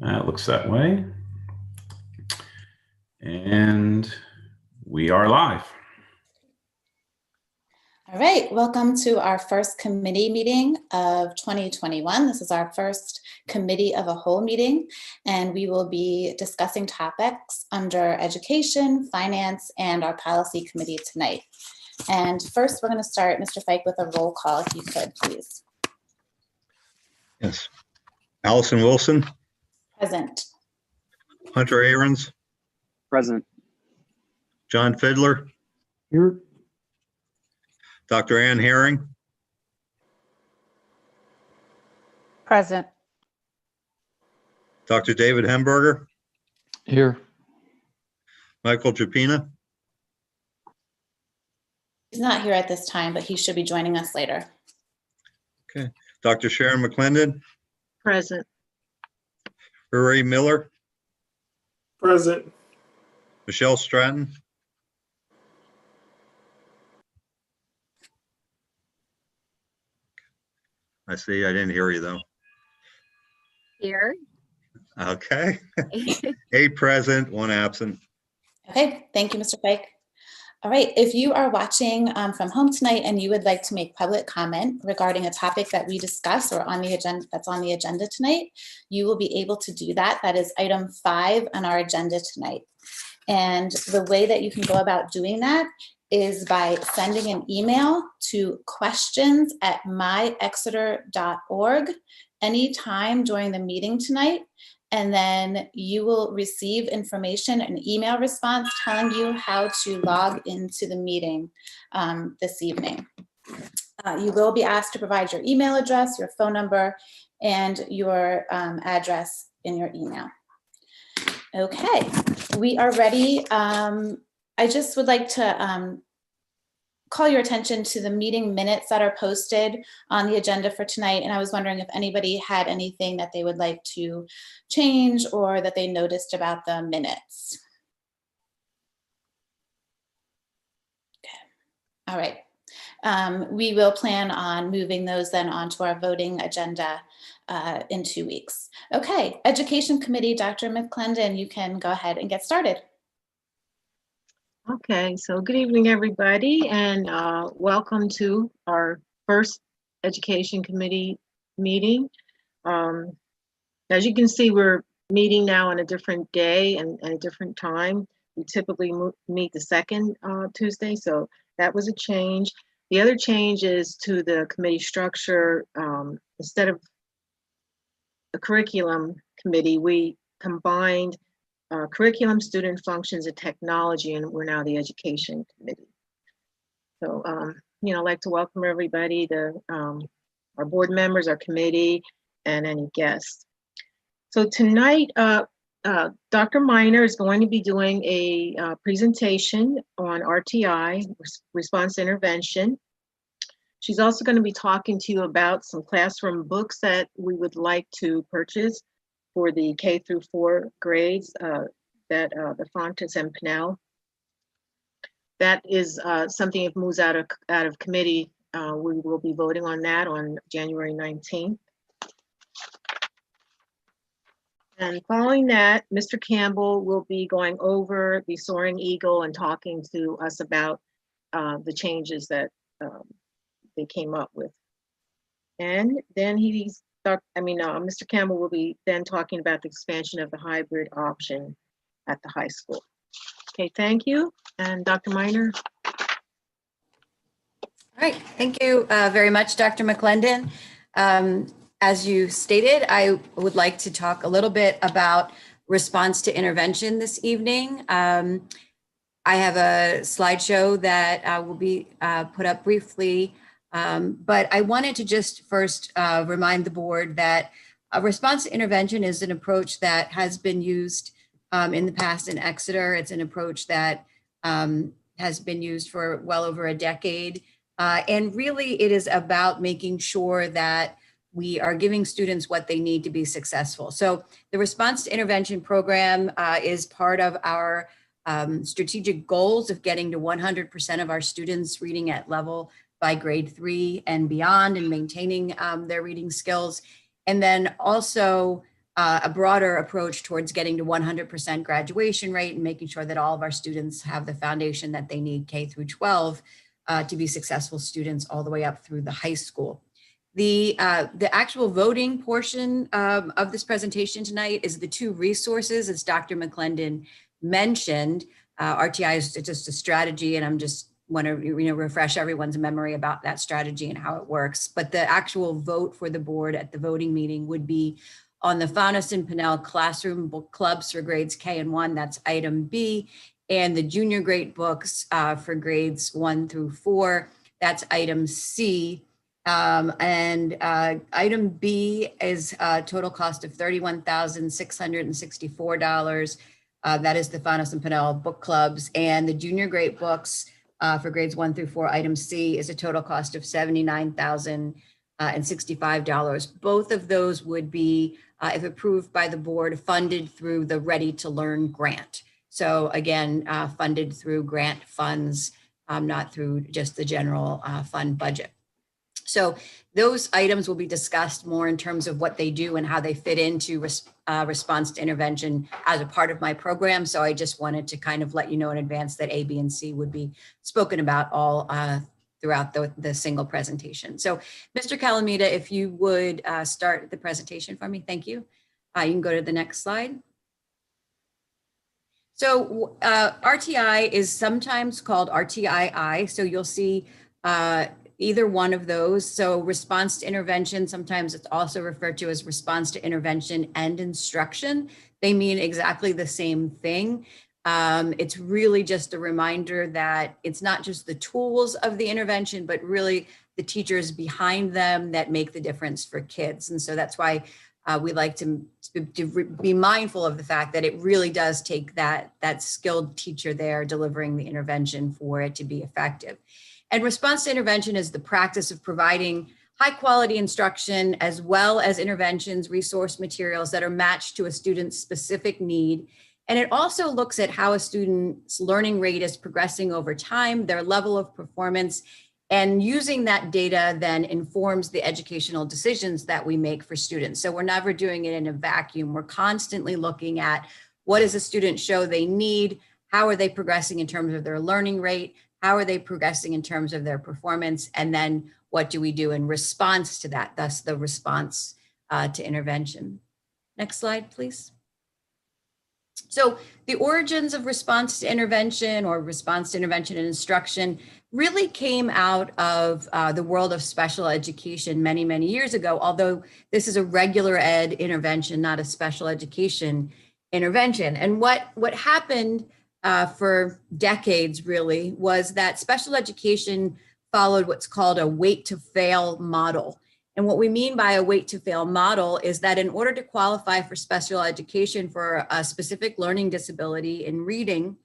It looks that way. And we are live. All right, welcome to our first committee meeting of 2021. This is our first committee of a whole meeting, and we will be discussing topics under education, finance, and our policy committee tonight. And first, we're going to start, Mr. Fike, with a roll call, if you could, please. Yes. Allison Wilson. Present. Hunter Ahrens. Present. John Fiddler. Here. Dr. Ann Herring. Present. Dr. David Hemberger. Here. Michael Trapina. He's not here at this time, but he should be joining us later. Okay. Dr. Sharon McClendon. Present. Ray Miller. Present. Michelle Stratton. I see. I didn't hear you though. Here. Okay. 8 present, 1 absent. Okay, thank you, Mr. Fike. All right, if you are watching from home tonight and you would like to make public comment regarding a topic that we discuss or on the agenda that's on the agenda tonight, you will be able to do that. That is item 5 on our agenda tonight. And the way that you can go about doing that is by sending an email to questions@myexeter.org anytime during the meeting tonight. And then you will receive information, an email response telling you how to log into the meeting this evening. You will be asked to provide your email address, your phone number, and your address in your email. Okay, we are ready. I just would like to call your attention to the meeting minutes that are posted on the agenda for tonight. And I was wondering if anybody had anything that they would like to change or that they noticed about the minutes. Okay. All right. We will plan on moving those then onto our voting agenda in 2 weeks. Okay, Education Committee, Dr. McClendon, you can go ahead and get started. Okay, so good evening, everybody, and welcome to our first Education Committee meeting. As you can see, we're meeting now on a different day and a different time. We typically meet the second Tuesday, so that was a change. The other change is to the committee structure. Instead of a curriculum committee, we combined curriculum, student functions, and technology, and we're now the education committee. So, I'd like to welcome everybody, our board members, our committee, and any guests. So tonight, Dr. Miner is going to be doing a presentation on RTI, response intervention. She's also going to be talking to you about some classroom books that we would like to purchase for the K through 4 grades, the Fontes and Pinnell. That is something if moves out of committee, we will be voting on that on January 19th. And following that, Mr. Campbell will be going over the Soaring Eagle and talking to us about the changes that they came up with. And then Mr. Campbell will be then talking about the expansion of the hybrid option at the high school. Okay, thank you. And Dr. Miner. All right, thank you very much, Dr. McClendon. As you stated, I would like to talk a little bit about response to intervention this evening. I have a slideshow that will be put up briefly. But I wanted to just first remind the board that a response to intervention is an approach that has been used in the past in Exeter. It's an approach that has been used for well over a decade. And really it is about making sure that we are giving students what they need to be successful. So the response to intervention program is part of our strategic goals of getting to 100% of our students reading at level by grade 3 and beyond and maintaining their reading skills. And then also a broader approach towards getting to 100% graduation rate and making sure that all of our students have the foundation that they need K through 12 to be successful students all the way up through the high school. The actual voting portion of this presentation tonight is the 2 resources, as Dr. McClendon mentioned. RTI is just a strategy, and I'm just want to refresh everyone's memory about that strategy and how it works. But the actual vote for the board at the voting meeting would be on the Faunus and Pinnell classroom book clubs for grades K and 1, that's item B, and the junior grade books for grades 1 through 4, that's item C. And item B is a total cost of $31,664. That is the Faunus and Pinnell book clubs, and the junior grade books for grades 1 through 4, item C, is a total cost of $79,065. Both of those would be, if approved by the board, funded through the Ready to Learn grant. So again, funded through grant funds, not through just the general fund budget. So those items will be discussed more in terms of what they do and how they fit into response to intervention as a part of my program. So I just wanted to kind of let you know in advance that A, B, and C would be spoken about all throughout the single presentation. So Mr. Calamita, if you would start the presentation for me, thank you. You can go to the next slide. So RTI is sometimes called RTII. So you'll see either one of those. So response to intervention, sometimes it's also referred to as response to intervention and instruction. They mean exactly the same thing. It's really just a reminder that it's not just the tools of the intervention, but really the teachers behind them that make the difference for kids. And so that's why we like to be mindful of the fact that it really does take that skilled teacher there delivering the intervention for it to be effective. And response to intervention is the practice of providing high quality instruction as well as interventions, resource materials that are matched to a student's specific need. And it also looks at how a student's learning rate is progressing over time, their level of performance, and using that data then informs the educational decisions that we make for students. So we're never doing it in a vacuum. We're constantly looking at what does a student show they need, how are they progressing in terms of their learning rate, how are they progressing in terms of their performance, and then what do we do in response to that, thus the response to intervention. Next slide, please. So the origins of response to intervention or response to intervention and instruction really came out of the world of special education many, many years ago, although this is a regular ed intervention, not a special education intervention. And what happened for decades really was that special education followed what's called a wait to fail model. And what we mean by a wait to fail model is that in order to qualify for special education for a specific learning disability in reading,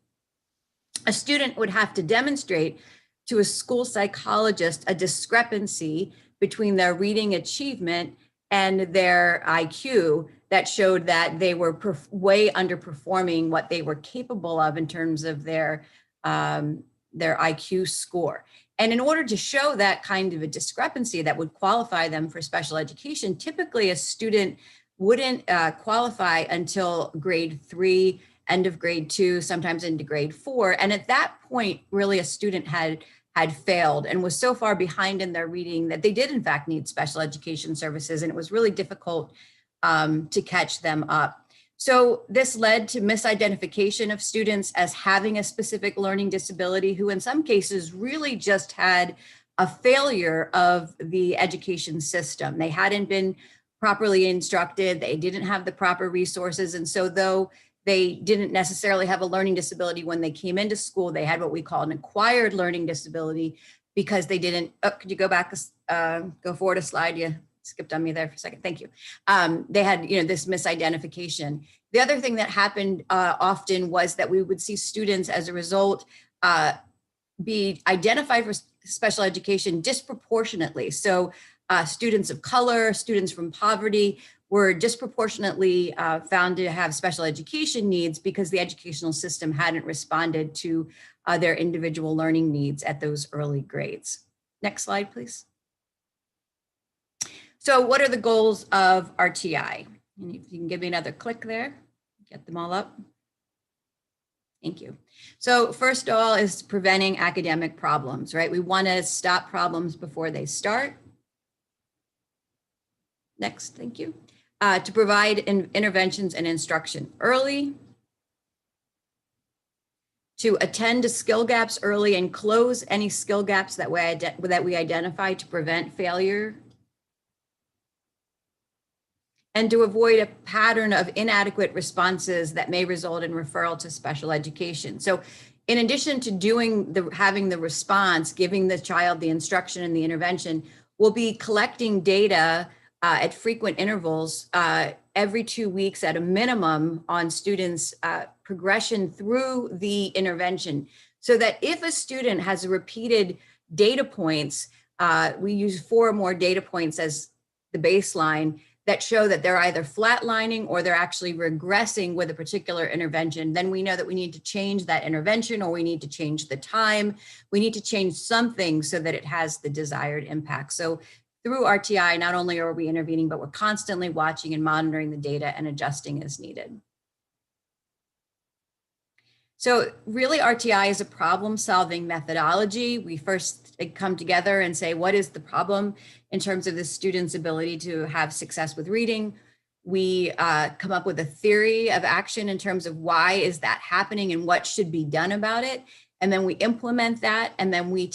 a student would have to demonstrate to a school psychologist a discrepancy between their reading achievement and their IQ that showed that they were way underperforming what they were capable of in terms of their IQ score. And in order to show that kind of a discrepancy that would qualify them for special education, typically a student wouldn't qualify until grade 3, end of grade 2, sometimes into grade 4. And at that point, really a student had failed and was so far behind in their reading that they did in fact need special education services. And it was really difficult to catch them up. So this led to misidentification of students as having a specific learning disability who in some cases really just had a failure of the education system. They hadn't been properly instructed, they didn't have the proper resources. And so though they didn't necessarily have a learning disability when they came into school, they had what we call an acquired learning disability because they didn't, could you go back, go forward a slide? You skipped on me there for a second. Thank you. They had, this misidentification. The other thing that happened often was that we would see students as a result be identified for special education disproportionately. So students of color, students from poverty were disproportionately found to have special education needs because the educational system hadn't responded to their individual learning needs at those early grades. Next slide, please. So what are the goals of RTI? And if you can give me another click there, get them all up. Thank you. So first of all is preventing academic problems, right? We want to stop problems before they start. Next, thank you. To provide interventions and instruction early. To attend to skill gaps early and close any skill gaps that we identify to prevent failure. And to avoid a pattern of inadequate responses that may result in referral to special education. So in addition to having the response, giving the child the instruction and the intervention, we'll be collecting data at frequent intervals every 2 weeks at a minimum on students' progression through the intervention. So that if a student has repeated data points, we use 4 or more data points as the baseline that show that they're either flatlining or they're actually regressing with a particular intervention, then we know that we need to change that intervention, or we need to change the time. We need to change something so that it has the desired impact. So through RTI, not only are we intervening, but we're constantly watching and monitoring the data and adjusting as needed. So really RTI is a problem-solving methodology. We first come together and say, what is the problem in terms of the student's ability to have success with reading? We come up with a theory of action in terms of why is that happening and what should be done about it. And then we implement that, and then we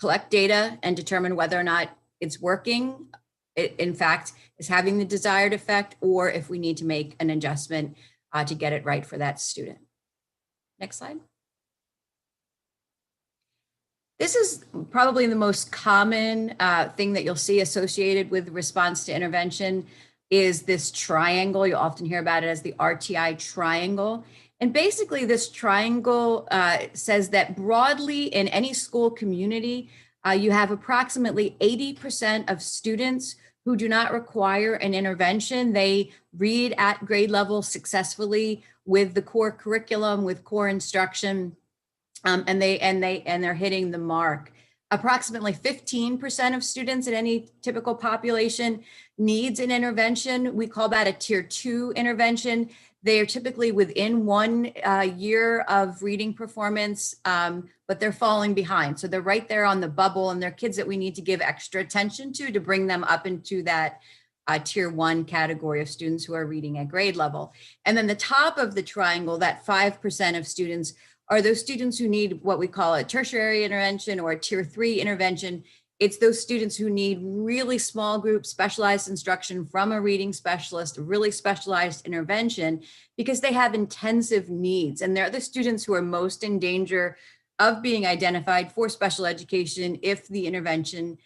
collect data and determine whether or not it's working, it in fact is having the desired effect, or if we need to make an adjustment to get it right for that student. Next slide. This is probably the most common thing that you'll see associated with response to intervention is this triangle. You'll often hear about it as the RTI Triangle. And basically this triangle says that broadly in any school community, you have approximately 80% of students who do not require an intervention. They read at grade level successfully with the core curriculum, with core instruction, and they're hitting the mark. Approximately 15% of students in any typical population needs an intervention. We call that a tier 2 intervention. They are typically within 1 year of reading performance, but they're falling behind. So they're right there on the bubble, and they're kids that we need to give extra attention to bring them up into that tier 1 category of students who are reading at grade level. And then the top of the triangle, that 5% of students, are those students who need what we call a tertiary intervention or a tier 3 intervention. It's those students who need really small group specialized instruction from a reading specialist, a really specialized intervention, because they have intensive needs. And they're the students who are most in danger of being identified for special education if the intervention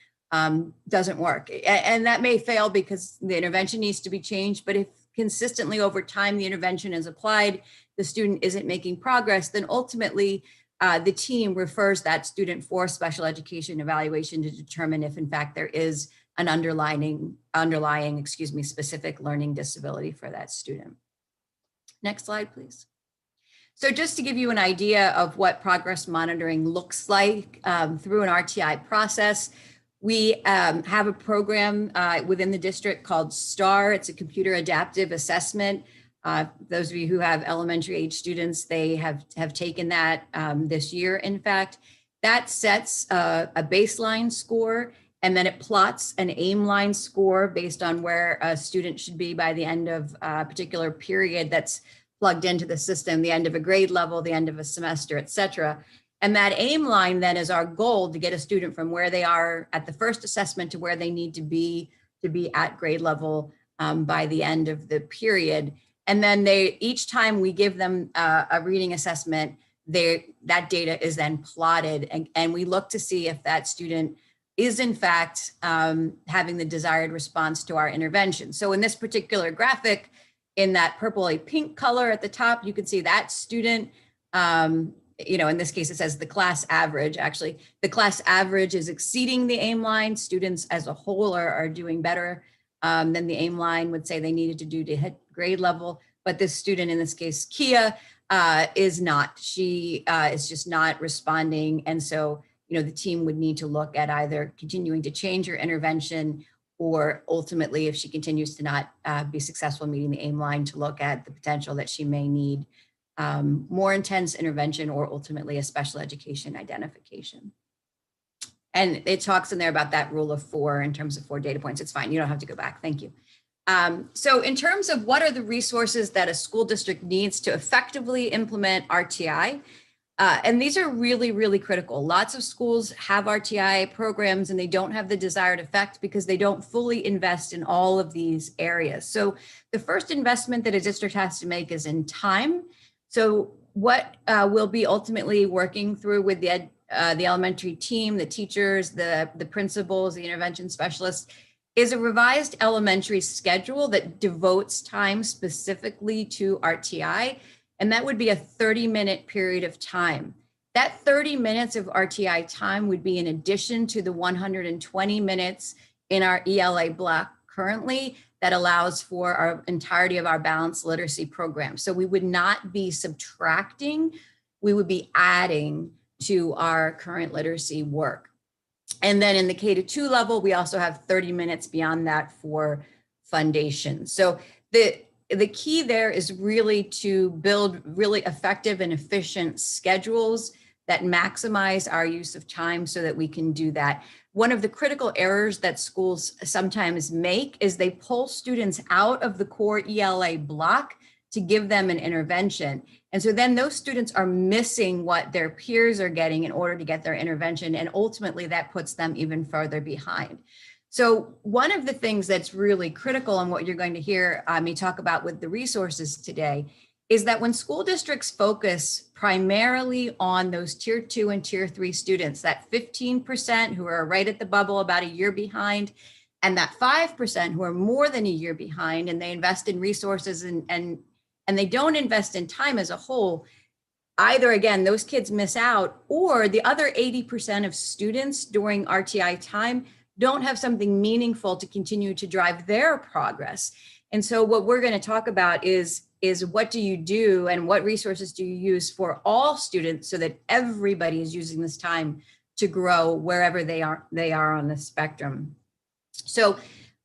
doesn't work. And that may fail because the intervention needs to be changed, but if consistently over time the intervention is applied, the student isn't making progress, then ultimately the team refers that student for special education evaluation to determine if in fact there is an underlying specific learning disability for that student. Next slide, please. So just to give you an idea of what progress monitoring looks like through an RTI process, we have a program within the district called STAR. It's a computer adaptive assessment. Those of you who have elementary age students, they have taken that this year, in fact. That sets a baseline score, and then it plots an aim line score based on where a student should be by the end of a particular period that's plugged into the system, the end of a grade level, the end of a semester, et cetera. And that aim line then is our goal to get a student from where they are at the first assessment to where they need to be at grade level by the end of the period. And then each time we give them a reading assessment, that data is then plotted, and we look to see if that student is in fact having the desired response to our intervention. So in this particular graphic, in that purpley pink color at the top, you can see that student, in this case, it says the class average. Actually, the class average is exceeding the aim line. Students as a whole are doing better than the aim line would say they needed to do to hit grade level. But this student, in this case, Kia, is not. She is just not responding. And so, the team would need to look at either continuing to change your intervention or ultimately, if she continues to not be successful meeting the aim line, to look at the potential that she may need more intense intervention or ultimately a special education identification. And it talks in there about that rule of 4 in terms of 4 data points. It's fine. You don't have to go back. Thank you. So in terms of what are the resources that a school district needs to effectively implement RTI, and these are really, really critical. Lots of schools have RTI programs and they don't have the desired effect because they don't fully invest in all of these areas. So the first investment that a district has to make is in time. So what we'll be ultimately working through with the elementary team, the teachers, the principals, the intervention specialists, is a revised elementary schedule that devotes time specifically to RTI. And that would be a 30-minute period of time. That 30 minutes of RTI time would be in addition to the 120 minutes in our ELA block currently that allows for our entirety of our balanced literacy program. So we would not be subtracting, we would be adding to our current literacy work. And then in the K-2 level, we also have 30 minutes beyond that for foundation. So the key there is really to build really effective and efficient schedules that maximize our use of time so that we can do that. One of the critical errors that schools sometimes make is they pull students out of the core ELA block to give them an intervention. And so then those students are missing what their peers are getting in order to get their intervention. And ultimately that puts them even further behind. So one of the things that's really critical and what you're going to hear me talk about with the resources today is that when school districts focus primarily on those tier 2 and tier 3 students, that 15% who are right at the bubble about a year behind, and that 5% who are more than a year behind, and they invest in resources and they don't invest in time as a whole, either again, those kids miss out, or the other 80% of students during RTI time don't have something meaningful to continue to drive their progress. And so what we're going to talk about is what do you do and what resources do you use for all students so that everybody is using this time to grow wherever they are on the spectrum. So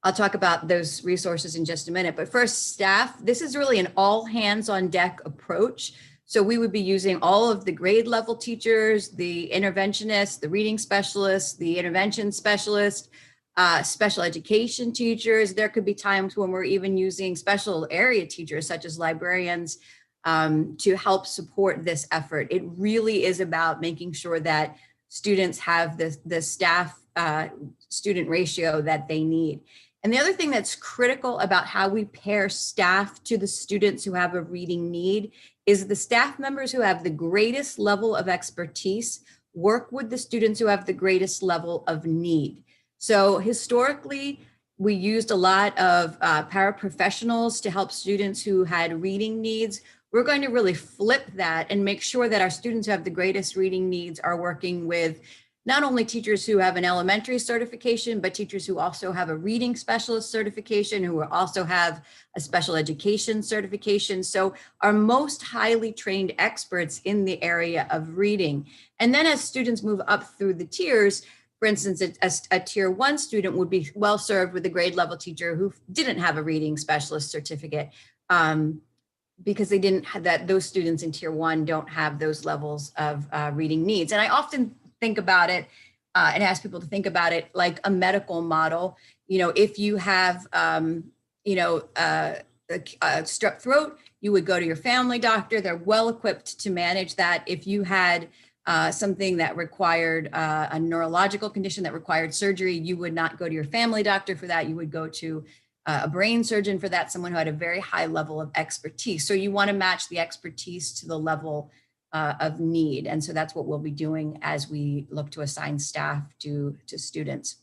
I'll talk about those resources in just a minute, but first, staff, this is really an all hands on deck approach. So we would be using all of the grade level teachers, the interventionists, the reading specialists, the intervention specialists, special education teachers. There could be times when we're even using special area teachers such as librarians to help support this effort. It really is about making sure that students have the staff student ratio that they need. And the other thing that's critical about how we pair staff to the students who have a reading need is the staff members who have the greatest level of expertise work with the students who have the greatest level of need. So historically, we used a lot of paraprofessionals to help students who had reading needs. We're going to really flip that and make sure that our students who have the greatest reading needs are working with not only teachers who have an elementary certification, but teachers who also have a reading specialist certification, who also have a special education certification. So our most highly trained experts in the area of reading. And then as students move up through the tiers, for instance, a tier 1 student would be well served with a grade level teacher who didn't have a reading specialist certificate because they didn't have that. Those students in tier 1 don't have those levels of reading needs. And I often think about it and ask people to think about it like a medical model. You know, if you have, a strep throat, you would go to your family doctor. They're well equipped to manage that. If you had something that required a neurological condition that required surgery, you would not go to your family doctor for that. You would go to a brain surgeon for that, someone who had a very high level of expertise. So you want to match the expertise to the level of need. And so that's what we'll be doing as we look to assign staff to students.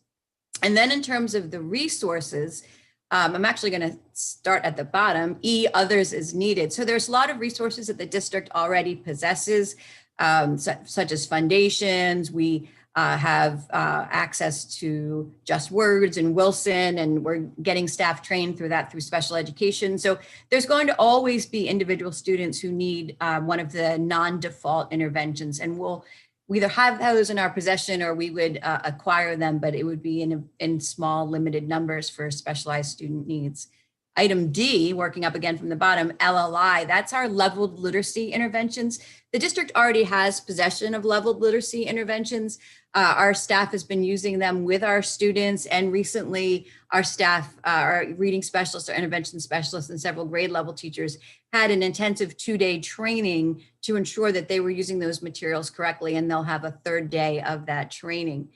And then in terms of the resources, I'm actually going to start at the bottom. E, others is needed. So there's a lot of resources that the district already possesses, such as foundations. We have access to Just Words and Wilson, and we're getting staff trained through that through special education. So there's going to always be individual students who need one of the non-default interventions, and we'll we either have those in our possession or we would acquire them, but it would be in small limited numbers for specialized student needs. Item D, working up again from the bottom, LLI, that's our leveled literacy interventions. The district already has possession of leveled literacy interventions. Our staff has been using them with our students, and recently our staff, our reading specialists, our intervention specialists, and several grade level teachers had an intensive 2-day training to ensure that they were using those materials correctly, and they'll have a 3rd day of that training.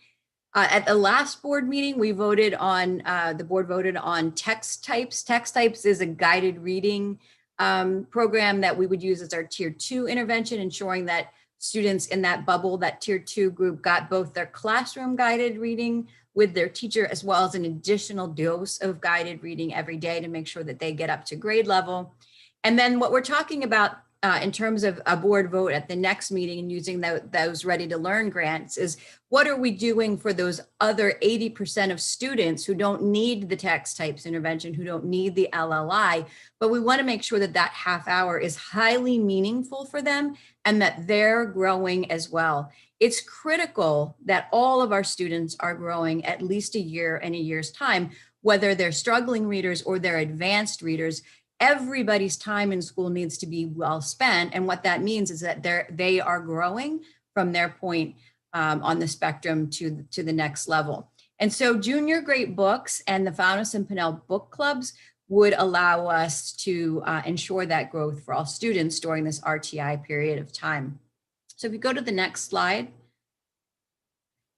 At the last board meeting, we voted on, the board voted on text types. Text types is a guided reading program that we would use as our tier 2 intervention, ensuring that students in that bubble, that tier 2 group, got both their classroom guided reading with their teacher, as well as an additional dose of guided reading every day to make sure that they get up to grade level. And then what we're talking about in terms of a board vote at the next meeting and using those ready to learn grants is, what are we doing for those other 80% of students who don't need the text types intervention, who don't need the LLI, but we want to make sure that that half hour is highly meaningful for them and that they're growing as well. It's critical that all of our students are growing at least a year in a year's time, whether they're struggling readers or they're advanced readers. Everybody's time in school needs to be well spent. And what that means is that they are growing from their point on the spectrum to the next level. And so junior grade books and the Fountas and Pinnell book clubs would allow us to ensure that growth for all students during this RTI period of time. So if you go to the next slide,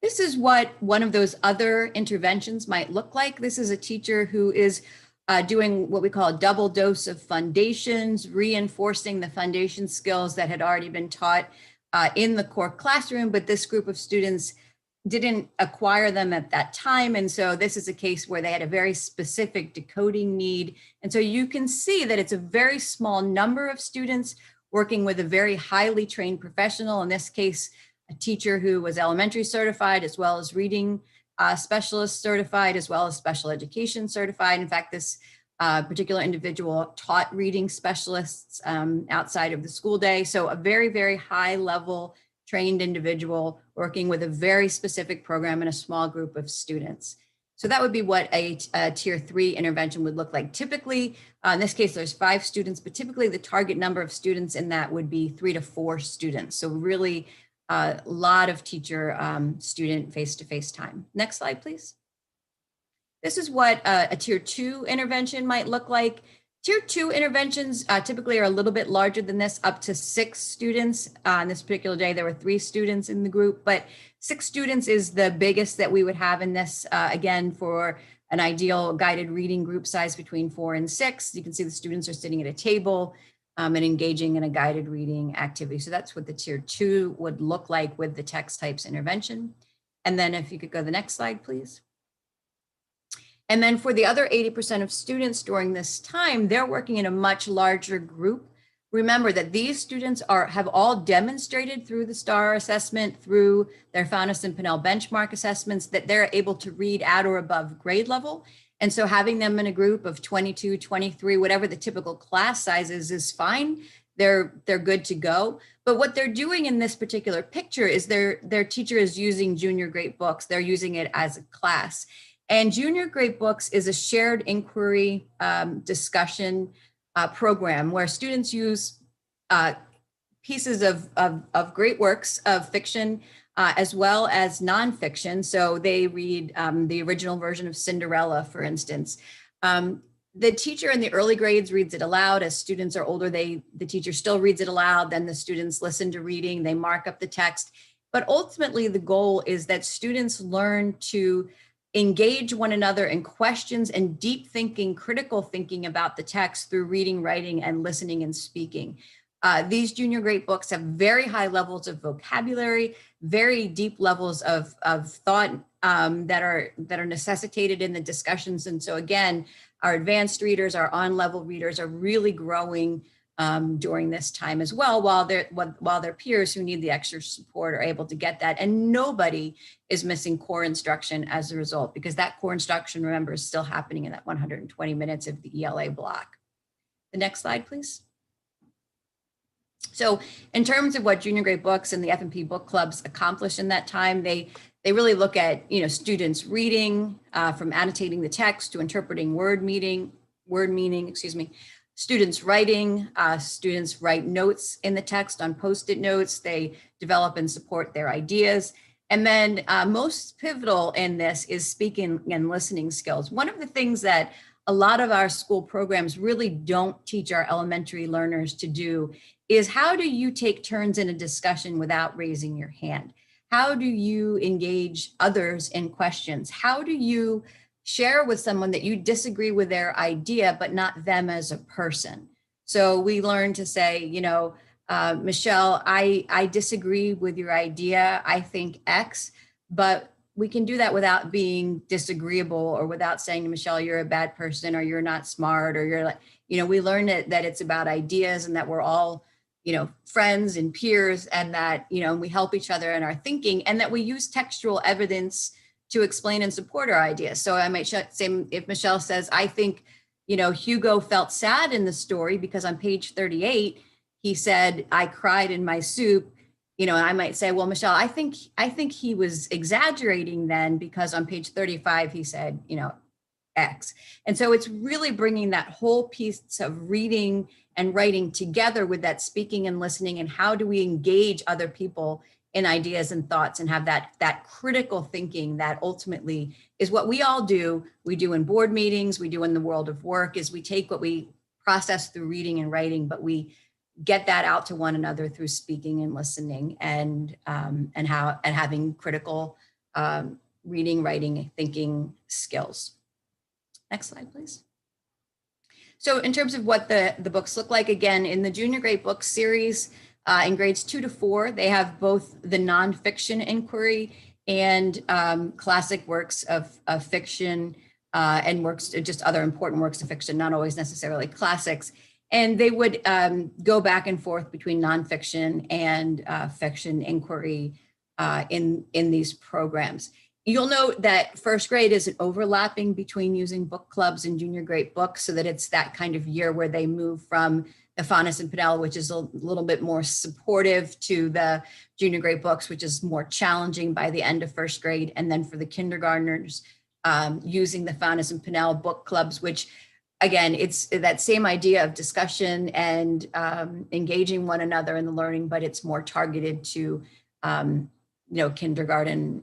this is what one of those other interventions might look like. This is a teacher who is doing what we call a double dose of foundations, reinforcing the foundation skills that had already been taught in the core classroom, but this group of students didn't acquire them at that time. And so this is a case where they had a very specific decoding need. And so you can see that it's a very small number of students working with a very highly trained professional, in this case, a teacher who was elementary certified, as well as reading specialist certified, as well as special education certified. In fact, this particular individual taught reading specialists outside of the school day. So a very, very high level trained individual working with a very specific program in a small group of students. So that would be what a tier 3 intervention would look like. Typically, in this case, there's 5 students, but typically the target number of students in that would be 3 to 4 students. So really a lot of teacher student face-to-face time. Next slide, please. This is what a tier 2 intervention might look like. Tier 2 interventions typically are a little bit larger than this, up to 6 students. On this particular day, there were 3 students in the group, but 6 students is the biggest that we would have in this, again, for an ideal guided reading group size between 4 and 6. You can see the students are sitting at a table and engaging in a guided reading activity. So that's what the tier 2 would look like with the text types intervention. And then if you could go to the next slide, please. And then for the other 80% of students during this time, they're working in a much larger group. Remember that these students have all demonstrated through the STAR assessment, through their Fountas and Pinnell benchmark assessments, that they're able to read at or above grade level. And so having them in a group of 22, 23, whatever the typical class size is fine. They're good to go. But what they're doing in this particular picture is their teacher is using junior grade books. They're using it as a class. And junior grade books is a shared inquiry discussion program where students use pieces of great works of fiction as well as nonfiction. So they read the original version of Cinderella, for instance. The teacher in the early grades reads it aloud. As students are older, the teacher still reads it aloud. Then the students listen to reading, they mark up the text. But ultimately, the goal is that students learn to engage one another in questions and deep thinking, critical thinking about the text through reading, writing, and listening and speaking. These junior grade books have very high levels of vocabulary, very deep levels of thought that are necessitated in the discussions. And so again, our advanced readers, our on-level readers are really growing during this time as well, while their peers who need the extra support are able to get that. And nobody is missing core instruction as a result, because that core instruction, remember, is still happening in that 120 minutes of the ELA block. The next slide, please. So in terms of what junior grade books and the F&P book clubs accomplish in that time, they really look at, students reading, from annotating the text to interpreting word meaning, students writing, students write notes in the text on Post-it notes. They develop and support their ideas. And then most pivotal in this is speaking and listening skills. One of the things that a lot of our school programs really don't teach our elementary learners to do is how do you take turns in a discussion without raising your hand? How do you engage others in questions? How do you share with someone that you disagree with their idea, but not them as a person? So we learn to say, Michelle, I disagree with your idea. I think X, but we can do that without being disagreeable or without saying to Michelle, you're a bad person or you're not smart or you're like, we learn that it's about ideas and that we're all, friends and peers and that, we help each other in our thinking and that we use textual evidence to explain and support our ideas. So I might say if Michelle says, I think, Hugo felt sad in the story because on page 38, he said, I cried in my soup. And I might say, well, Michelle, I think he was exaggerating then because on page 35, he said, X. And so it's really bringing that whole piece of reading and writing together with that speaking and listening and how do we engage other people in ideas and thoughts and have that critical thinking that ultimately is what we all do. We do in board meetings, we do in the world of work, is we take what we process through reading and writing, but we get that out to one another through speaking and listening and having critical reading, writing, thinking skills. Next slide, please. So in terms of what the books look like, again, in the junior grade book series, in grades 2 to 4, they have both the nonfiction inquiry and classic works of fiction and works, just other important works of fiction, not always necessarily classics. And they would go back and forth between nonfiction and fiction inquiry in these programs. You'll note that first grade isn't overlapping between using book clubs and junior grade books, so that it's that kind of year where they move from the Faunus and Pinnell, which is a little bit more supportive, to the junior grade books, which is more challenging by the end of first grade. And then for the kindergartners, using the Faunus and Pinnell book clubs, which again, it's that same idea of discussion and engaging one another in the learning, but it's more targeted to kindergarten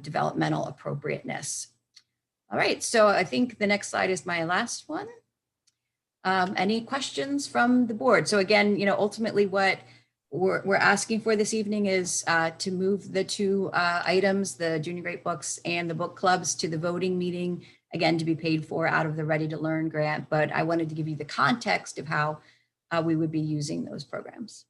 developmental appropriateness. All right, so I think the next slide is my last one. Any questions from the board? So again, ultimately what we're asking for this evening is to move the two items, the junior grade books and the book clubs, to the voting meeting, again, to be paid for out of the Ready to Learn grant. But I wanted to give you the context of how we would be using those programs.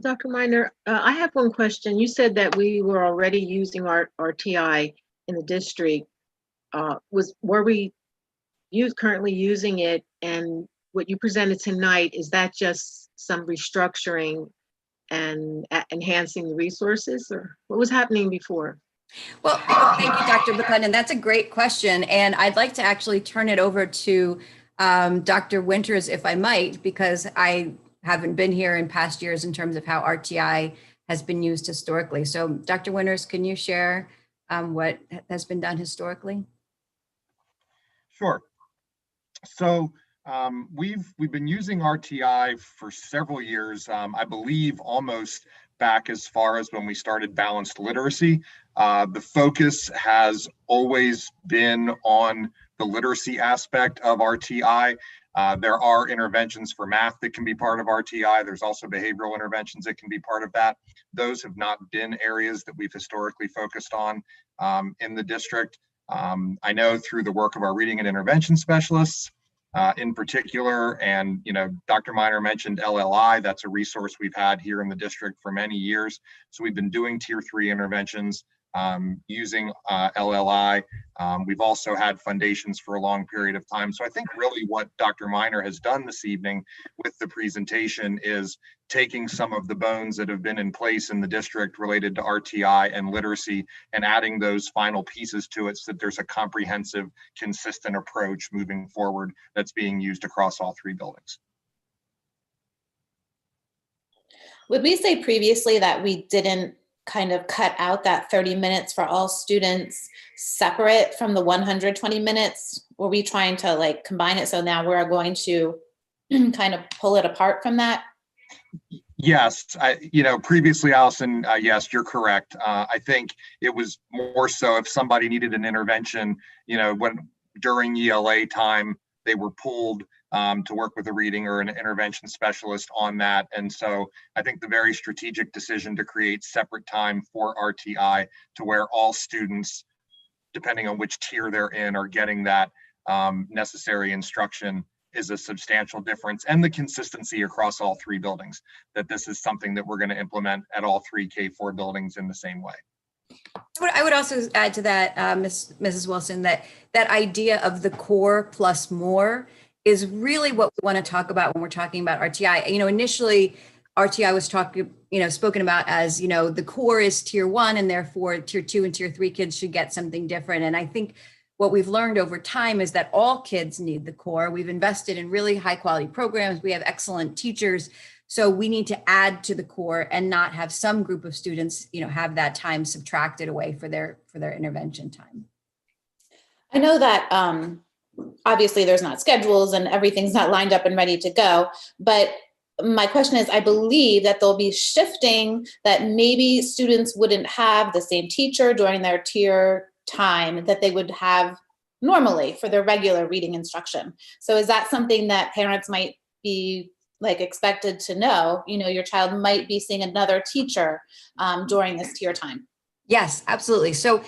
Dr. Miner, I have one question. You said that we were already using our RTI in the district. Were we currently using it, and what you presented tonight, is that just some restructuring and enhancing the resources, or what was happening before? Well, thank you, Dr. McClendon. That's a great question. And I'd like to actually turn it over to Dr. Winters, if I might, because I haven't been here in past years in terms of how RTI has been used historically. So Dr. Winters, can you share what has been done historically? Sure. So we've been using RTI for several years, I believe almost back as far as when we started balanced literacy. The focus has always been on the literacy aspect of RTI. There are interventions for math that can be part of RTI. There's also behavioral interventions that can be part of that. Those have not been areas that we've historically focused on in the district. I know through the work of our reading and intervention specialists in particular, and Dr. Miner mentioned LLI, that's a resource we've had here in the district for many years. So we've been doing tier 3 interventions using LLI. We've also had foundations for a long period of time. So I think really what Dr. Miner has done this evening with the presentation is taking some of the bones that have been in place in the district related to RTI and literacy and adding those final pieces to it so that there's a comprehensive, consistent approach moving forward that's being used across all 3 buildings. Would we say previously that we didn't kind of cut out that 30 minutes for all students separate from the 120 minutes? Were we trying to like combine it? So now we're going to kind of pull it apart from that? Yes, previously, Allison, yes, you're correct. I think it was more so if somebody needed an intervention, when during ELA time, they were pulled to work with a reading or an intervention specialist on that. And so I think the very strategic decision to create separate time for RTI to where all students, depending on which tier they're in, are getting that necessary instruction is a substantial difference, and the consistency across all three buildings, that this is something that we're going to implement at all three K4 buildings in the same way. I would also add to that, Mrs. Wilson, that idea of the core plus more is really what we want to talk about when we're talking about RTI. Initially RTI was spoken about as, the core is tier 1 and therefore tier 2 and tier 3 kids should get something different. And I think what we've learned over time is that all kids need the core. We've invested in really high quality programs. We have excellent teachers. So we need to add to the core and not have some group of students, have that time subtracted away for their intervention time. I know that obviously there's not schedules and everything's not lined up and ready to go, but my question is, I believe that they'll be shifting, that maybe students wouldn't have the same teacher during their tier time that they would have normally for their regular reading instruction. So is that something that parents might be expected to know? Your child might be seeing another teacher during this tier time. Yes, absolutely. So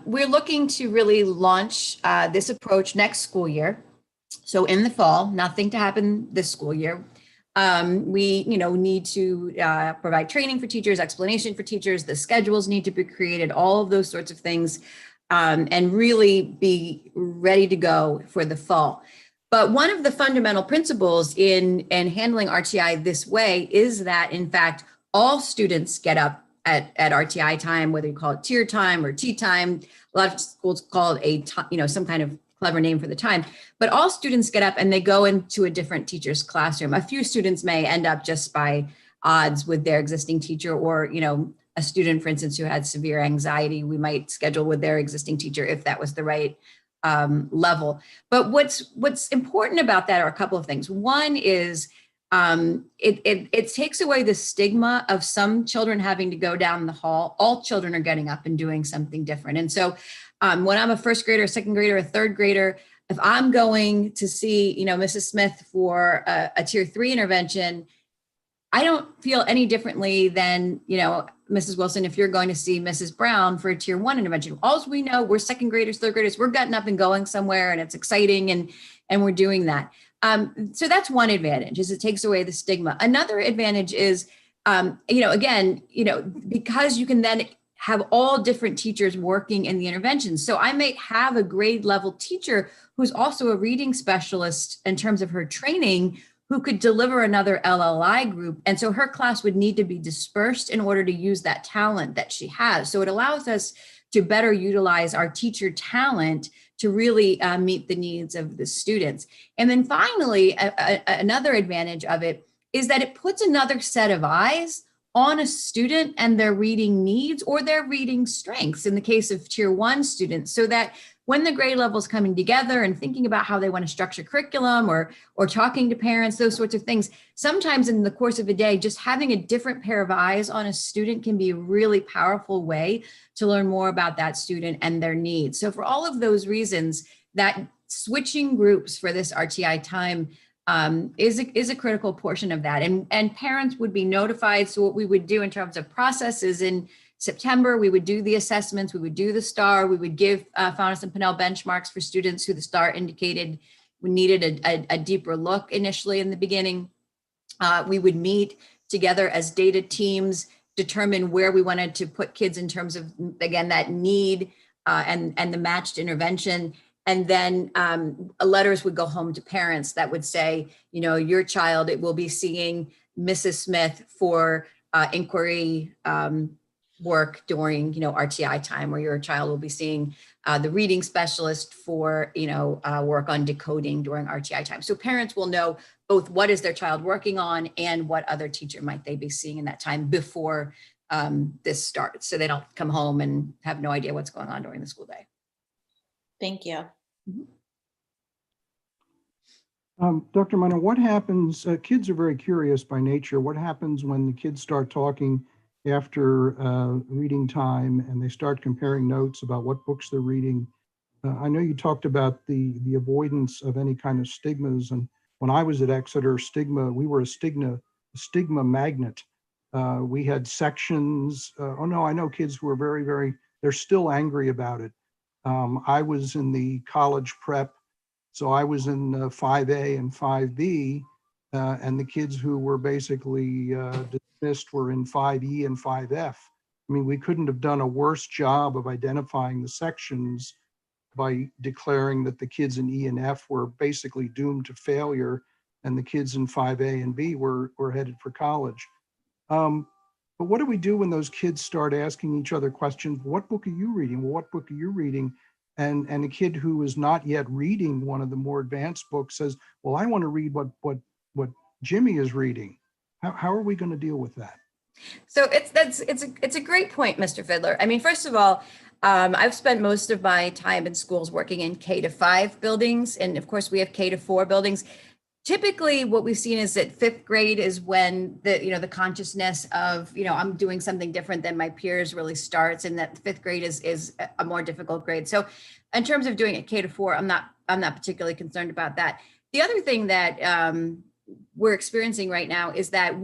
we're looking to really launch this approach next school year. So in the fall, nothing to happen this school year. We, need to provide training for teachers, explanation for teachers, the schedules need to be created, all of those sorts of things, and really be ready to go for the fall. But one of the fundamental principles in handling RTI this way is that, in fact, all students get up at RTI time, whether you call it tier time or tea time. A lot of schools call it some kind of clever name for the time, but all students get up and they go into a different teacher's classroom. A few students may end up just by odds with their existing teacher, or, a student, for instance, who had severe anxiety, we might schedule with their existing teacher if that was the right level. But what's important about that are a couple of things. One is it takes away the stigma of some children having to go down the hall. All children are getting up and doing something different. And so when I'm a first grader, a second grader, a third grader, if I'm going to see, Mrs. Smith for a tier 3 intervention, I don't feel any differently than, Mrs. Wilson, if you're going to see Mrs. Brown for a tier 1 intervention. All we know, we're second graders, third graders, we're getting up and going somewhere, and it's exciting, and we're doing that. So that's one advantage, is it takes away the stigma. Another advantage is, because you can then have all different teachers working in the intervention. So I might have a grade level teacher who's also a reading specialist in terms of her training, who could deliver another LLI group. And so her class would need to be dispersed in order to use that talent that she has. So it allows us to better utilize our teacher talent to really meet the needs of the students. And then finally, another advantage of it is that it puts another set of eyes on a student and their reading needs or their reading strengths in the case of tier 1 students, so that when the grade level is coming together and thinking about how they want to structure curriculum or talking to parents, those sorts of things, sometimes in the course of a day, just having a different pair of eyes on a student can be a really powerful way to learn more about that student and their needs. So for all of those reasons, that switching groups for this RTI time is a critical portion of that. And parents would be notified. So what we would do in terms of process is in September, we would do the assessments, we would do the STAR, we would give Fountas and Pinnell benchmarks for students who the STAR indicated we needed a deeper look initially in the beginning. We would meet together as data teams, determine where we wanted to put kids in terms of, again, that need and the matched intervention. And then letters would go home to parents that would say, your child, it will be seeing Mrs. Smith for inquiry work during, RTI time, where your child will be seeing the reading specialist for, work on decoding during RTI time. So parents will know both what is their child working on and what other teacher might they be seeing in that time before this starts. So they don't come home and have no idea what's going on during the school day. Thank you. Dr. Minor, what happens, kids are very curious by nature. What happens when the kids start talking after reading time and they start comparing notes about what books they're reading? I know you talked about the avoidance of any kind of stigmas. And when I was at Exeter, we were a stigma magnet. We had sections. I know kids who are they're still angry about it. I was in the college prep. So I was in 5A and 5B, and the kids who were basically dismissed were in 5E and 5F. I mean, we couldn't have done a worse job of identifying the sections by declaring that the kids in E and F were basically doomed to failure, and the kids in 5A and B were headed for college. But what do we do when those kids start asking each other questions? What book are you reading? Well, what book are you reading? And a kid who is not yet reading one of the more advanced books says, well, I want to read what Jimmy is reading. How are we going to deal with that? So it's a great point, Mr. Fiddler. I mean, first of all, I've spent most of my time in schools working in K-5 buildings. And of course, we have K-4 buildings. Typically, what we've seen is that 5th grade is when the consciousness of, I'm doing something different than my peers really starts, and that 5th grade is a more difficult grade. So in terms of doing it K-4, I'm not particularly concerned about that. The other thing that we're experiencing right now is that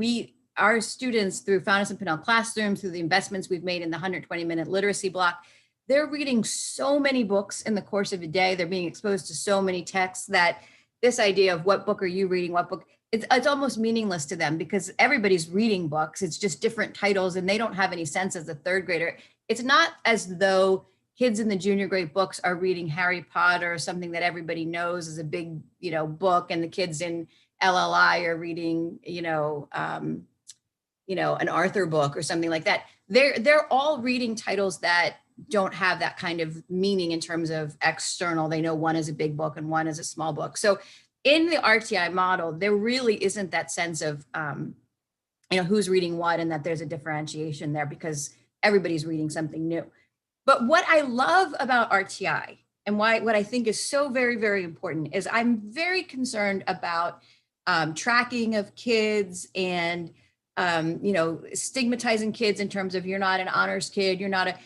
our students, through Fountas and Pinnell classrooms, through the investments we've made in the 120-minute literacy block, they're reading so many books in the course of a day. They're being exposed to so many texts that this idea of what book are you reading, what book, it's almost meaningless to them, because everybody's reading books. It's just different titles, and they don't have any sense as a 3rd grader. It's not as though kids in the junior grade books are reading Harry Potter or something that everybody knows is a big, book, and the kids in LLI are reading, an Arthur book or something like that. They're all reading titles that don't have that kind of meaning in terms of external. They know one is a big book and one is a small book. So in the RTI model, there really isn't that sense of, who's reading what, and that there's a differentiation there because everybody's reading something new. But what I love about RTI, and what I think is so very, very important, is I'm very concerned about tracking of kids and, stigmatizing kids in terms of, you're not an honors kid, you're not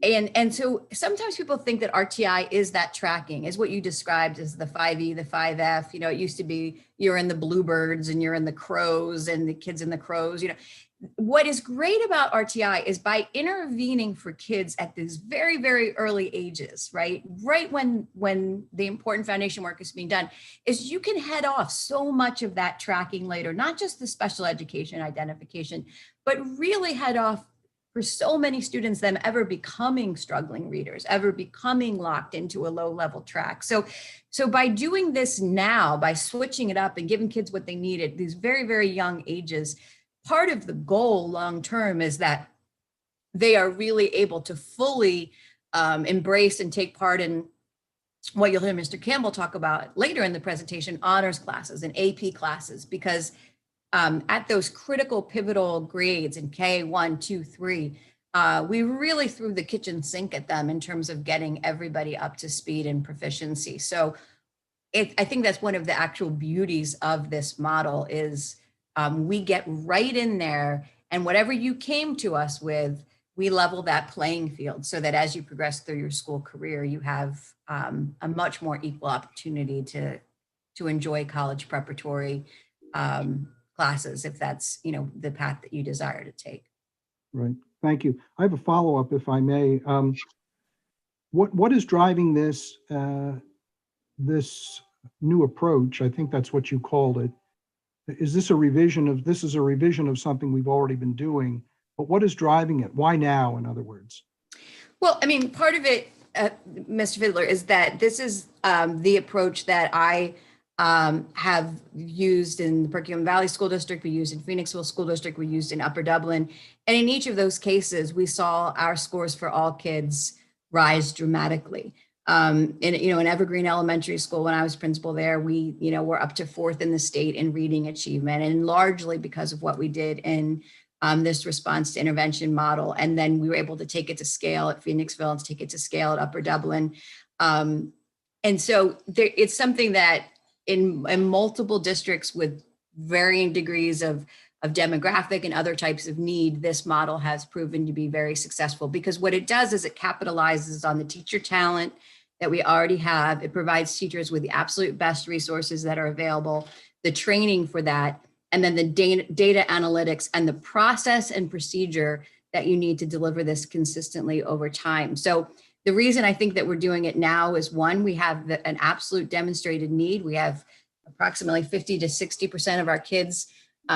and so sometimes people think that RTI is that tracking, is what you described as the 5E, the 5F. It used to be you're in the bluebirds and you're in the crows and the kids in the crows. What is great about RTI is by intervening for kids at these very, very early ages, right when the important foundation work is being done, is you can head off so much of that tracking later, not just the special education identification, but really head off for so many students, them ever becoming struggling readers, ever becoming locked into a low level track. So by doing this now, by switching it up and giving kids what they need at these very, very young ages, part of the goal long term is that they are really able to fully embrace and take part in what you'll hear Mr. Campbell talk about later in the presentation, honors classes and AP classes, because at those critical pivotal grades in K1, 2, 3, we really threw the kitchen sink at them in terms of getting everybody up to speed and proficiency. So I think that's one of the actual beauties of this model is we get right in there, and whatever you came to us with, we level that playing field so that as you progress through your school career, you have a much more equal opportunity to enjoy college preparatory classes, if that's the path that you desire to take. Right. Thank you. I have a follow-up, if I may. What is driving this this new approach? I think that's what you called it. Is this a revision of? This is a revision of something we've already been doing. But what is driving it? Why now? In other words. Well, I mean, part of it, Mr. Fiddler, is that this is the approach that I have used in the Perkiomen Valley School District, we used in Phoenixville School District, we used in Upper Dublin. And in each of those cases, we saw our scores for all kids rise dramatically. In Evergreen Elementary School, when I was principal there, we, were up to 4th in the state in reading achievement, and largely because of what we did in this response to intervention model. And then we were able to take it to scale at Phoenixville and to take it to scale at Upper Dublin. And so it's something that in multiple districts with varying degrees of demographic and other types of need, this model has proven to be very successful, because what it does is it capitalizes on the teacher talent that we already have. It provides teachers with the absolute best resources that are available, the training for that, and then the data analytics and the process and procedure that you need to deliver this consistently over time. So the reason I think that we're doing it now is, one, we have an absolute demonstrated need. We have approximately 50 to 60% of our kids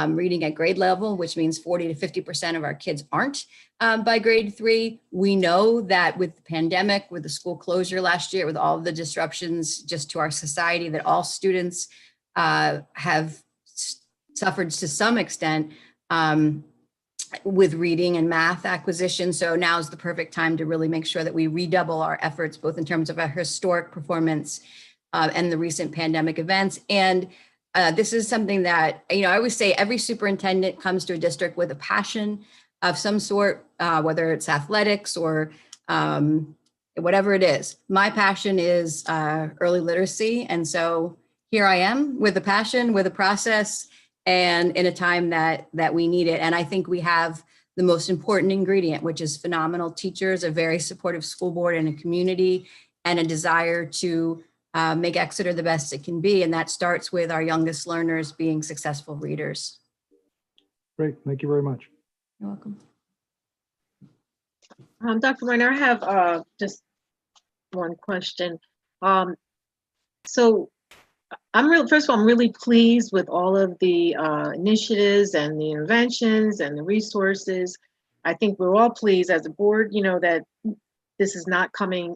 reading at grade level, which means 40 to 50% of our kids aren't by grade 3. We know that with the pandemic, with the school closure last year, with all of the disruptions just to our society, that all students have suffered to some extent with reading and math acquisition. So now is the perfect time to really make sure that we redouble our efforts, both in terms of our historic performance and the recent pandemic events. And this is something that, I always say every superintendent comes to a district with a passion of some sort, whether it's athletics or whatever it is. My passion is early literacy. And so here I am with a passion, with a process, and in a time that we need it. And I think we have the most important ingredient, which is phenomenal teachers, a very supportive school board and a community, and a desire to make Exeter the best it can be. And that starts with our youngest learners being successful readers. Great, thank you very much. You're welcome. Dr. Weiner, I have just one question. So first of all, I'm really pleased with all of the initiatives and the interventions and the resources. I think we're all pleased as a board, that this is not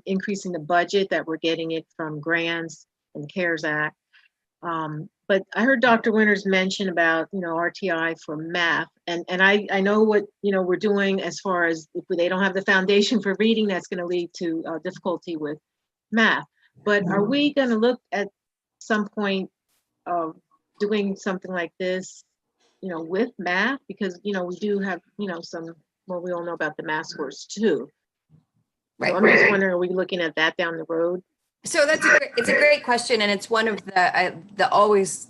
increasing the budget, that we're getting it from grants and the CARES Act. But I heard Dr. Winters mention about, RTI for math. And I know what, we're doing as far as if they don't have the foundation for reading, that's going to lead to difficulty with math. But are we going to look at some point of doing something like this, with math? Because, we do have, we all know about the math scores too. Right. So I'm just wondering, are we looking at that down the road? So it's a great question, and it's one of the always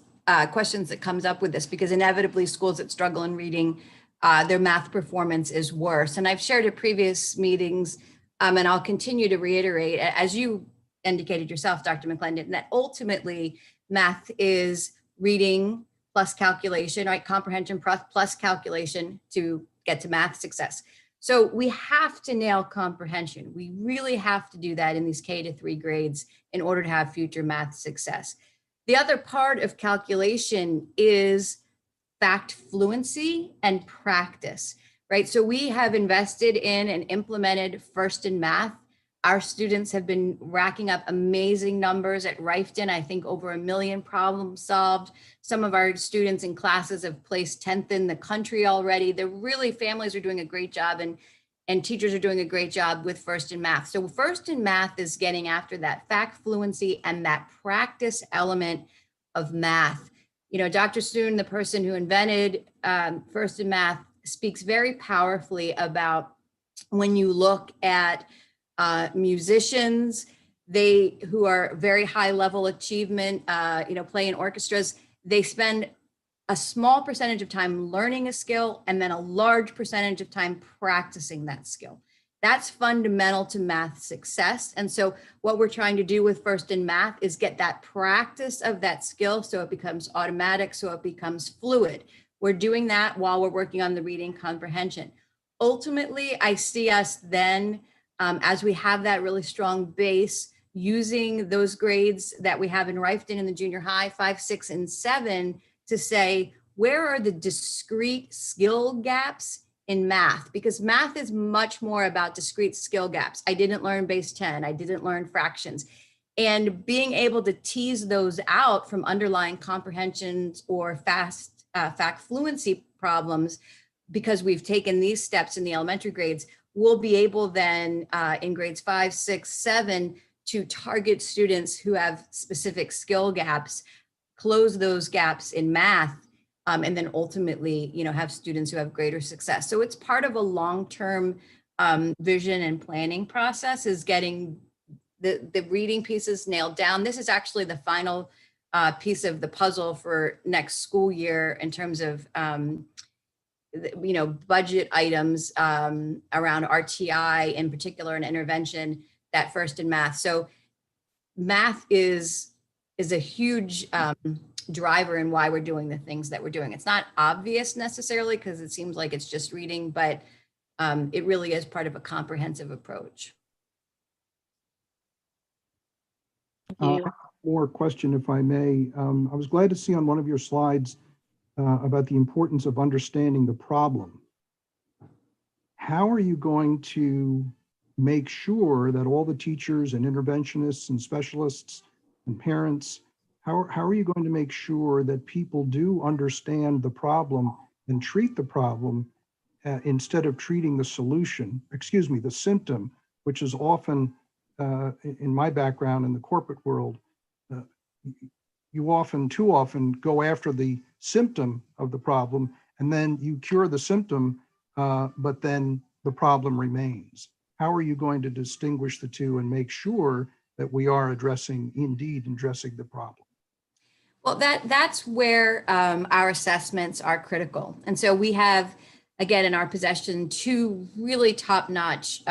questions that comes up with this, because inevitably schools that struggle in reading, their math performance is worse. And I've shared at previous meetings, and I'll continue to reiterate, as you indicated yourself, Dr. McClendon, that ultimately math is reading plus calculation, right? Comprehension plus calculation to get to math success. So we have to nail comprehension. We really have to do that in these K-3 grades in order to have future math success. The other part of calculation is fact fluency and practice, right? So we have invested in and implemented First in Math. Our students have been racking up amazing numbers at Riften. I think over 1 million problems solved. Some of our students in classes have placed 10th in the country already. Families are doing a great job, and teachers are doing a great job with First in Math. So First in Math is getting after that fact fluency and that practice element of math. Dr. Soon, the person who invented First in Math, speaks very powerfully about when you look at musicians, who are very high level achievement, play in orchestras, they spend a small percentage of time learning a skill and then a large percentage of time practicing that skill. That's fundamental to math success. And so what we're trying to do with First in Math is get that practice of that skill so it becomes automatic, so it becomes fluid. We're doing that while we're working on the reading comprehension. Ultimately, I see us then, as we have that really strong base, using those grades that we have in Riften in the junior high, 5, 6, and 7, to say, where are the discrete skill gaps in math? Because math is much more about discrete skill gaps. I didn't learn base 10. I didn't learn fractions. And being able to tease those out from underlying comprehensions or fact fluency problems, because we've taken these steps in the elementary grades, we'll be able then in grades 5, 6, 7 to target students who have specific skill gaps, close those gaps in math, and then ultimately, have students who have greater success. So it's part of a long-term vision and planning process, is getting the reading pieces nailed down. This is actually the final piece of the puzzle for next school year in terms of budget items around RTI in particular and intervention, that first in math. So math is a huge driver in why we're doing the things that we're doing. It's not obvious necessarily because it seems like it's just reading, but it really is part of a comprehensive approach. More question, if I may. I was glad to see on one of your slides about the importance of understanding the problem. How are you going to make sure that all the teachers and interventionists and specialists and parents, how are you going to make sure that people do understand the problem and treat the problem instead of treating the the symptom, which is often, in my background in the corporate world, you too often go after the symptom of the problem, and then you cure the symptom, but then the problem remains. How are you going to distinguish the two and make sure that we are addressing the problem? Well, that's where our assessments are critical. And so we have, again, in our possession, 2 really top-notch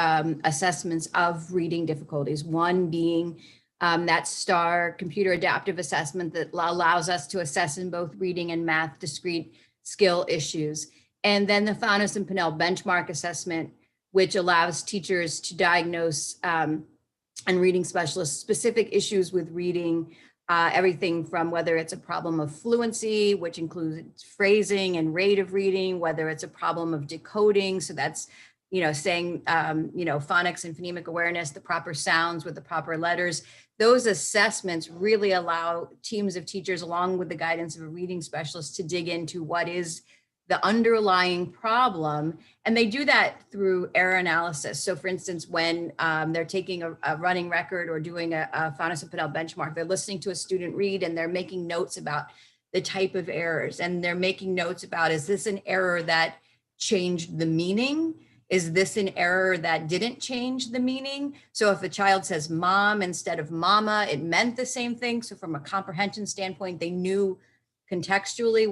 assessments of reading difficulties. One being that STAR computer adaptive assessment that allows us to assess in both reading and math discrete skill issues. And then the Faunus and Pinnell benchmark assessment, which allows teachers to diagnose and reading specialists specific issues with reading, everything from whether it's a problem of fluency, which includes phrasing and rate of reading, whether it's a problem of decoding. So that's, saying, phonics and phonemic awareness, the proper sounds with the proper letters. Those assessments really allow teams of teachers, along with the guidance of a reading specialist, to dig into what is the underlying problem. And they do that through error analysis. So for instance, when they're taking a running record or doing a Faunus and Pinnell benchmark, they're listening to a student read and they're making notes about the type of errors. And they're making notes about, is this an error that changed the meaning? Is this an error that didn't change the meaning? So if a child says mom instead of mama, it meant the same thing. So from a comprehension standpoint, they knew contextually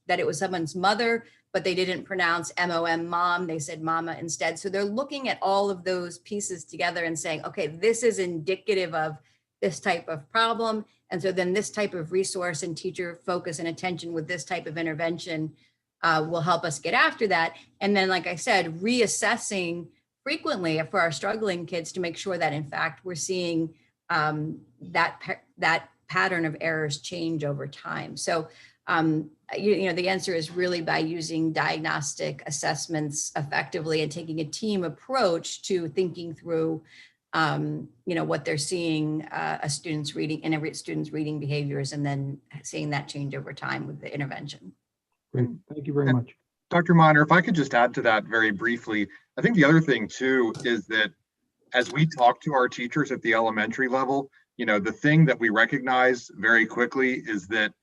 that it was someone's mother, but they didn't pronounce M-O-M, mom, they said mama instead. So they're looking at all of those pieces together and saying, okay, this is indicative of this type of problem. And so then this type of resource and teacher focus and attention with this type of intervention will help us get after that. And then, like I said, reassessing frequently for our struggling kids to make sure that in fact we're seeing that pattern of errors change over time. So the answer is really by using diagnostic assessments effectively and taking a team approach to thinking through, what they're seeing a student's reading behaviors, and then seeing that change over time with the intervention. Great, thank you very much. Dr. Miner, if I could just add to that very briefly, I think the other thing too is that as we talk to our teachers at the elementary level, the thing that we recognize very quickly is that,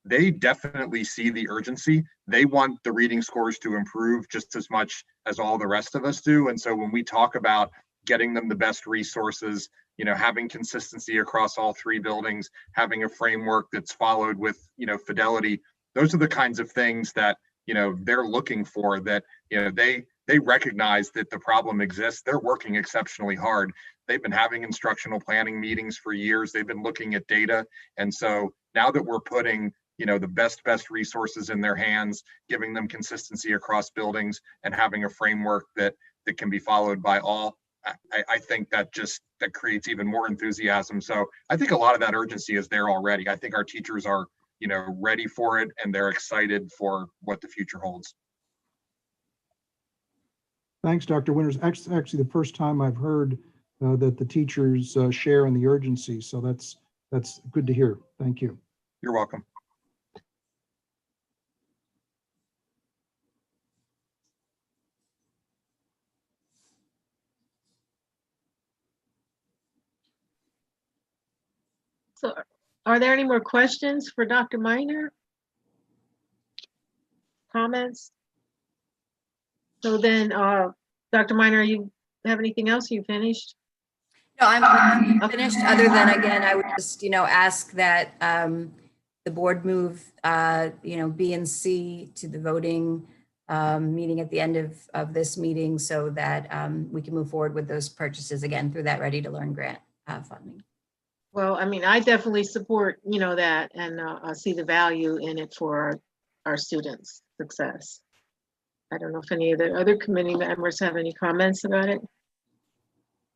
they definitely see the urgency. They want the reading scores to improve just as much as all the rest of us do. And so when we talk about getting them the best resources, having consistency across all 3 buildings, having a framework that's followed with, fidelity, those are the kinds of things that, they're looking for, that, they recognize that the problem exists. They're working exceptionally hard. They've been having instructional planning meetings for years. They've been looking at data. And so now that we're putting, the best resources in their hands, giving them consistency across buildings and having a framework that can be followed by all, I think that creates even more enthusiasm. So I think a lot of that urgency is there already. I think our teachers are, ready for it, and they're excited for what the future holds. Thanks, Dr. Winters. Actually, the first time I've heard that the teachers share in the urgency. So that's good to hear. Thank you. You're welcome. So are there any more questions for Dr. Minor? Comments? So then, Dr. Minor, you have anything else? You finished? No, I'm finished, other than, again, I would just, ask that the board move, B and C to the voting meeting at the end of this meeting so that we can move forward with those purchases again through that Ready to Learn grant funding. Well, I mean, I definitely support, that, and I see the value in it for our students' success. I don't know if any of the other committee members have any comments about it.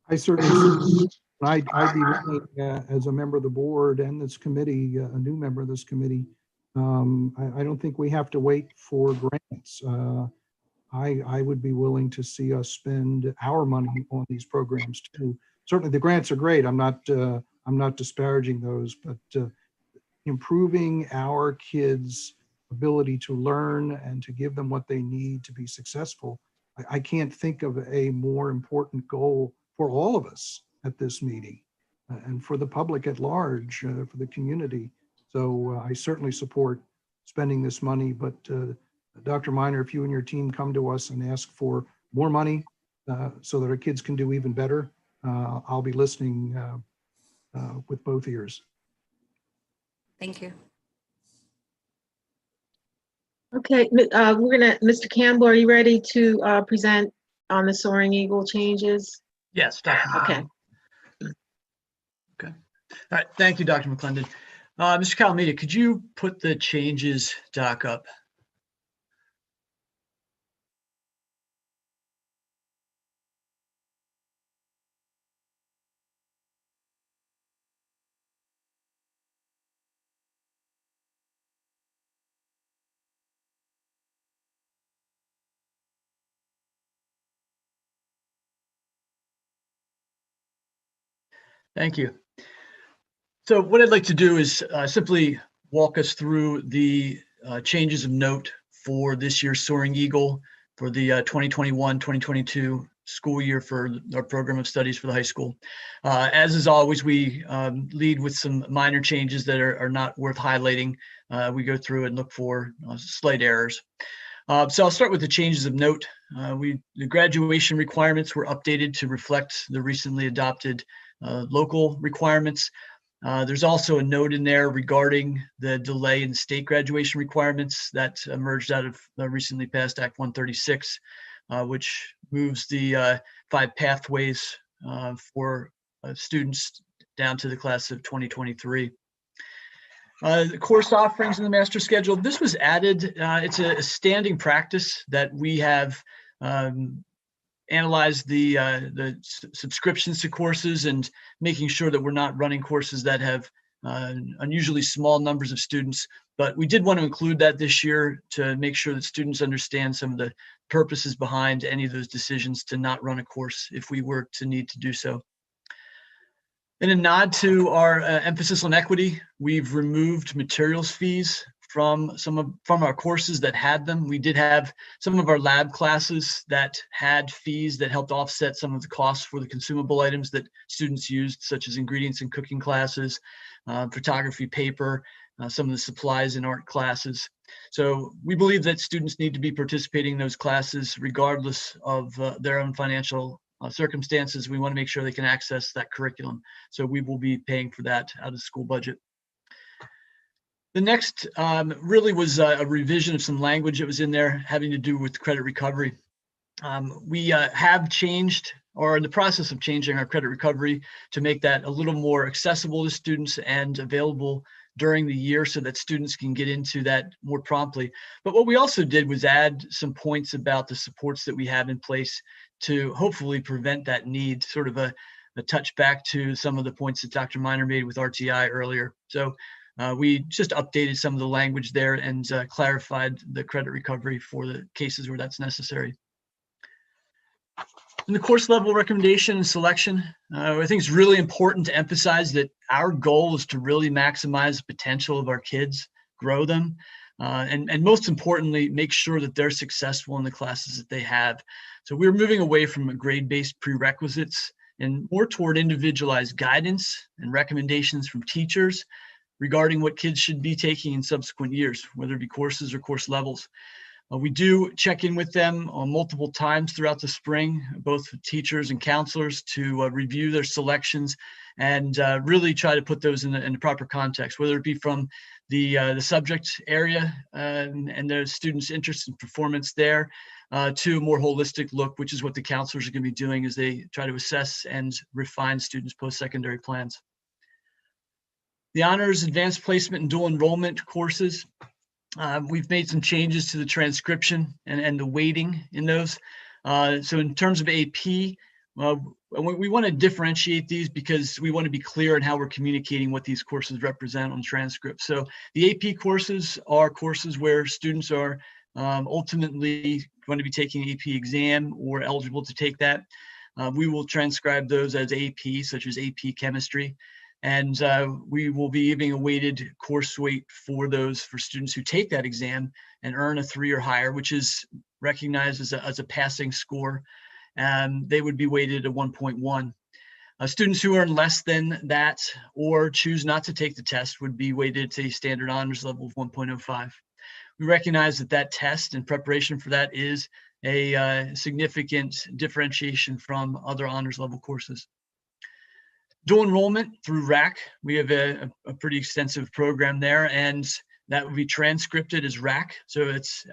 I certainly, I'd be willing, as a member of the board and this committee, a new member of this committee, I don't think we have to wait for grants. I would be willing to see us spend our money on these programs too. Certainly the grants are great. I'm not disparaging those, but improving our kids' ability to learn and to give them what they need to be successful. I can't think of a more important goal for all of us at this meeting and for the public at large, for the community. So I certainly support spending this money, but Dr. Minor, if you and your team come to us and ask for more money so that our kids can do even better, I'll be listening with both ears. Thank you. Okay, Mr. Campbell, are you ready to present on the Soaring Eagle changes? Yes, Dr. Okay. Okay. All right. Thank you, Dr. McClendon. Mr. Calamita, could you put the changes doc up? Thank you. So what I'd like to do is simply walk us through the changes of note for this year's Soaring Eagle for the 2021-2022 school year for our program of studies for the high school. As is always, we lead with some minor changes that are not worth highlighting. We go through and look for slight errors. So I'll start with the changes of note. The graduation requirements were updated to reflect the recently adopted local requirements. There's also a note in there regarding the delay in state graduation requirements that emerged out of the recently passed Act 136, which moves the 5 pathways for students down to the class of 2023. The course offerings in the master schedule, this was added. It's a standing practice that we have analyze the subscriptions to courses and making sure that we're not running courses that have unusually small numbers of students. But we did want to include that this year to make sure that students understand some of the purposes behind any of those decisions to not run a course if we were to need to do so. In a nod to our emphasis on equity, we've removed materials fees from our courses that had them. We did have some of our lab classes that had fees that helped offset some of the costs for the consumable items that students used, such as ingredients and cooking classes, photography paper, some of the supplies in art classes. So we believe that students need to be participating in those classes regardless of their own financial circumstances. We want to make sure they can access that curriculum. So we will be paying for that out of the school budget. The next really was a revision of some language that was in there having to do with credit recovery. We have changed, or in the process of changing, our credit recovery to make that a little more accessible to students and available during the year so that students can get into that more promptly. But what we also did was add some points about the supports that we have in place to hopefully prevent that need, sort of a touch back to some of the points that Dr. Minor made with RTI earlier. So we just updated some of the language there and clarified the credit recovery for the cases where that's necessary. In the course level recommendation and selection, I think it's really important to emphasize that our goal is to really maximize the potential of our kids, grow them, and most importantly, make sure that they're successful in the classes that they have. So we're moving away from grade-based prerequisites and more toward individualized guidance and recommendations from teachers regarding what kids should be taking in subsequent years, whether it be courses or course levels. We do check in with them multiple times throughout the spring, both teachers and counselors, to review their selections and really try to put those in the proper context, whether it be from the subject area and the students' interest in performance there to a more holistic look, which is what the counselors are going to be doing as they try to assess and refine students' post-secondary plans. The honors, advanced placement, and dual enrollment courses. We've made some changes to the transcription and the weighting in those. So in terms of AP, we want to differentiate these because we want to be clear in how we're communicating what these courses represent on transcript. So the AP courses are courses where students are ultimately going to be taking an AP exam or eligible to take that. We will transcribe those as AP, such as AP chemistry. And we will be giving a weighted course weight for those for students who take that exam and earn a 3 or higher, which is recognized as a passing score. And they would be weighted at 1.1. Students who earn less than that or choose not to take the test would be weighted to a standard honors level of 1.05. We recognize that test and preparation for that is a significant differentiation from other honors level courses. Dual enrollment through RAC, we have a pretty extensive program there, and that will be transcripted as RAC. So it's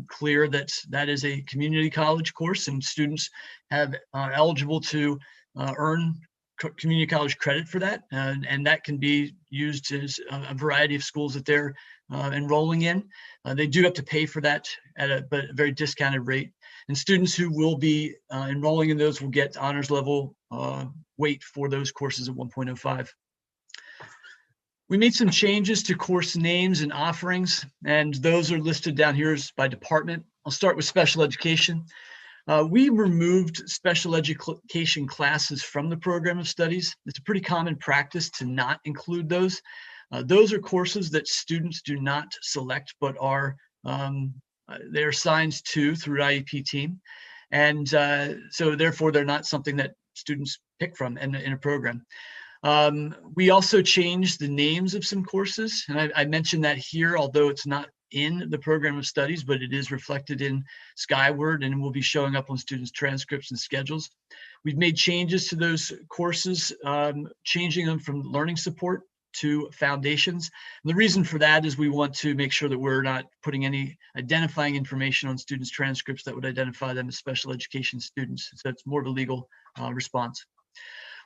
clear that that is a community college course, and students are eligible to earn community college credit for that. And that can be used as a variety of schools that they're enrolling in. They do have to pay for that at a very discounted rate. And students who will be enrolling in those will get honors level weight for those courses at 1.05. We made some changes to course names and offerings, and those are listed down here by department. I'll start with special education. We removed special education classes from the program of studies. It's a pretty common practice to not include those. Those are courses that students do not select, but are they're assigned to through IEP team. And so therefore, they're not something that students pick from in a program. We also changed the names of some courses, and I mentioned that here, although it's not in the program of studies, but it is reflected in Skyward and will be showing up on students' transcripts and schedules. We've made changes to those courses, changing them from learning support to foundations. And the reason for that is we want to make sure that we're not putting any identifying information on students' transcripts that would identify them as special education students. So it's more of a legal response.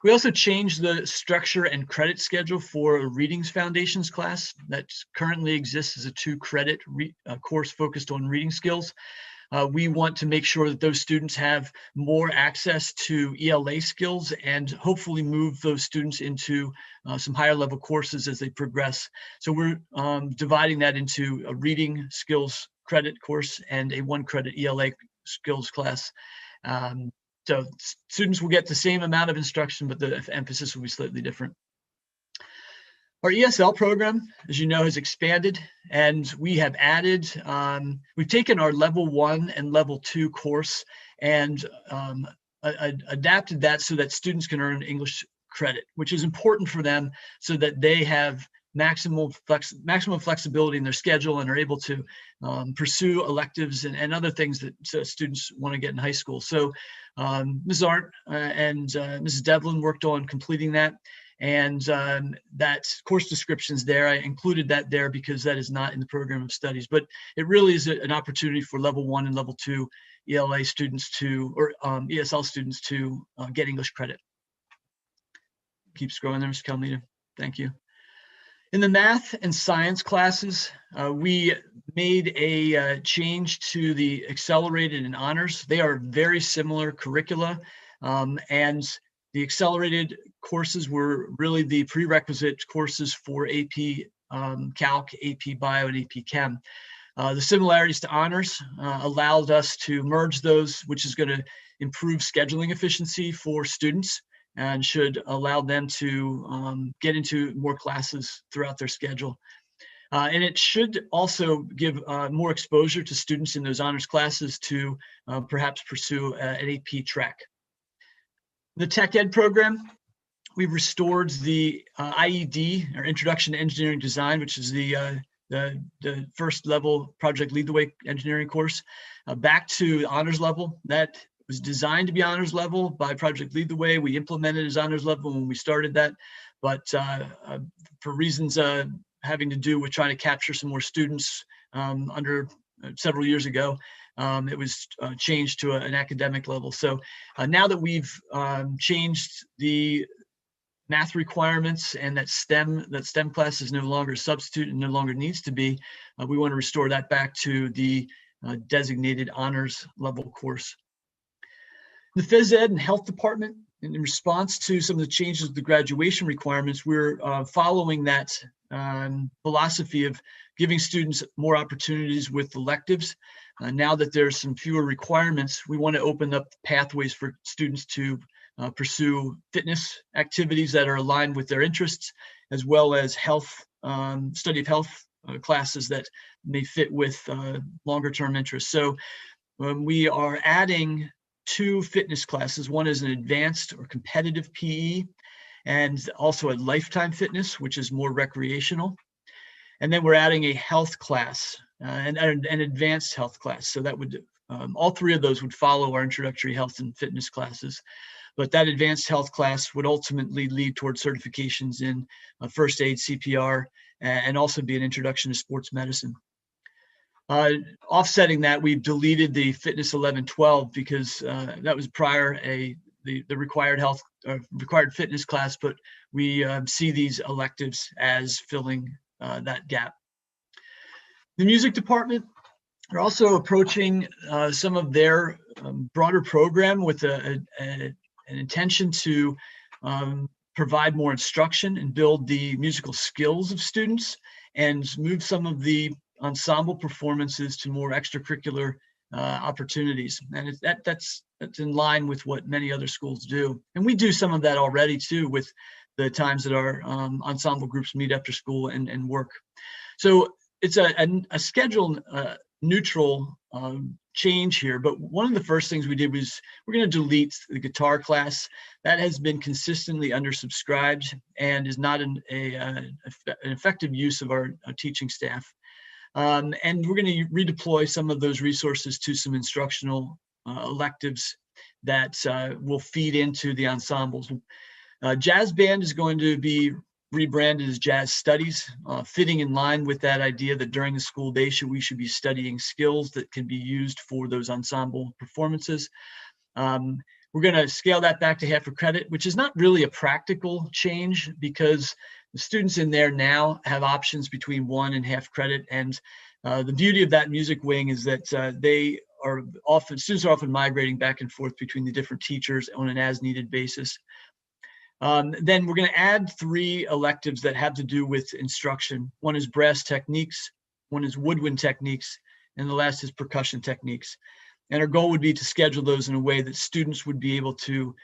We also changed the structure and credit schedule for a Readings Foundations class that currently exists as a 2-credit course focused on reading skills. We want to make sure that those students have more access to ELA skills and hopefully move those students into some higher level courses as they progress. So we're dividing that into a reading skills credit course and a 1-credit ELA skills class. So students will get the same amount of instruction, but the emphasis will be slightly different. Our ESL program, as you know, has expanded, and we have added, we've taken our level 1 and level 2 course and adapted that so that students can earn English credit, which is important for them so that they have maximum flexibility in their schedule and are able to pursue electives and other things that students want to get in high school. So Ms. Arndt and Mrs. Devlin worked on completing that. And that course descriptions there, I included that there because that is not in the program of studies, but it really is an opportunity for level 1 and level 2 ELA students or ESL students to get English credit. Keep scrolling there, Mr. Calmeda. Thank you. In the math and science classes, we made a change to the accelerated and honors. They are very similar curricula, and the accelerated courses were really the prerequisite courses for AP Calc, AP Bio, and AP Chem. The similarities to honors allowed us to merge those, which is going to improve scheduling efficiency for students and should allow them to get into more classes throughout their schedule. And it should also give more exposure to students in those honors classes to perhaps pursue an AP track. The Tech Ed program, we've restored the IED, or Introduction to Engineering Design, which is the first level Project Lead the Way engineering course, back to honors level. That was designed to be honors level by Project Lead the Way. We implemented as honors level when we started that, but for reasons having to do with trying to capture some more students under several years ago, it was changed to an academic level. So now that we've changed the math requirements and that STEM class is no longer a substitute and no longer needs to be, we want to restore that back to the designated honors level course. The Phys Ed and Health Department, in response to some of the changes to the graduation requirements, we're following that philosophy of giving students more opportunities with electives. Now that there's some fewer requirements, we want to open up pathways for students to pursue fitness activities that are aligned with their interests, as well as health, study of health classes that may fit with longer term interests. So we are adding 2 fitness classes. One is an advanced or competitive PE, and also a lifetime fitness, which is more recreational. And then we're adding a health class, and an advanced health class. So that would, all 3 of those would follow our introductory health and fitness classes. But that advanced health class would ultimately lead towards certifications in first aid, CPR, and also be an introduction to sports medicine. Offsetting that, we've deleted the fitness 11-12 because that was prior the required health required fitness class, but we see these electives as filling that gap. The music department are also approaching some of their broader program with an intention to provide more instruction and build the musical skills of students and move some of the ensemble performances to more extracurricular opportunities. And that's in line with what many other schools do. And we do some of that already too, with the times that our ensemble groups meet after school and work. So it's a schedule neutral change here, but one of the first things we did was we're going to delete the guitar class. That has been consistently undersubscribed and is not an effective use of our teaching staff. And we're going to redeploy some of those resources to some instructional electives that will feed into the ensembles. Jazz band is going to be rebranded as Jazz Studies, fitting in line with that idea that during the school day we should be studying skills that can be used for those ensemble performances. We're going to scale that back to half a credit, which is not really a practical change because the students in there now have options between 1 and half credit. And the beauty of that music wing is that students are often migrating back and forth between the different teachers on an as-needed basis. Then we're going to add 3 electives that have to do with instruction. One is brass techniques, one is woodwind techniques, and the last is percussion techniques. And our goal would be to schedule those in a way that students would be able to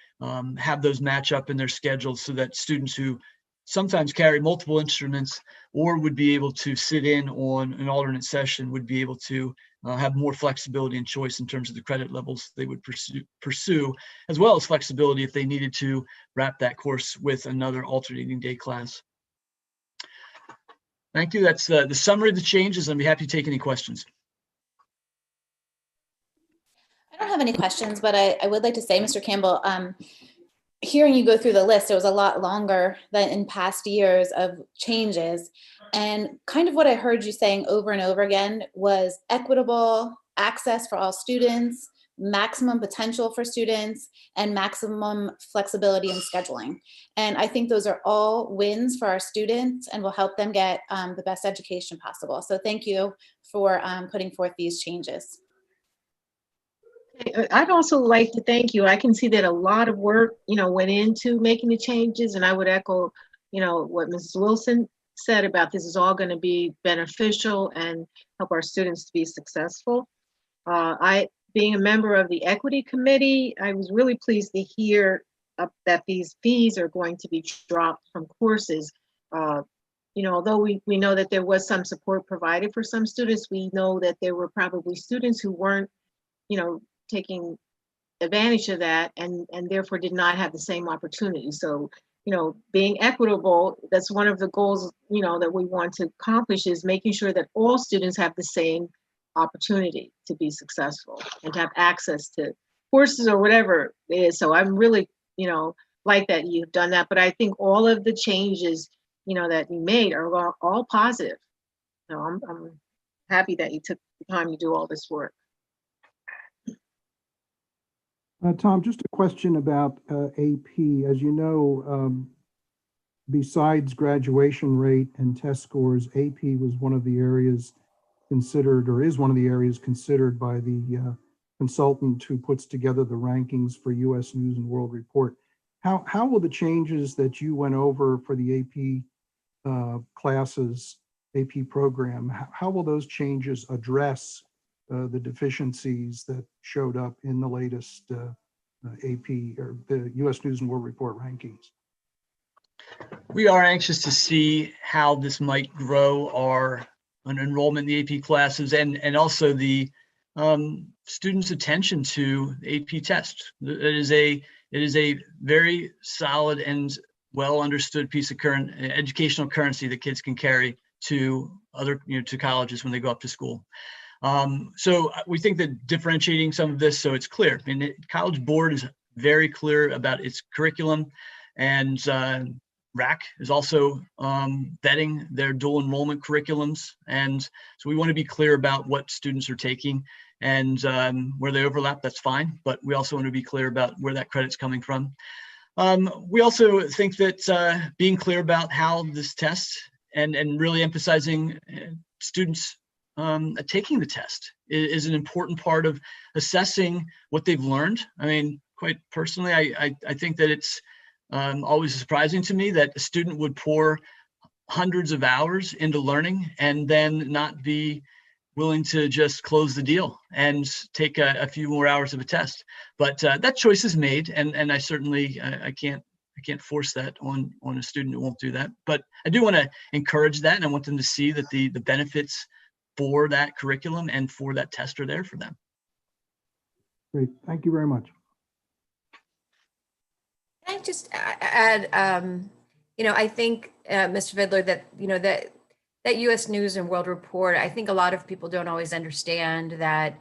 have those match up in their schedules so that students who sometimes carry multiple instruments or would be able to sit in on an alternate session would be able to have more flexibility and choice in terms of the credit levels they would pursue, as well as flexibility if they needed to wrap that course with another alternating day class. Thank you. That's the summary of the changes. I'd be happy to take any questions. I don't have any questions, but I would like to say, Mr. Campbell, hearing you go through the list, it was a lot longer than in past years of changes. And kind of what I heard you saying over and over again was equitable access for all students, maximum potential for students, and maximum flexibility in scheduling. And I think those are all wins for our students and will help them get the best education possible. So thank you for putting forth these changes. I'd also like to thank you. I can see that a lot of work, went into making the changes, and I would echo, what Mrs. Wilson said about this is all going to be beneficial and help our students to be successful. Being a member of the Equity Committee, I was really pleased to hear that these fees are going to be dropped from courses. Although we know that there was some support provided for some students, we know that there were probably students who weren't, taking advantage of that and therefore did not have the same opportunity. So, being equitable, that's one of the goals, that we want to accomplish, is making sure that all students have the same opportunity to be successful and to have access to courses or whatever it is. So I'm really, like that you've done that, but I think all of the changes, that you made are all positive. So I'm happy that you took the time to do all this work. Tom, just a question about AP. As you know, besides graduation rate and test scores, AP was one of the areas considered, or is one of the areas considered by the consultant who puts together the rankings for U.S. News and World Report. How will the changes that you went over for the AP classes, AP program, how will those changes address the deficiencies that showed up in the latest AP or the U.S. News and World Report rankings? We are anxious to see how this might grow our enrollment in the AP classes and also the students' attention to the AP test. It is a very solid and well understood piece of educational currency that kids can carry to other, to colleges when they go up to school. So we think that differentiating some of this so it's clear. I mean, the College Board is very clear about its curriculum, and RAC is also vetting their dual enrollment curriculums. And so we want to be clear about what students are taking, and where they overlap, that's fine. But we also want to be clear about where that credit's coming from. We also think that being clear about how this test and really emphasizing students taking the test is an important part of assessing what they've learned. I mean, quite personally, I think that it's always surprising to me that a student would pour hundreds of hours into learning and then not be willing to just close the deal and take a few more hours of a test. But that choice is made, and I certainly I can't force that on a student who won't do that. But I do want to encourage that, and I want them to see that the benefits for that curriculum and for that test are there for them. Great, thank you very much. Can I just add, I think, Mr. Fiddler, that, that U.S. News and World Report, I think a lot of people don't always understand that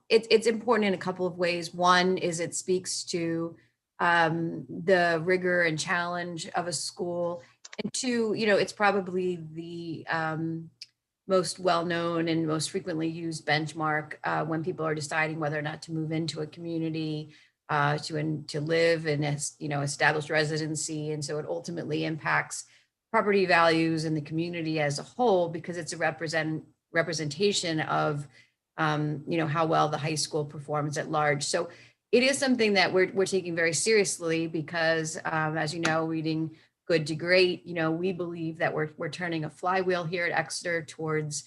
it's important in a couple of ways. One is it speaks to the rigor and challenge of a school. And two, it's probably the most well-known and most frequently used benchmark when people are deciding whether or not to move into a community, to live and establish residency. And so it ultimately impacts property values in the community as a whole, because it's a representation of how well the high school performs at large. So it is something that we're taking very seriously, because as you know, reading good to great, we believe that we're turning a flywheel here at Exeter towards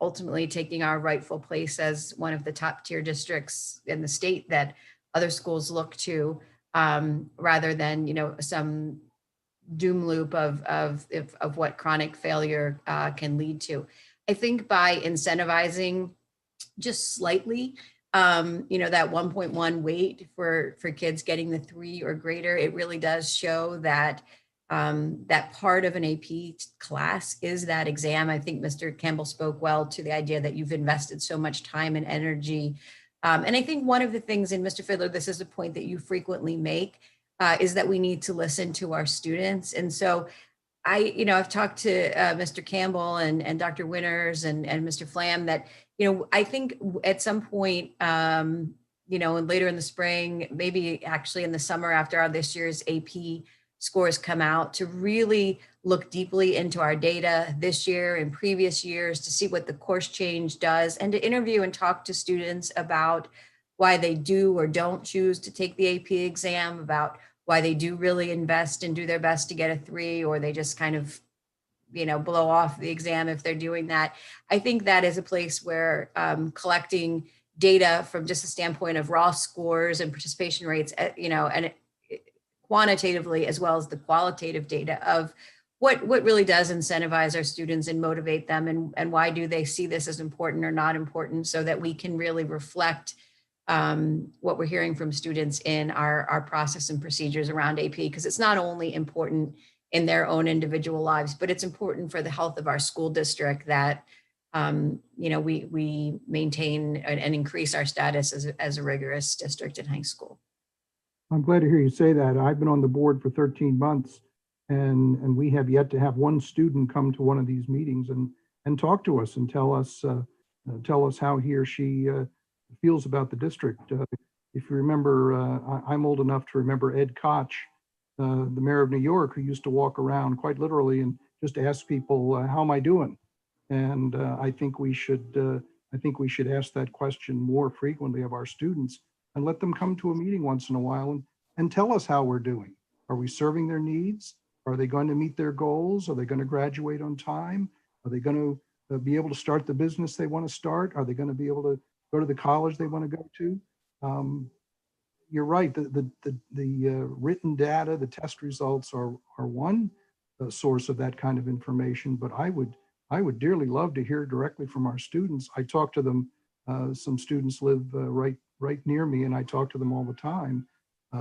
ultimately taking our rightful place as one of the top tier districts in the state that other schools look to, rather than some doom loop of what chronic failure can lead to. I think by incentivizing just slightly, that 1.1 weight for kids getting the 3 or greater, it really does show that that part of an AP class is that exam. I think Mr. Campbell spoke well to the idea that you've invested so much time and energy. And I think one of the things, and Mr. Fiddler, this is a point that you frequently make, is that we need to listen to our students. And so I've talked to Mr. Campbell and Dr. Winters and Mr. Flam that, I think at some point, and later in the spring, maybe actually in the summer after this year's AP scores come out, to really look deeply into our data this year and previous years to see what the course change does, and to interview and talk to students about why they do or don't choose to take the AP exam, about why they do really invest and do their best to get a 3, or they just kind of, blow off the exam if they're doing that. I think that is a place where collecting data from just a standpoint of raw scores and participation rates, and quantitatively as well as the qualitative data of what really does incentivize our students and motivate them, and why do they see this as important or not important, so that we can really reflect what we're hearing from students in our process and procedures around AP, because it's not only important in their own individual lives, but it's important for the health of our school district that we maintain and increase our status as a rigorous district in high school. I'm glad to hear you say that. I've been on the board for 13 months and we have yet to have one student come to one of these meetings and talk to us and tell us how he or she feels about the district. If you remember, I'm old enough to remember Ed Koch, the mayor of New York, who used to walk around quite literally and just ask people, how am I doing? And I think we should ask that question more frequently of our students and let them come to a meeting once in a while and tell us how we're doing. Are we serving their needs? Are they going to meet their goals? Are they going to graduate on time? Are they going to be able to start the business they want to start? Are they going to be able to go to the college they want to go to? You're right. The written data, the test results are one source of that kind of information. But I would dearly love to hear directly from our students. I talk to them. Some students live right near me, and I talk to them all the time.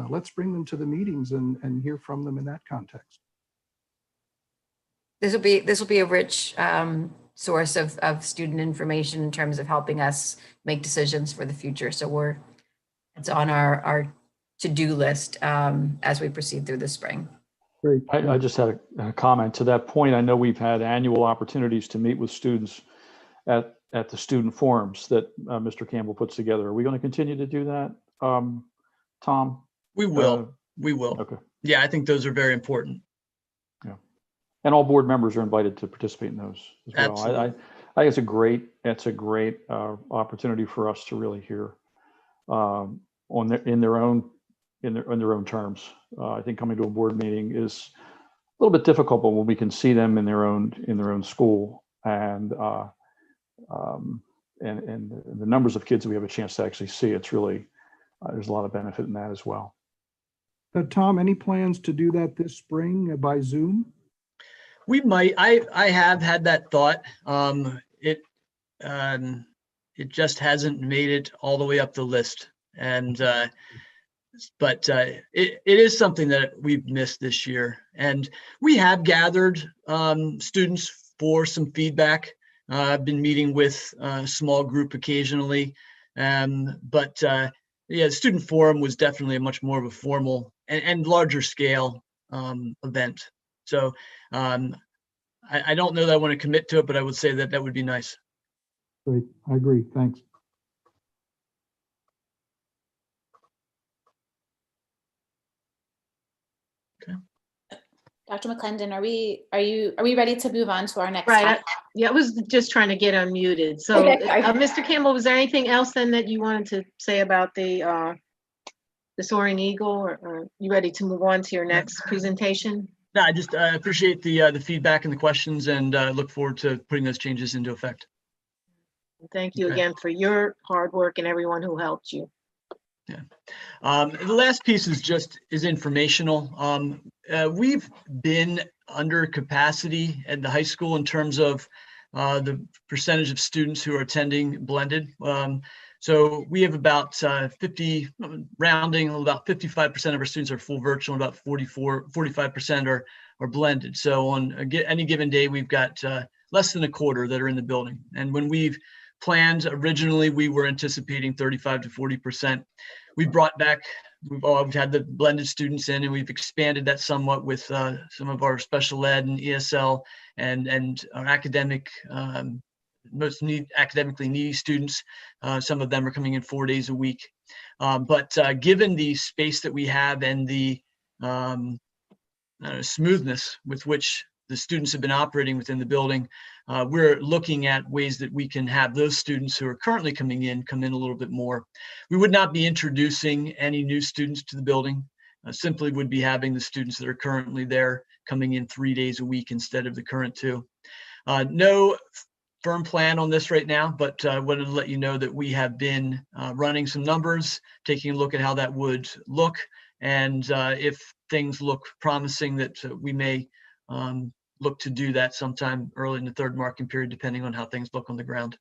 Let's bring them to the meetings and hear from them in that context. This will be a rich source of student information in terms of helping us make decisions for the future. So it's on our to-do list as we proceed through the spring. Great. I just had a comment to that point. I know we've had annual opportunities to meet with students at the student forums that Mr. Campbell puts together. Are we going to continue to do that, Tom? We will. We will. Okay. Yeah, I think those are very important. Yeah. And all board members are invited to participate in those as well. Absolutely. I think it's a great opportunity for us to really hear in their own terms. I think coming to a board meeting is a little bit difficult, but when we can see them in their own school and the numbers of kids that we have a chance to actually see, it's really there's a lot of benefit in that as well. Tom, any plans to do that this spring by Zoom? We might. I have had that thought. It just hasn't made it all the way up the list, and but it is something that we've missed this year, and we have gathered students for some feedback. I've been meeting with a small group occasionally, but yeah, the student forum was definitely a much more of a formal and larger scale event. So I don't know that I want to commit to it, but I would say that would be nice. Great, I agree. Thanks. Okay. Dr. McClendon, are we ready to move on to our next Right. topic? Yeah, I was just trying to get unmuted. So, Okay. Mr. Campbell, was there anything else then that you wanted to say about the Soaring Eagle, or you ready to move on to your next presentation? No, I just appreciate the feedback and the questions, and look forward to putting those changes into effect. Thank you Okay. again for your hard work and everyone who helped you. Yeah. The last piece is informational. We've been under capacity at the high school in terms of the percentage of students who are attending blended. So we have about 50, rounding, about 55% of our students are full virtual, and about 45% are blended. So on any given day, we've got less than a quarter that are in the building. And when we've planned originally, we were anticipating 35 to 40%. We've had the blended students in, and we've expanded that somewhat with some of our special ed and ESL and our academic, academically needy students. Some of them are coming in 4 days a week. But given the space that we have and the smoothness with which the students have been operating within the building, we're looking at ways that we can have those students who are currently come in a little bit more. We would not be introducing any new students to the building. simply would be having the students that are currently there coming in 3 days a week instead of the current 2. No firm plan on this right now, but wanted to let you know that we have been running some numbers, taking a look at how that would look. And if things look promising, that we may look to do that sometime early in the third marking period, depending on how things look on the ground.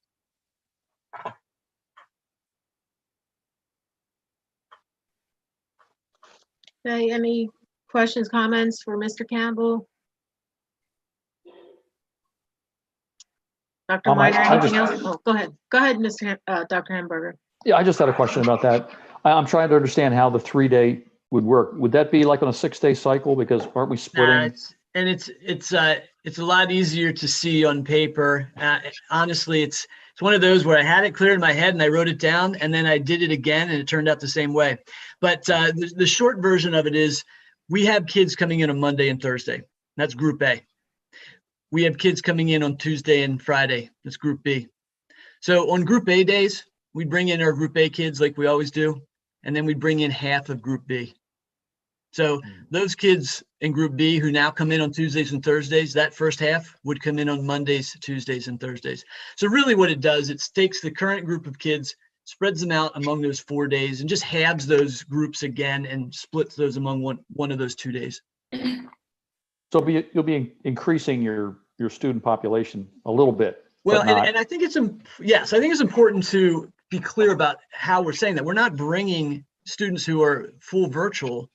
Okay, any questions, comments for Mr. Campbell? Dr. I Minor, anything just- else? Oh, go ahead. Go ahead, Dr. Hamburger. Yeah, I just had a question about that. I'm trying to understand how the 3-day would work. Would that be like on a 6-day cycle? Because aren't we splitting? It's a lot easier to see on paper. Honestly, it's one of those where I had it clear in my head and I wrote it down, and then I did it again and it turned out the same way. But the short version of it is we have kids coming in on Monday and Thursday. That's Group A. We have kids coming in on Tuesday and Friday. That's Group B. So on Group A days, we bring in our Group A kids like we always do, and then we bring in half of Group B. So those kids in Group B who now come in on Tuesdays and Thursdays, that first half would come in on Mondays, Tuesdays, and Thursdays. So really what it does, it takes the current group of kids, spreads them out among those 4 days, and just halves those groups again and splits those among one of those 2 days. So you'll be increasing your student population a little bit. Well, but not- and I think yes, I think it's important to be clear about how we're saying that. We're not bringing students who are full virtual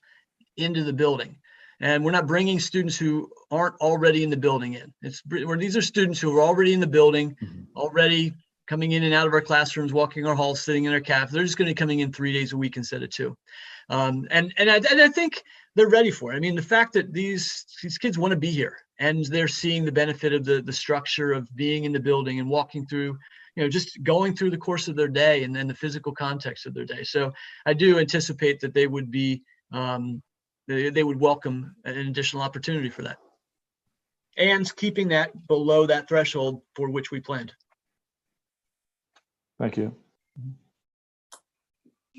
into the building, and we're not bringing students who aren't already in the building in. These are students who are already in the building, already coming in and out of our classrooms, walking our halls, sitting in our caf. They're just going to be coming in 3 days a week instead of 2. And I think they're ready for it. I mean, the fact that these kids want to be here and they're seeing the benefit of the structure of being in the building and walking through, just going through the course of their day and then the physical context of their day. So I do anticipate that they would be, they would welcome an additional opportunity for that, and keeping that below that threshold for which we planned. Thank you.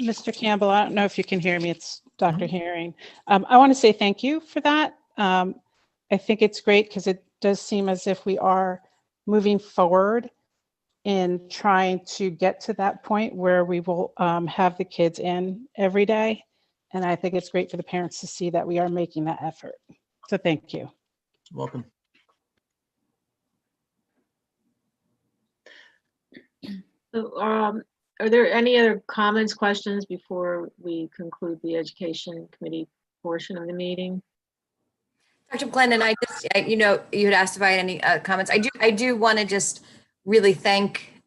Mr. Campbell, I don't know if you can hear me. It's Dr. Herring. I want to say thank you for that. I think it's great because it does seem as if we are moving forward in trying to get to that point where we will have the kids in every day. And I think it's great for the parents to see that we are making that effort. So thank you. Welcome. So, are there any other comments, questions before we conclude the education committee portion of the meeting? Dr. McClendon, you had asked if I had any comments. I do want to just really thank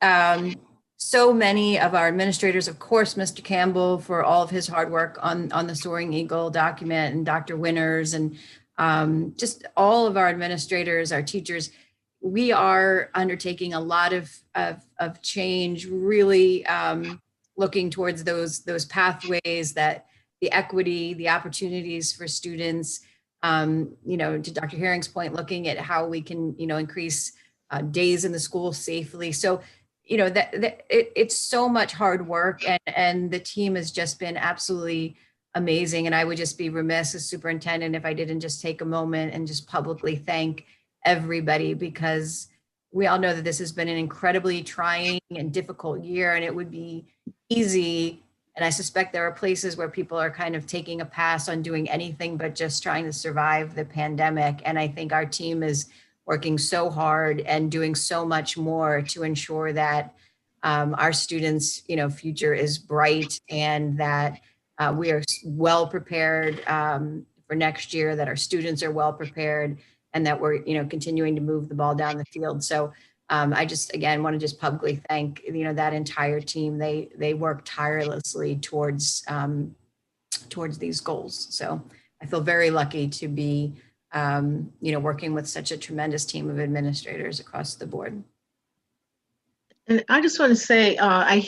so many of our administrators, of course, Mr. Campbell for all of his hard work on the Soaring Eagle document, and Dr. Winters, and just all of our administrators, our teachers. We are undertaking a lot of change, really looking towards those pathways, that the equity, the opportunities for students, to Dr. Herring's point, looking at how we can, increase days in the school safely. So, it's so much hard work, and the team has just been absolutely amazing. And I would just be remiss as superintendent if I didn't just take a moment and just publicly thank everybody, because we all know that this has been an incredibly trying and difficult year, and it would be easy. And I suspect there are places where people are kind of taking a pass on doing anything but just trying to survive the pandemic. And I think our team is working so hard and doing so much more to ensure that our students, future is bright, and that we are well prepared for next year, that our students are well prepared, and that we're, continuing to move the ball down the field. So I just, again, want to just publicly thank, that entire team. They work tirelessly towards these goals. So I feel very lucky to be, working with such a tremendous team of administrators across the board. And I just want to say, I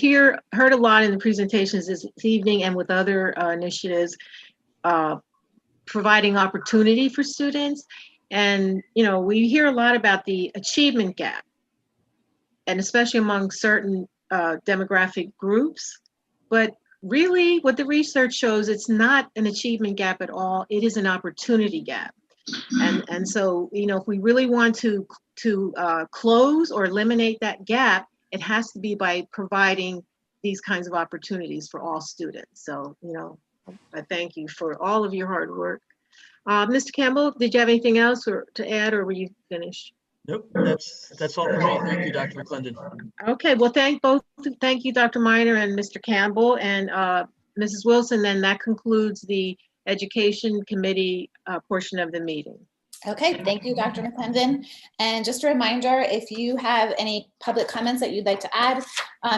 heard a lot in the presentations this evening and with other initiatives, providing opportunity for students. And, we hear a lot about the achievement gap, and especially among certain demographic groups. But really what the research shows, it's not an achievement gap at all. It is an opportunity gap. And so, you know, if we really want to close or eliminate that gap, it has to be by providing these kinds of opportunities for all students. So, you know, I thank you for all of your hard work. Mr. Campbell, did you have anything else to add, or were you finished? Nope, that's all for me. Thank you, Dr. McClendon. Okay, well, thank you, Dr. Miner and Mr. Campbell and Mrs. Wilson. Then that concludes the Education Committee portion of the meeting. Okay, thank you, Dr. McClendon. And just a reminder, if you have any public comments that you'd like to add,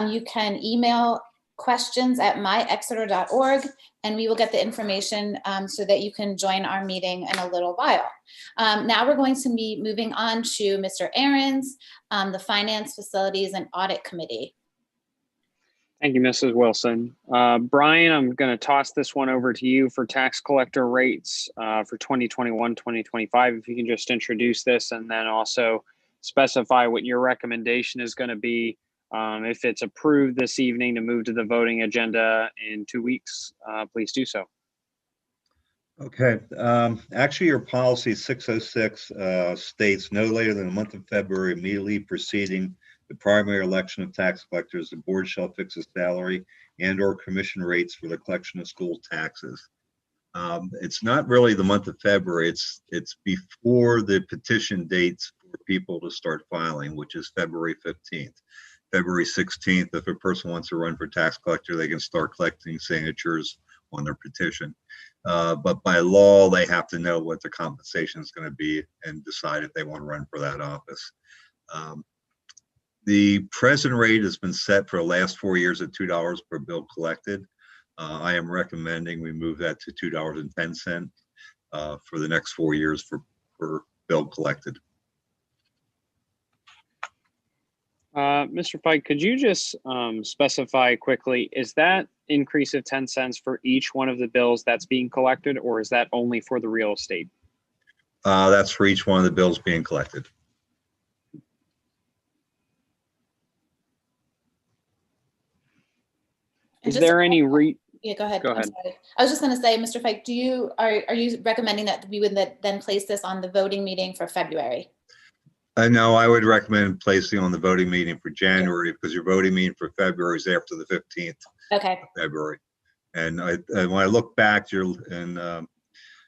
you can email questions@myexeter.org, and we will get the information so that you can join our meeting in a little while. Now we're going to be moving on to Mr. Ahrens, the Finance, Facilities, and Audit Committee. Thank you, Mrs. Wilson. Brian, I'm going to toss this one over to you for tax collector rates for 2021, 2025. If you can just introduce this and then also specify what your recommendation is going to be. If it's approved this evening to move to the voting agenda in 2 weeks, please do so. Okay, actually your policy 606 states no later than the month of February immediately preceding the primary election of tax collectors, the board shall fix a salary and or commission rates for the collection of school taxes. It's not really the month of February, it's before the petition dates for people to start filing, which is February 15th. February 16th, if a person wants to run for tax collector, they can start collecting signatures on their petition. But by law, they have to know what the compensation is going to be and decide if they want to run for that office. The present rate has been set for the last 4 years at $2 per bill collected. I am recommending we move that to $2.10 for the next 4 years for bill collected. Mr. Fike, could you just specify quickly, is that increase of 10 cents for each one of the bills that's being collected, or is that only for the real estate? That's for each one of the bills being collected. Is there any Yeah, go ahead. Go ahead. I'm sorry. I was just going to say, Mr. Fike, are you recommending that we would then place this on the voting meeting for February? No, I would recommend placing on the voting meeting for January because your voting meeting for February is after the 15th Okay. of February. And when I look back, in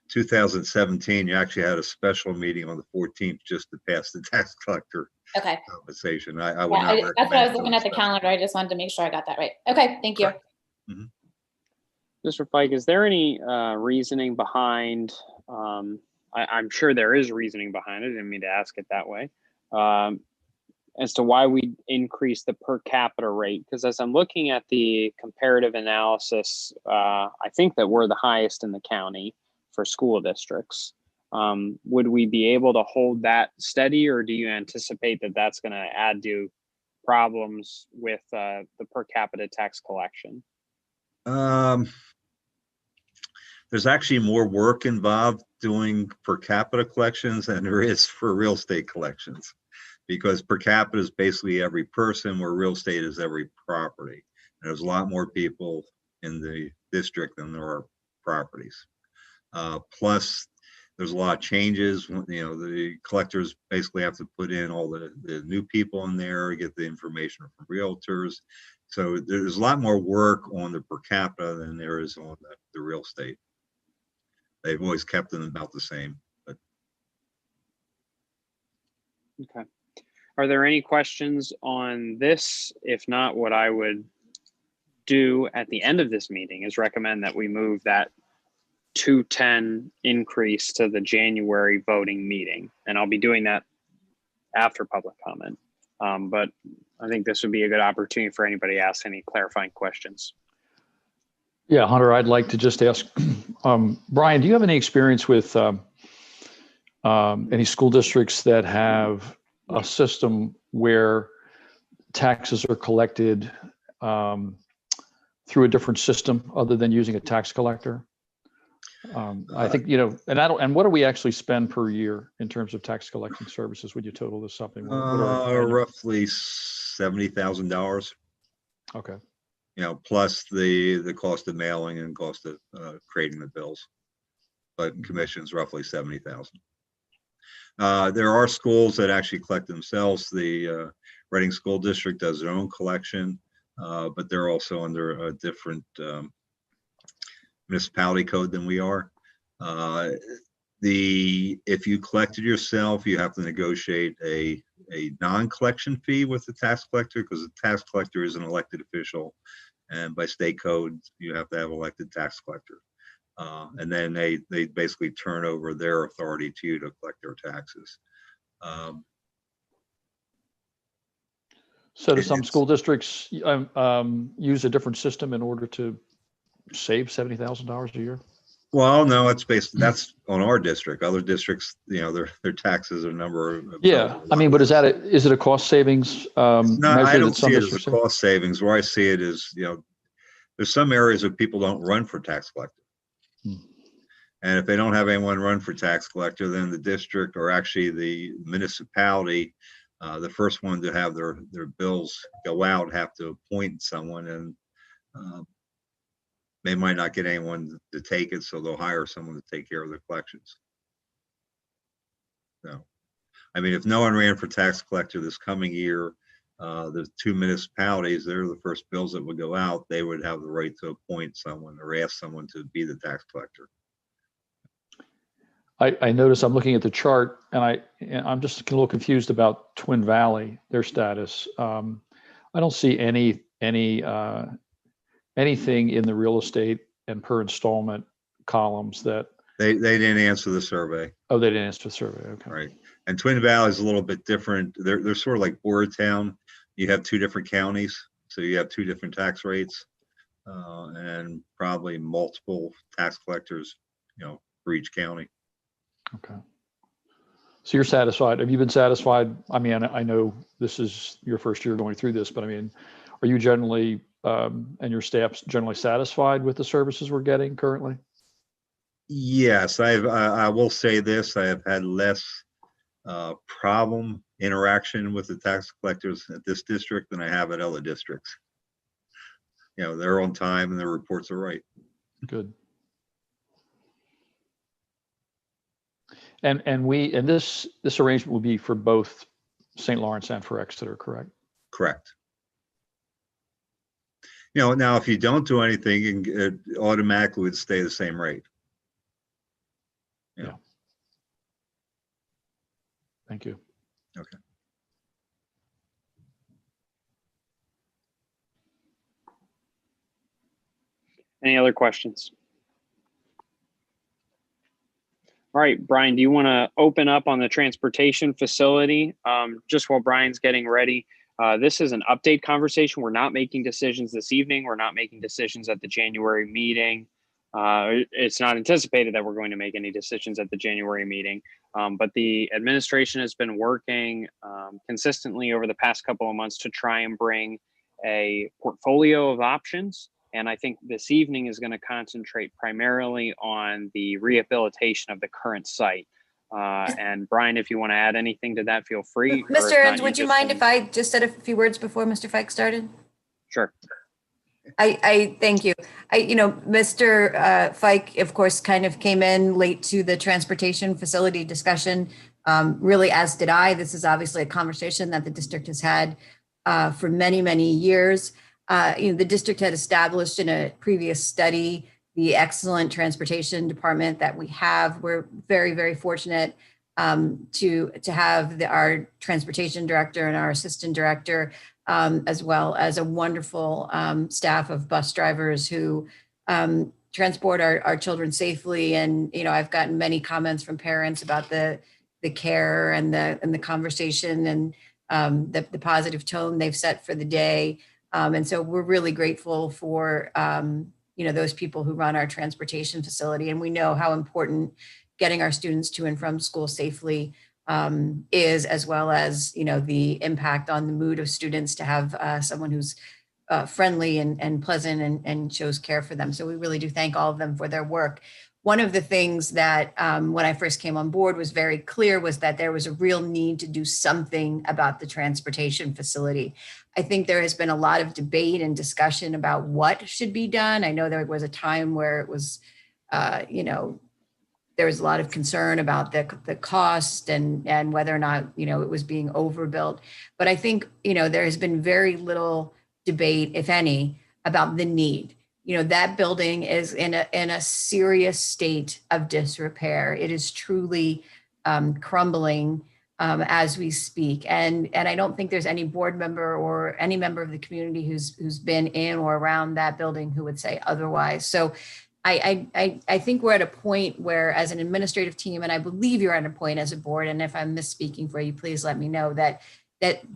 2017, you actually had a special meeting on the 14th just to pass the tax collector compensation. I would not recommend. That's what I was looking at the calendar. I just wanted to make sure I got that right. Okay, thank you. Mm-hmm. Mr. Fike, is there any reasoning behind, I'm sure there is reasoning behind it, I didn't mean to ask it that way, as to why we increase the per capita rate? Because as I'm looking at the comparative analysis, I think that we're the highest in the county for school districts. Would we be able to hold that steady, or do you anticipate that that's going to add to problems with the per capita tax collection? There's actually more work involved doing per capita collections than there is for real estate collections, because per capita is basically every person, where real estate is every property. And there's a lot more people in the district than there are properties. Plus, there's a lot of changes. You know, the collectors basically have to put in all the new people in there, get the information from realtors. So there's a lot more work on the per capita than there is on the real estate. They've always kept them about the same. But. Okay. Are there any questions on this? If not, what I would do at the end of this meeting is recommend that we move that 210 increase to the January voting meeting. And I'll be doing that after public comment. But I think this would be a good opportunity for anybody to ask any clarifying questions. Yeah, Hunter, I'd like to just ask, Brian, do you have any experience with any school districts that have a system where taxes are collected through a different system other than using a tax collector? I think, you know, and what do we actually spend per year in terms of tax collection services? Would you total this something? Roughly $70,000. Okay. plus the cost of mailing and cost of creating the bills. But commission's roughly 70,000. There are schools that actually collect themselves. The Reading School District does their own collection, but they're also under a different municipality code than we are. If you collected yourself, you have to negotiate a non-collection fee with the tax collector, because the tax collector is an elected official, and by state code, you have to have elected tax collector. And then they basically turn over their authority to you to collect their taxes. So do some school districts use a different system in order to save $70,000 a year? Well, no, that's on our district. Other districts, their taxes are number. Yeah, I mean, but is it a cost savings No, I measure don't that some see it as a districts have? cost savings. Where I see it is, there's some areas where people don't run for tax collector. And if they don't have anyone run for tax collector, then the district, or actually the municipality, the first one to have their bills go out, have to appoint someone, and they might not get anyone to take it, so they'll hire someone to take care of the collections. So, I mean, if no one ran for tax collector this coming year, the two municipalities, they're the first bills that would go out. They would have the right to appoint someone or ask someone to be the tax collector. I notice I'm looking at the chart, and I'm just a little confused about Twin Valley, their status. I don't see anything in the real estate and per installment columns that they didn't answer the survey. Oh, they didn't answer the survey. Okay. Right. And Twin Valley is a little bit different. They're sort of like Boardtown. You have two different counties, so you have two different tax rates, and probably multiple tax collectors, for each county. Okay. So you're satisfied? Have you been satisfied? I mean, I know this is your first year going through this, but I mean, are you generally and your staff's generally satisfied with the services we're getting currently? Yes, I will say this: I have had less problem interaction with the tax collectors at this district than I have at other districts. They're on time and their reports are right. Good. And this arrangement will be for both St. Lawrence and for Exeter, correct? Correct. Now if you don't do anything, it automatically would stay the same rate. Yeah. Thank you. Okay. Any other questions? All right, Brian, do you want to open up on the transportation facility? Just while Brian's getting ready, this is an update conversation. We're not making decisions this evening. We're not making decisions at the January meeting. It's not anticipated that we're going to make any decisions at the January meeting, but the administration has been working consistently over the past couple of months to try and bring a portfolio of options. And I think this evening is going to concentrate primarily on the rehabilitation of the current site. And Brian, if you want to add anything to that, feel free. Mr. Ernst, would you mind if I just said a few words before Mr. Fike started? Sure. I thank you. Mr. Fike, of course, kind of came in late to the transportation facility discussion. Really, as did I. This is obviously a conversation that the district has had for many, many years. The district had established in a previous study the excellent transportation department that we have. We're very, very fortunate to have our transportation director and our assistant director, as well as a wonderful staff of bus drivers who transport our children safely. And I've gotten many comments from parents about the care and the conversation and the positive tone they've set for the day. And so we're really grateful for, those people who run our transportation facility. And we know how important getting our students to and from school safely is, as well as, the impact on the mood of students to have someone who's friendly and pleasant and shows care for them. So we really do thank all of them for their work. One of the things that when I first came on board was very clear was that there was a real need to do something about the transportation facility. I think there has been a lot of debate and discussion about what should be done. I know there was a time where it was, there was a lot of concern about the cost and whether or not, it was being overbuilt. But I think, there has been very little debate, if any, about the need. That building is in a serious state of disrepair. It is truly crumbling as we speak. And I don't think there's any board member or any member of the community who's been in or around that building who would say otherwise. So I think we're at a point where, as an administrative team, and I believe you're at a point as a board, and if I'm misspeaking for you, please let me know, that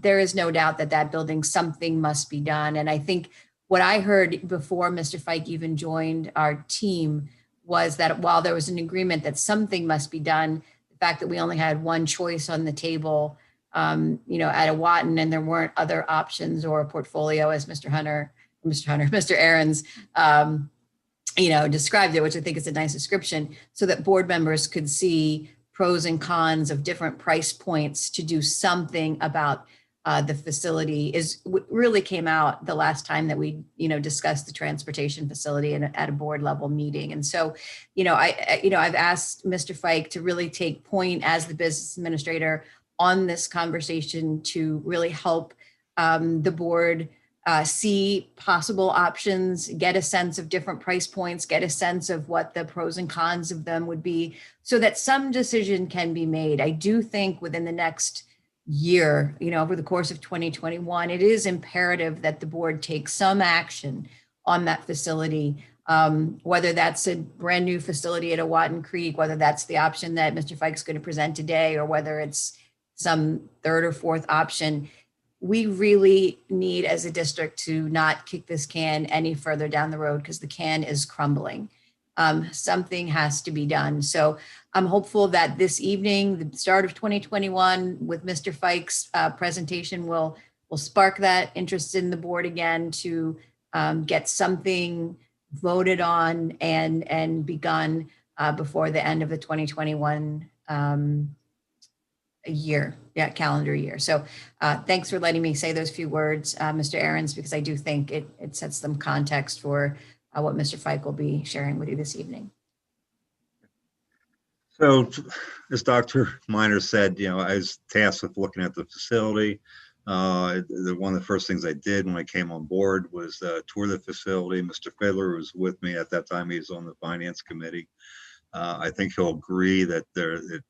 there is no doubt that building, something must be done. And I think what I heard before Mr. Fike even joined our team was that while there was an agreement that something must be done, the fact that we only had one choice on the table, at a Watton, and there weren't other options or a portfolio, as Mr. Ahrens, described it, which I think is a nice description, so that board members could see pros and cons of different price points to do something about the facility really came out the last time that we, discussed the transportation facility at a board level meeting. And so, I've asked Mr. Fike to really take point as the business administrator on this conversation to really help the board see possible options, get a sense of different price points, get a sense of what the pros and cons of them would be, so that some decision can be made. I do think within the next year, over the course of 2021, it is imperative that the board take some action on that facility, whether that's a brand new facility at a Watton Creek, whether that's the option that Mr. Fike's going to present today, or whether it's some third or fourth option. We really need, as a district, to not kick this can any further down the road, because the can is crumbling. Something has to be done. So I'm hopeful that this evening, the start of 2021, with Mr. Fike's presentation, will spark that interest in the board again to get something voted on and begun before the end of the 2021 calendar year. So thanks for letting me say those few words, Mr. Ahrens, because I do think it sets some context for what Mr. Fike will be sharing with you this evening. So, as Dr. Miner said, I was tasked with looking at the facility. One of the first things I did when I came on board was tour the facility. Mr. Fiddler was with me at that time. He was on the finance committee. I think he'll agree that the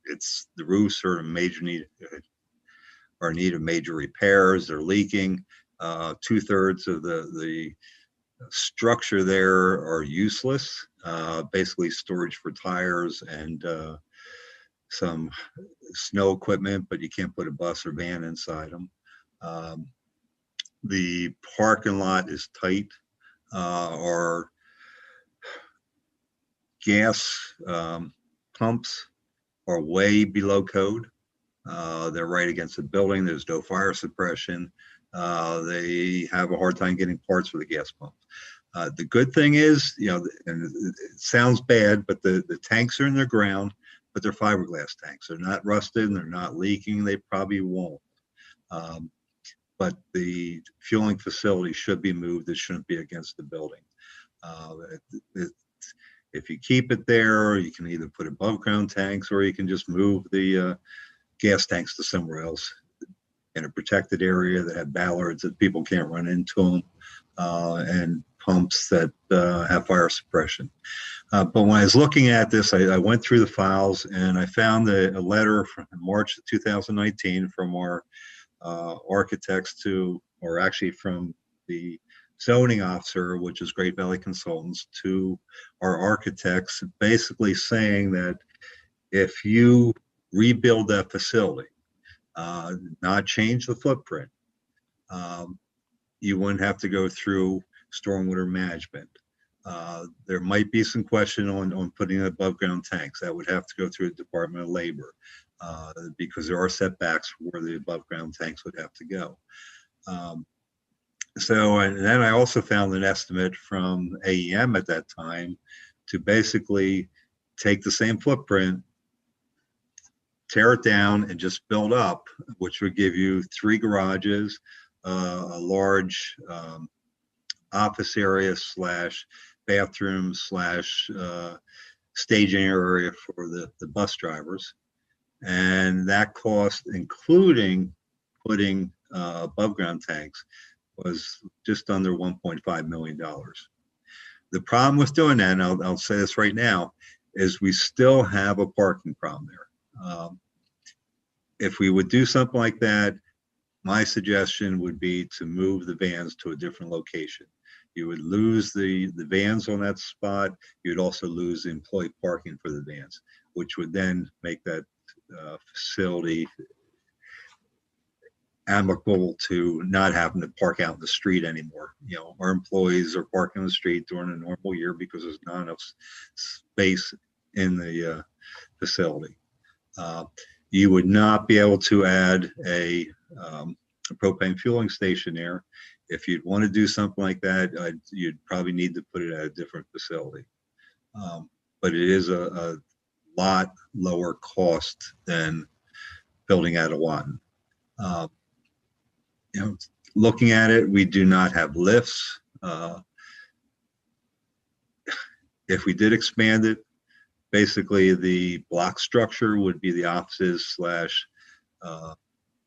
roofs are in need of major repairs. They're leaking. 2/3 of the structure there are useless, basically storage for tires and some snow equipment, but you can't put a bus or van inside them. The parking lot is tight. Our gas pumps are way below code. They're right against the building. There's no fire suppression. They have a hard time getting parts for the gas pumps. The good thing is, and it sounds bad, but the tanks are in the ground, but they're fiberglass tanks. They're not rusted and they're not leaking. They probably won't. But the fueling facility should be moved. It shouldn't be against the building. If you keep it there, you can either put above ground tanks, or you can just move the gas tanks to somewhere else in a protected area that have ballards that people can't run into them, and pumps that have fire suppression. But when I was looking at this, I went through the files and I found a letter from March of 2019 from our architects from the zoning officer, which is Great Valley Consultants, to our architects, basically saying that if you rebuild that facility, not change the footprint, you wouldn't have to go through stormwater management. There might be some question on putting above ground tanks. That would have to go through the Department of Labor, because there are setbacks where the above ground tanks would have to go. And then I also found an estimate from AEM at that time to basically take the same footprint, tear it down, and just build up, which would give you 3 garages, a large office area slash bathroom slash staging area for the bus drivers. And that cost, including putting above ground tanks, was just under $1.5 million. The problem with doing that, and I'll say this right now, is we still have a parking problem there. If we would do something like that, my suggestion would be to move the vans to a different location. You would lose the vans on that spot. You'd also lose the employee parking for the vans, which would then make that facility amicable to not having to park out in the street anymore. You know, our employees are parking in the street during a normal year because there's not enough space in the facility. You would not be able to add a propane fueling station there. If you'd want to do something like that, you'd probably need to put it at a different facility. But it is a lot lower cost than building out a Watton. You know, looking at it, we do not have lifts. If we did expand it, basically the block structure would be the offices slash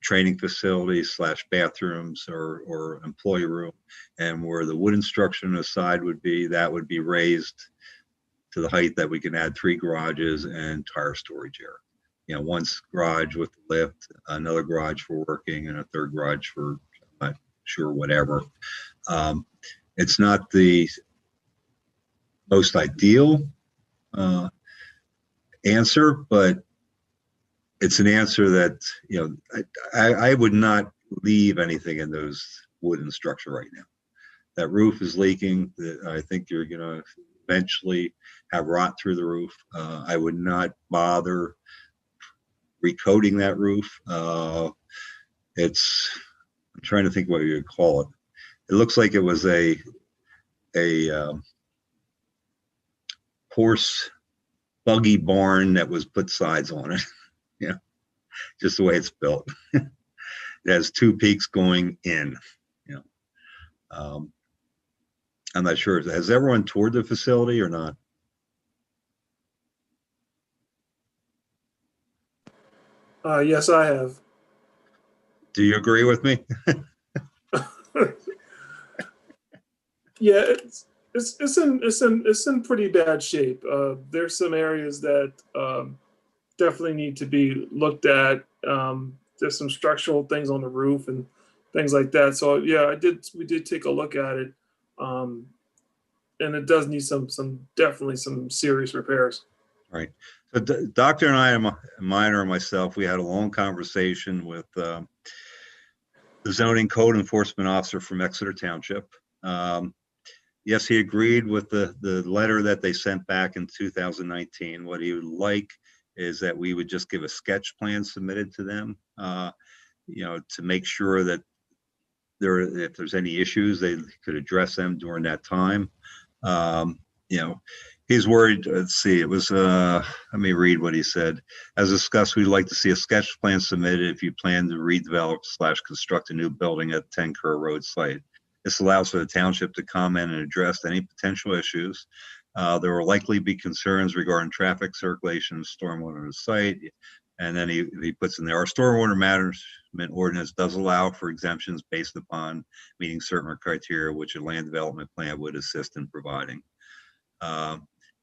training facilities slash bathrooms or employee room, and where the wooden structure on the side would be, that would be raised to the height that we can add 3 garages and tire storage area. You know, one garage with the lift, another garage for working, and a third garage for, I'm not sure, whatever. It's not the most ideal answer, but it's an answer that, you know, I would not leave anything in those wooden structure right now. That roof is leaking. I think you're going to eventually have rot through the roof. I would not bother recoating that roof. I'm trying to think what you would call it. It looks like it was a horse buggy barn that was put sides on it. Yeah, just the way it's built. It has 2 peaks going in. You know, I'm not sure. Has everyone toured the facility or not? Yes, I have. Do you agree with me? Yeah, it's in pretty bad shape. There's some areas that definitely need to be looked at. There's some structural things on the roof and things like that. So yeah, we did take a look at it, and it does need definitely some serious repairs. Right. So Doctor and I, Minor and myself, we had a long conversation with the zoning code enforcement officer from Exeter Township. Yes, he agreed with the letter that they sent back in 2019. What he would like is that we would just give a sketch plan submitted to them, you know, to make sure that if there's any issues, they could address them during that time. You know, he's worried. Let's see, it was, let me read what he said. As discussed, we'd like to see a sketch plan submitted if you plan to redevelop / construct a new building at 10 Kerr Road site. This allows for the township to comment and address any potential issues. There will likely be concerns regarding traffic circulation and stormwater on the site. And then he puts in there, our stormwater management ordinance does allow for exemptions based upon meeting certain criteria, which a land development plan would assist in providing.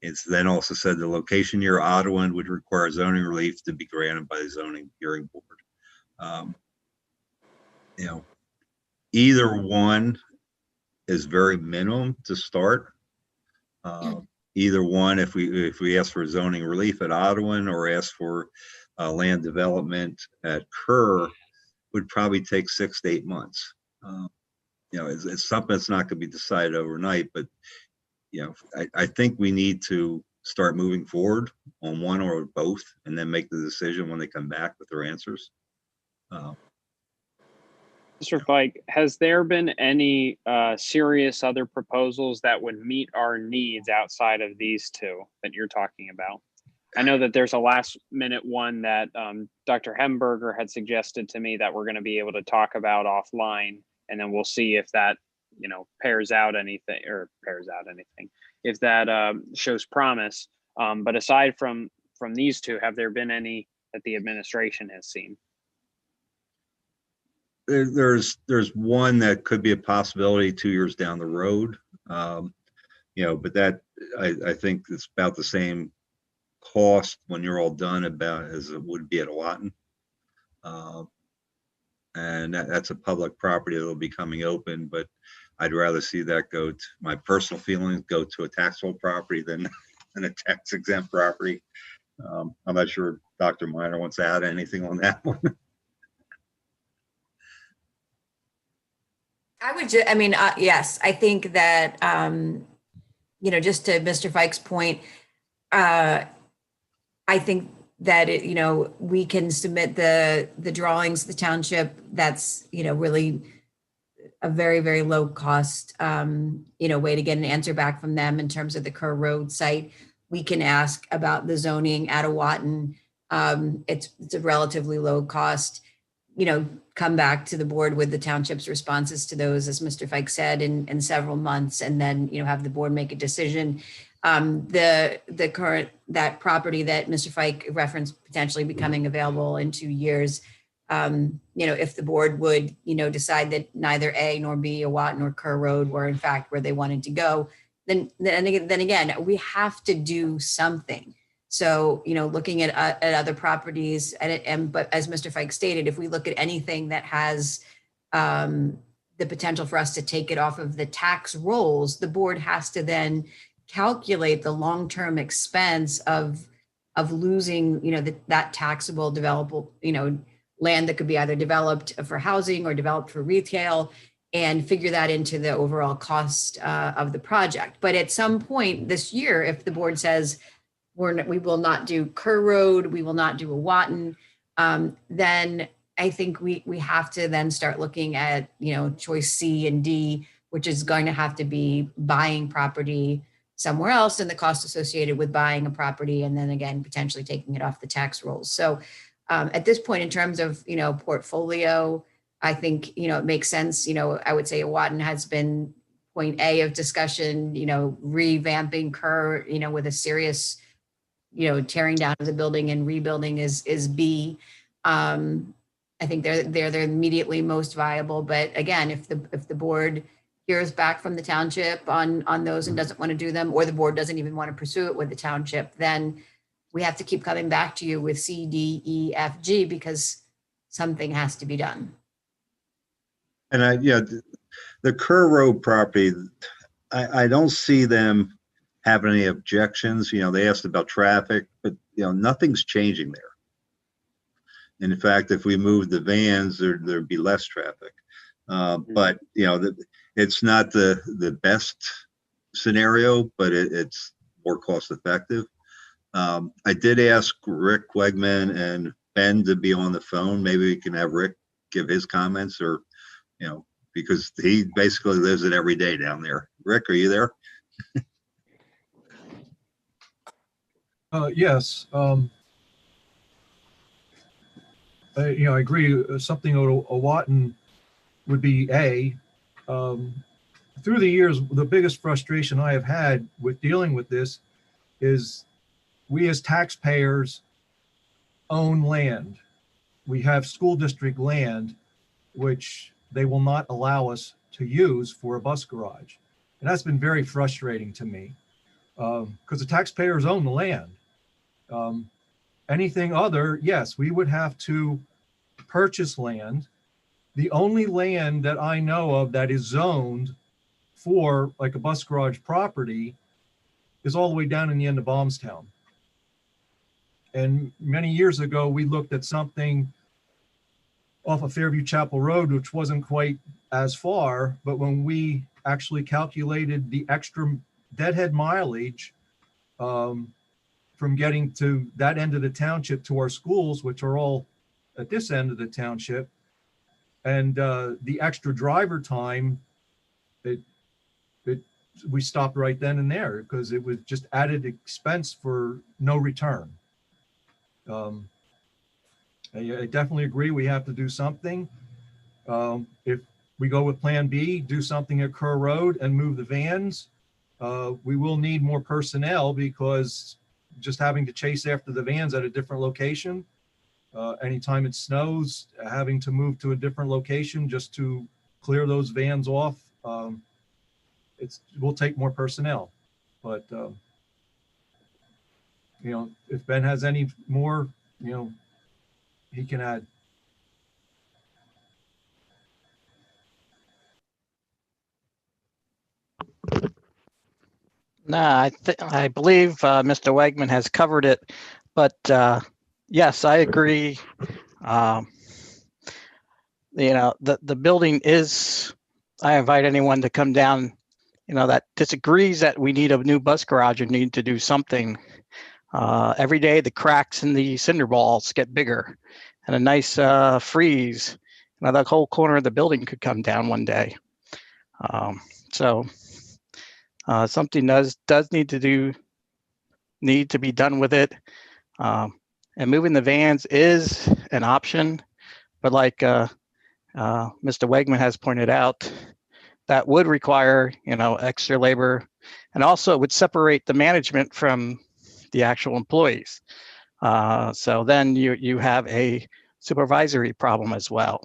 It's then also said the location near Ottawa would require zoning relief to be granted by the zoning hearing board. You know, either one is very minimum to start. Either one, if we ask for zoning relief at Ottawa or ask for land development at Kerr, would probably take 6 to 8 months. You know, it's something that's not going to be decided overnight, but you know, I think we need to start moving forward on one or both, and then make the decision when they come back with their answers. Mr. Fike, has there been any serious other proposals that would meet our needs outside of these 2 that you're talking about? I know that there's a last minute one that Dr. Hemberger had suggested to me that we're going to be able to talk about offline and then we'll see if that, pairs out anything, if that shows promise. But aside from these two, have there been any that the administration has seen? There's one that could be a possibility 2 years down the road. But that I think it's about the same cost when you're all done about as it would be at Owatin. And that's a public property that will be coming open, but I'd rather see that go to, my personal feelings, go to a taxable property than a tax exempt property. I'm not sure Dr. Minor wants to add anything on that one. Yes, I think that, just to Mr. Fike's point, I think that, we can submit the drawings to the township. That's, really a very, very low cost, way to get an answer back from them in terms of the Kerr Road site. We can ask about the zoning at Owatin. It's a relatively low cost, come back to the board with the township's responses to those, as Mr. Fike said, in several months, and then, have the board make a decision. That property that Mr. Fike referenced potentially becoming available in 2 years, if the board would, decide that neither A nor B, Owatin or Kerr Road were in fact where they wanted to go, then again, we have to do something. So, looking at other properties, but as Mr. Fike stated, if we look at anything that has the potential for us to take it off of the tax rolls, the board has to then calculate the long-term expense of losing, that taxable developable, land that could be either developed for housing or developed for retail, and figure that into the overall cost of the project. But at some point this year, if the board says, we will not do Kerr Road, we will not do Owatin, then I think we have to then start looking at, choice C and D, which is going to have to be buying property somewhere else and the cost associated with buying a property, and then again, potentially taking it off the tax rolls. So at this point, in terms of, portfolio, I think, it makes sense. I would say Owatin has been point A of discussion, revamping Kerr, with a serious, tearing down of the building and rebuilding is B. I think they're immediately most viable. But again, if the board hears back from the township on those and doesn't want to do them, or the board doesn't even want to pursue it with the township, then we have to keep coming back to you with C, D, E, F, G, because something has to be done. And the Kerr Road property, I don't see them having any objections. They asked about traffic, but nothing's changing there. And in fact, if we move the vans, there'd be less traffic. But it's not the best scenario, but it's more cost effective. I did ask Rick Wegman and Ben to be on the phone. Maybe we can have Rick give his comments, or because he basically lives it every day down there. Rick, are you there? Yes. I agree. Something Owatin would be A. Through the years, the biggest frustration I have had with dealing with this is we as taxpayers own land. We have school district land, which they will not allow us to use for a bus garage. And that's been very frustrating to me, because the taxpayers own the land. Anything other, yes, we would have to purchase land. The only land that I know of that is zoned for like a bus garage property is all the way down in the end of Baumstown. And many years ago, we looked at something off of Fairview Chapel Road, which wasn't quite as far, but when we actually calculated the extra deadhead mileage from getting to that end of the township to our schools, which are all at this end of the township, and the extra driver time, we stopped right then and there, because it was just added expense for no return. I definitely agree we have to do something. If we go with Plan B, do something at Kerr Road and move the vans. We will need more personnel because just having to chase after the vans at a different location, anytime it snows, having to move to a different location just to clear those vans off, will take more personnel. But you know, if Ben has any more, you know, he can add. No, I believe Mr. Wegman has covered it, but yes, I agree. You know, the building is. I invite anyone to come down, you know, that disagrees that we need a new bus garage and need to do something. Every day, the cracks in the cinder balls get bigger, and a nice freeze. You know, that whole corner of the building could come down one day. So. Something does need to be done with it, and moving the vans is an option, but like Mr. Wegman has pointed out, that would require, you know, extra labor, and also it would separate the management from the actual employees. So then you have a supervisory problem as well.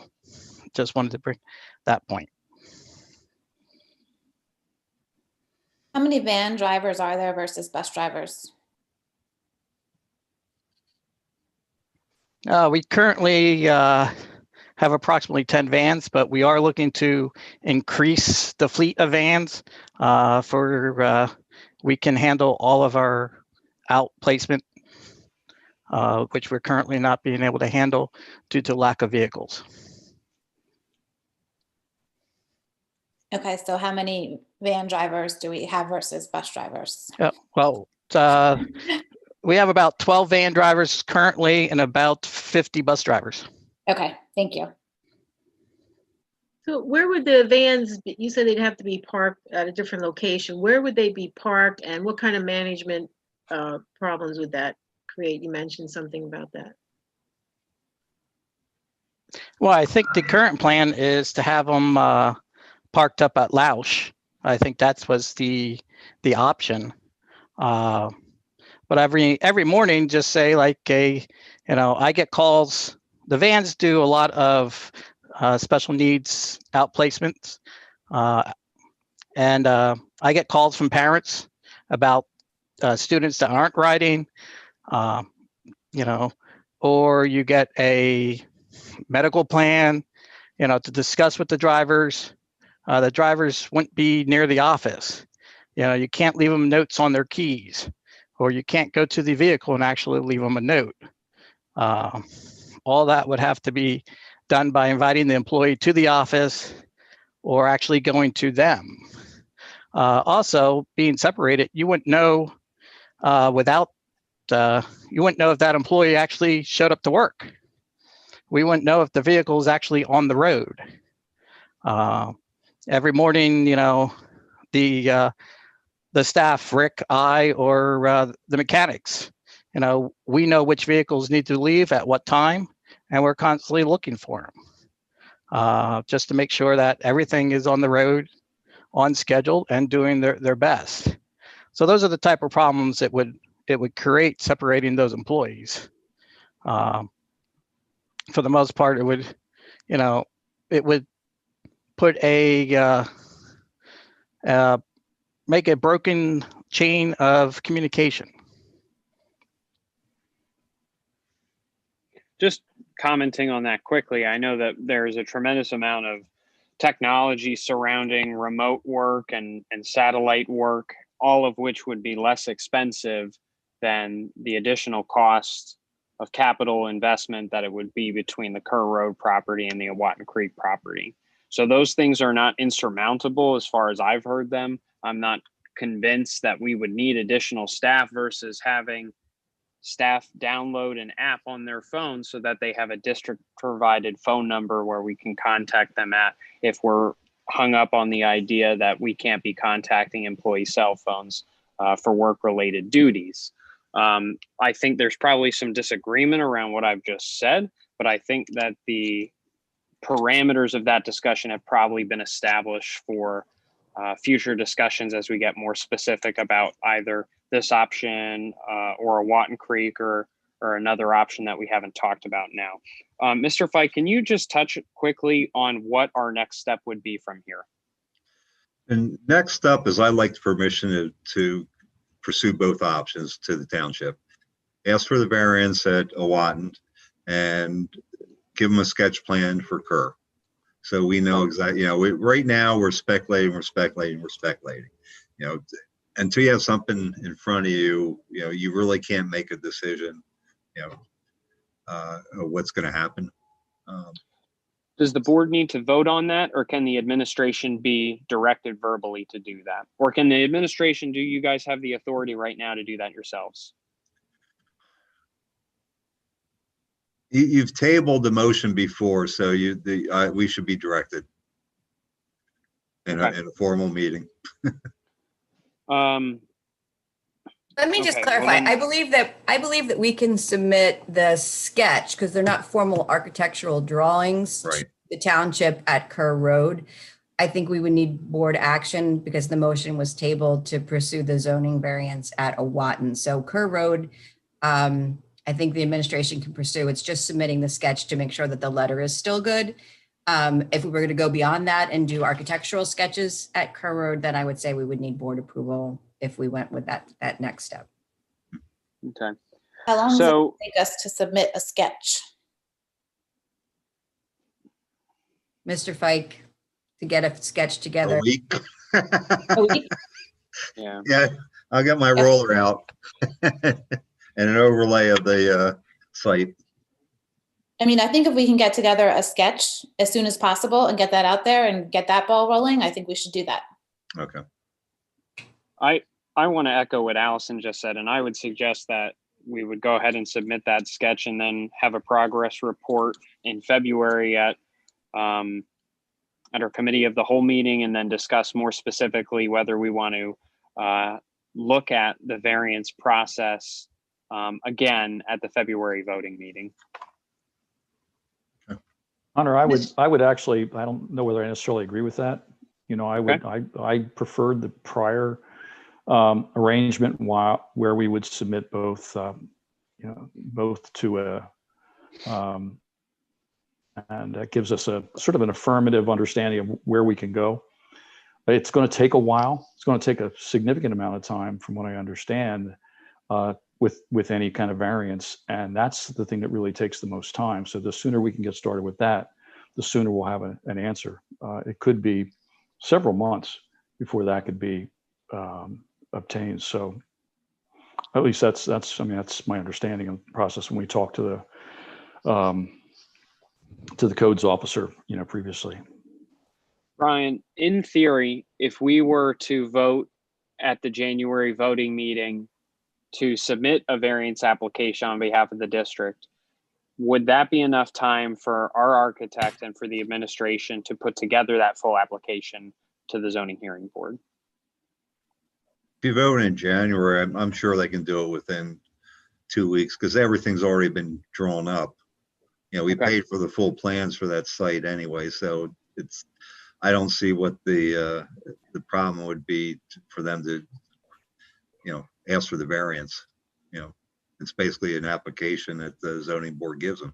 Just wanted to bring that point. How many van drivers are there versus bus drivers? We currently have approximately 10 vans, but we are looking to increase the fleet of vans we can handle all of our outplacement, which we're currently not being able to handle due to lack of vehicles. Okay, so how many van drivers do we have versus bus drivers? Well, we have about 12 van drivers currently and about 50 bus drivers. Okay, thank you. So where would the vans be? You said they'd have to be parked at a different location. Where would they be parked, and what kind of management problems would that create? You mentioned something about that. Well, I think the current plan is to have them parked up at Lausch. I think that was the option. But every morning, just say like you know, I get calls. The vans do a lot of special needs outplacements, and I get calls from parents about students that aren't riding, you know, or you get a medical plan, you know, to discuss with the drivers. The drivers wouldn't be near the office. You know, you can't leave them notes on their keys, or you can't go to the vehicle and actually leave them a note. All that would have to be done by inviting the employee to the office or actually going to them. Also, being separated, you wouldn't know you wouldn't know if that employee actually showed up to work. We wouldn't know if the vehicle is actually on the road. Every morning, you know, the staff, Rick, I, or the mechanics, you know, we know which vehicles need to leave at what time, and we're constantly looking for them, just to make sure that everything is on the road, on schedule, and doing their best. So those are the type of problems it would create separating those employees. For the most part, it would, you know, it would put make a broken chain of communication. Just commenting on that quickly, I know that there's a tremendous amount of technology surrounding remote work and satellite work, all of which would be less expensive than the additional cost of capital investment that it would be between the Kerr Road property and the Awatin Creek property. So those things are not insurmountable as far as I've heard them. I'm not convinced that we would need additional staff versus having staff download an app on their phone so that they have a district provided phone number where we can contact them at if we're hung up on the idea that we can't be contacting employee cell phones for work related duties. I think there's probably some disagreement around what I've just said, but I think that the parameters of that discussion have probably been established for future discussions as we get more specific about either this option or a Watton Creek or another option that we haven't talked about now. Mr. Fike, can you just touch quickly on what our next step would be from here? And next up is I'd like permission to pursue both options to the township. Ask for the variance at Owatton and give them a sketch plan for Kerr. So we know exactly, right now we're speculating. Until you have something in front of you, you really can't make a decision, of what's going to happen. Does the board need to vote on that, or can the administration be directed verbally to do that? Or can the administration, do you guys have the authority right now to do that yourselves? You've tabled the motion before, so we should be directed in a formal meeting. Let me just Okay, clarify. well then- I believe that we can submit the sketch because they're not formal architectural drawings Right. to the township at Kerr Road. I think we would need board action because the motion was tabled to pursue the zoning variance at Owatton. So Kerr Road, I think the administration can pursue. It's just submitting the sketch to make sure that the letter is still good. If we were going to go beyond that and do architectural sketches at Kerr Road, then I would say we would need board approval if we went with that next step. Okay. How long So- does it take us to submit a sketch? Mr. Fike, to get a sketch together. A week. A week? Yeah. Yeah, I'll get my roller out and an overlay of the site. I mean, I think if we can get together a sketch as soon as possible and get that out there and get that ball rolling, I think we should do that. Okay. I want to echo what Allison just said, and I would suggest that we would go ahead and submit that sketch and then have a progress report in February at our committee of the whole meeting, and then discuss more specifically whether we want to look at the variance process again at the February voting meeting. Hunter, I would actually, I don't know whether I necessarily agree with that. I preferred the prior arrangement where we would submit both, both to and that gives us a sort of an affirmative understanding of where we can go. But it's going to take a while. It's going to take a significant amount of time, from what I understand, with any kind of variance, and that's the thing that really takes the most time. So the sooner we can get started with that, the sooner we'll have an answer. It could be several months before that could be obtained. So at least that's my understanding of the process when we talked to the codes officer, previously. Brian, in theory, if we were to vote at the January voting meeting to submit a variance application on behalf of the district, would that be enough time for our architect and for the administration to put together that full application to the zoning hearing board? If you vote in January, I'm sure they can do it within 2 weeks because everything's already been drawn up. We paid for the full plans for that site anyway, so I don't see what the problem would be for them to, ask for the variance. It's basically an application that the zoning board gives them.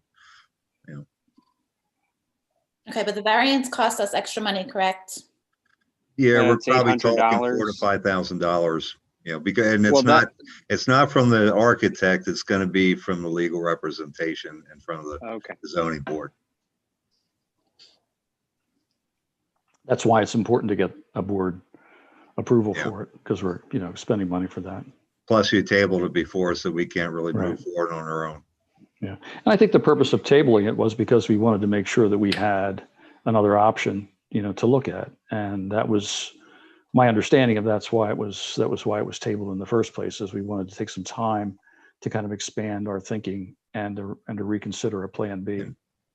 Okay, but the variance costs us extra money, correct? Yeah, we're it's probably $800. talking $4,000 to $5,000. Because Well, it's not from the architect. It's going to be from the legal representation in front of the zoning board. That's why it's important to get a board approval for it, because we're spending money for that. Plus, you tabled it before, so we can't really move forward on our own. Yeah, and I think the purpose of tabling it was because we wanted to make sure that we had another option, to look at, and that was my understanding of that was why it was tabled in the first place, is we wanted to take some time to kind of expand our thinking and to reconsider a plan B.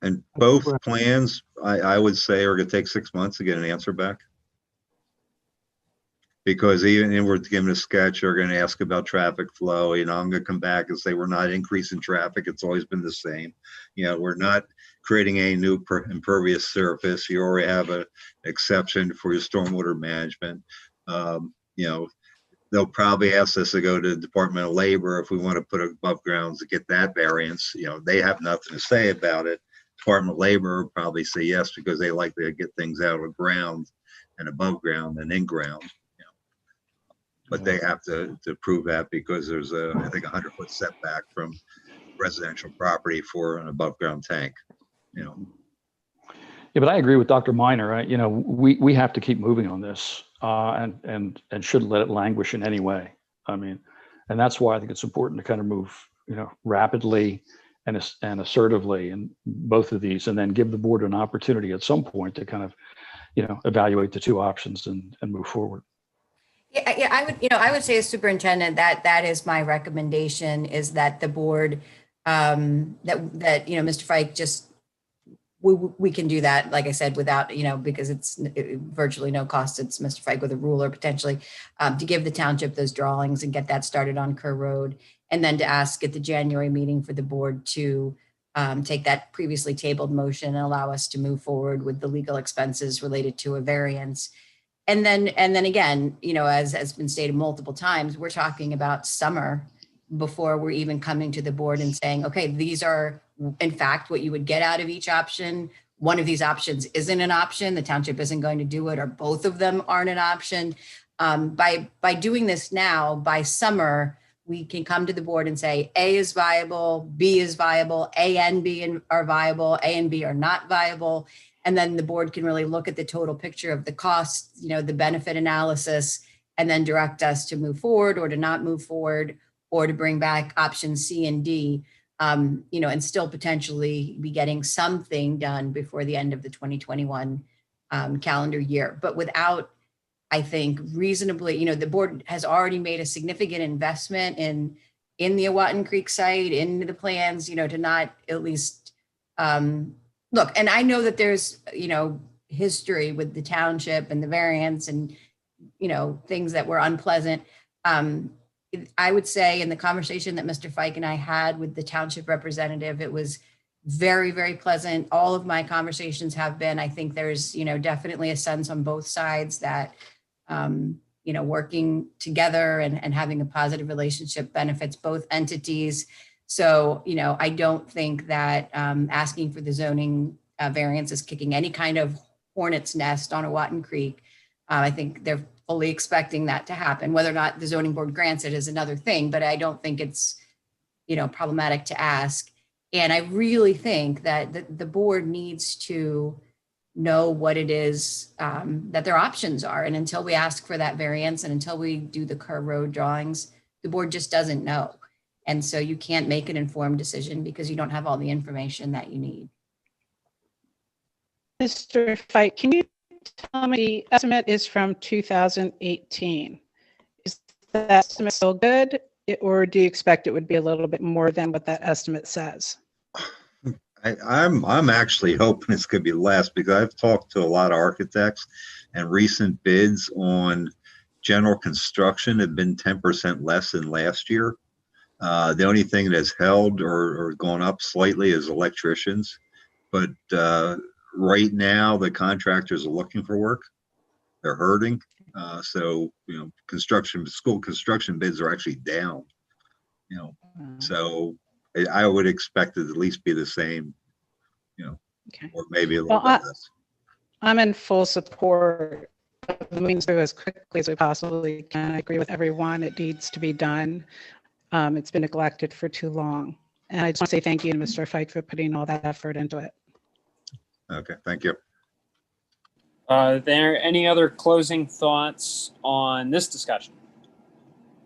And both plans, I would say, are going to take 6 months to get an answer back. Because even if we're given a sketch, they're going to ask about traffic flow. I'm going to come back and say we're not increasing traffic. It's always been the same. We're not creating a new impervious surface. You already have an exception for your stormwater management. They'll probably ask us to go to the Department of Labor if we want to put above grounds to get that variance. They have nothing to say about it. Department of Labor will probably say yes because they like to get things out of ground and above ground and in ground. But they have to prove that because there's I think 100-foot setback from residential property for an above ground tank. Yeah, but I agree with Dr. Minor. Right? We have to keep moving on this and shouldn't let it languish in any way. And that's why I think it's important to kind of move, rapidly and assertively in both of these, and then give the board an opportunity at some point to kind of, evaluate the two options and move forward. Yeah, I would say as superintendent that is my recommendation, is that the board, that Mr. Fike just, we can do that, like I said, without, because it's virtually no cost. It's Mr. Fike with a ruler potentially, to give the township those drawings and get that started on Kerr Road. And then to ask at the January meeting for the board to take that previously tabled motion and allow us to move forward with the legal expenses related to a variance. And then again, as has been stated multiple times, we're talking about summer before we're even coming to the board and saying, okay, these are in fact what you would get out of each option. One of these options isn't an option. The township isn't going to do it, or both of them aren't an option. By doing this now, by summer, we can come to the board and say A is viable, B is viable, A and B are viable, A and B are not viable. And then the board can really look at the total picture of the costs, the benefit analysis, and then direct us to move forward or to not move forward, or to bring back options C and D, and still potentially be getting something done before the end of the 2021 calendar year. But without, I think, reasonably, the board has already made a significant investment in the Awatin Creek site, into the plans, to not at least, look, and I know that there's, history with the township and the variance and, things that were unpleasant. I would say in the conversation that Mr. Fike and I had with the township representative, it was very, very pleasant. All of my conversations have been. I think there's, definitely a sense on both sides that, working together and having a positive relationship benefits both entities. So, I don't think that asking for the zoning variance is kicking any kind of hornet's nest on Awatin Creek. I think they're fully expecting that to happen. Whether or not the zoning board grants it is another thing, but I don't think it's, problematic to ask. And I really think that the board needs to know what it is that their options are. And until we ask for that variance and until we do the Kerr Road drawings, the board just doesn't know. And so you can't make an informed decision because you don't have all the information that you need. Mr. Fike, can you tell me the estimate is from 2018? Is that estimate still good, or do you expect it would be a little bit more than what that estimate says? I'm actually hoping it's going to be less, because I've talked to a lot of architects, and recent bids on general construction have been 10% less than last year. The only thing that's held or gone up slightly is electricians, but right now the contractors are looking for work. They're hurting. So, school construction bids are actually down, so I would expect it to at least be the same, Okay. or maybe a little bit less. I'm in full support of moving through as quickly as we possibly can. I agree with everyone. It needs to be done. It's been neglected for too long. And I just want to say thank you to Mr. Fike for putting all that effort into it. Okay, thank you. Are there any other closing thoughts on this discussion?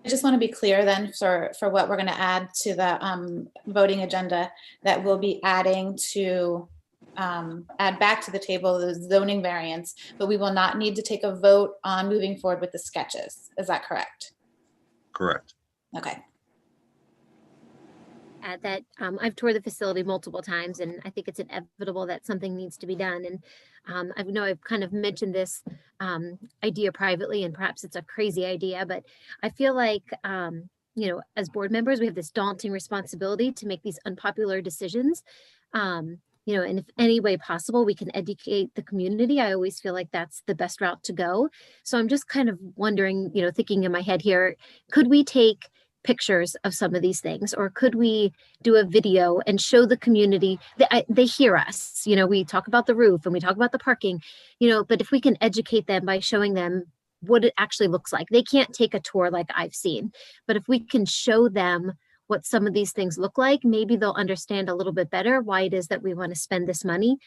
I just want to be clear then for what we're going to add to the voting agenda, that we'll be adding to add back to the table the zoning variance, but we will not need to take a vote on moving forward with the sketches. Is that correct? Correct. Okay. at that I've toured the facility multiple times, and I think it's inevitable that something needs to be done. And I know I've kind of mentioned this idea privately, and perhaps it's a crazy idea, but I feel like, you know, as board members, we have this daunting responsibility to make these unpopular decisions. You know, and if any way possible, we can educate the community. I always feel like that's the best route to go. So I'm just kind of wondering, you know, thinking in my head here, could we take pictures of some of these things, or could we do a video and show the community that they hear us? You know, we talk about the roof and we talk about the parking, you know, but if we can educate them by showing them what it actually looks like. They can't take a tour like I've seen, but if we can show them what some of these things look like, maybe they'll understand a little bit better why it is that we want to spend this money.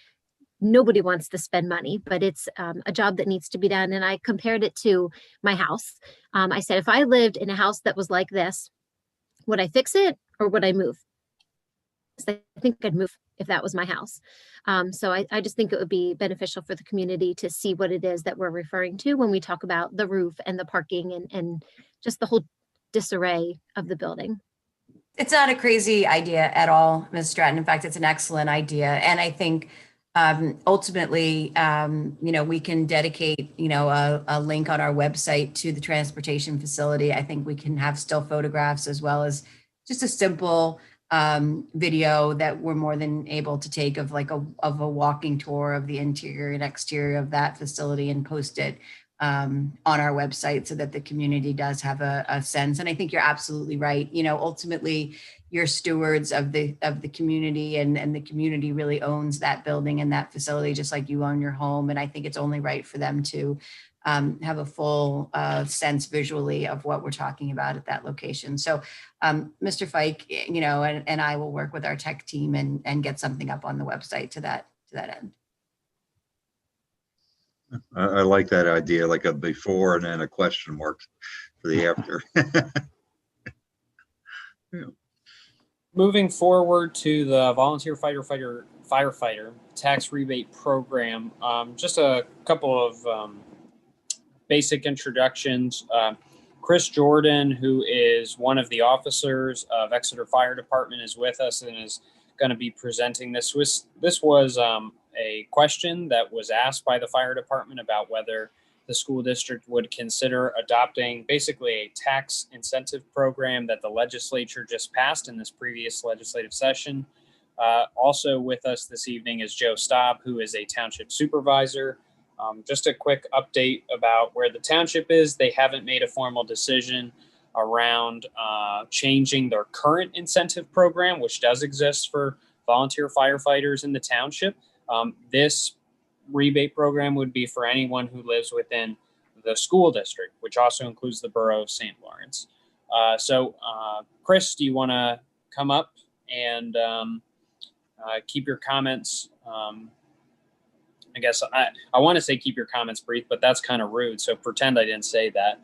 Nobody wants to spend money, but it's a job that needs to be done. And I compared it to my house. I said, if I lived in a house that was like this, would I fix it or would I move? I think I'd move if that was my house. So I just think it would be beneficial for the community to see what it is that we're referring to when we talk about the roof and the parking and just the whole disarray of the building. It's not a crazy idea at all, Ms. Stratton. In fact, it's an excellent idea. And I think ultimately, you know, we can dedicate, you know, a link on our website to the transportation facility. I think we can have still photographs as well as just a simple video that we're more than able to take of like a walking tour of the interior and exterior of that facility and post it on our website so that the community does have a sense. And I think you're absolutely right. You know, ultimately, you're stewards of the community, and the community really owns that building and that facility, just like you own your home. And I think it's only right for them to have a full sense visually of what we're talking about at that location. So Mr. Fike, you know, and I will work with our tech team and get something up on the website to that end. I like that idea, like a before and then a question mark for the after. Yeah. Moving forward to the volunteer firefighter tax rebate program, just a couple of basic introductions. Chris Jordan, who is one of the officers of Exeter Fire Department, is with us and is going to be presenting this. This was a question that was asked by the fire department about whether the school district would consider adopting basically a tax incentive program that the legislature just passed in this previous legislative session. Also with us this evening is Joe Staub, who is a township supervisor. Just a quick update about where the township is. They haven't made a formal decision around changing their current incentive program, which does exist for volunteer firefighters in the township. This rebate program would be for anyone who lives within the school district, which also includes the borough of St. Lawrence. So Chris, do you want to come up and keep your comments? I guess I want to say keep your comments brief, but that's kind of rude. So pretend I didn't say that.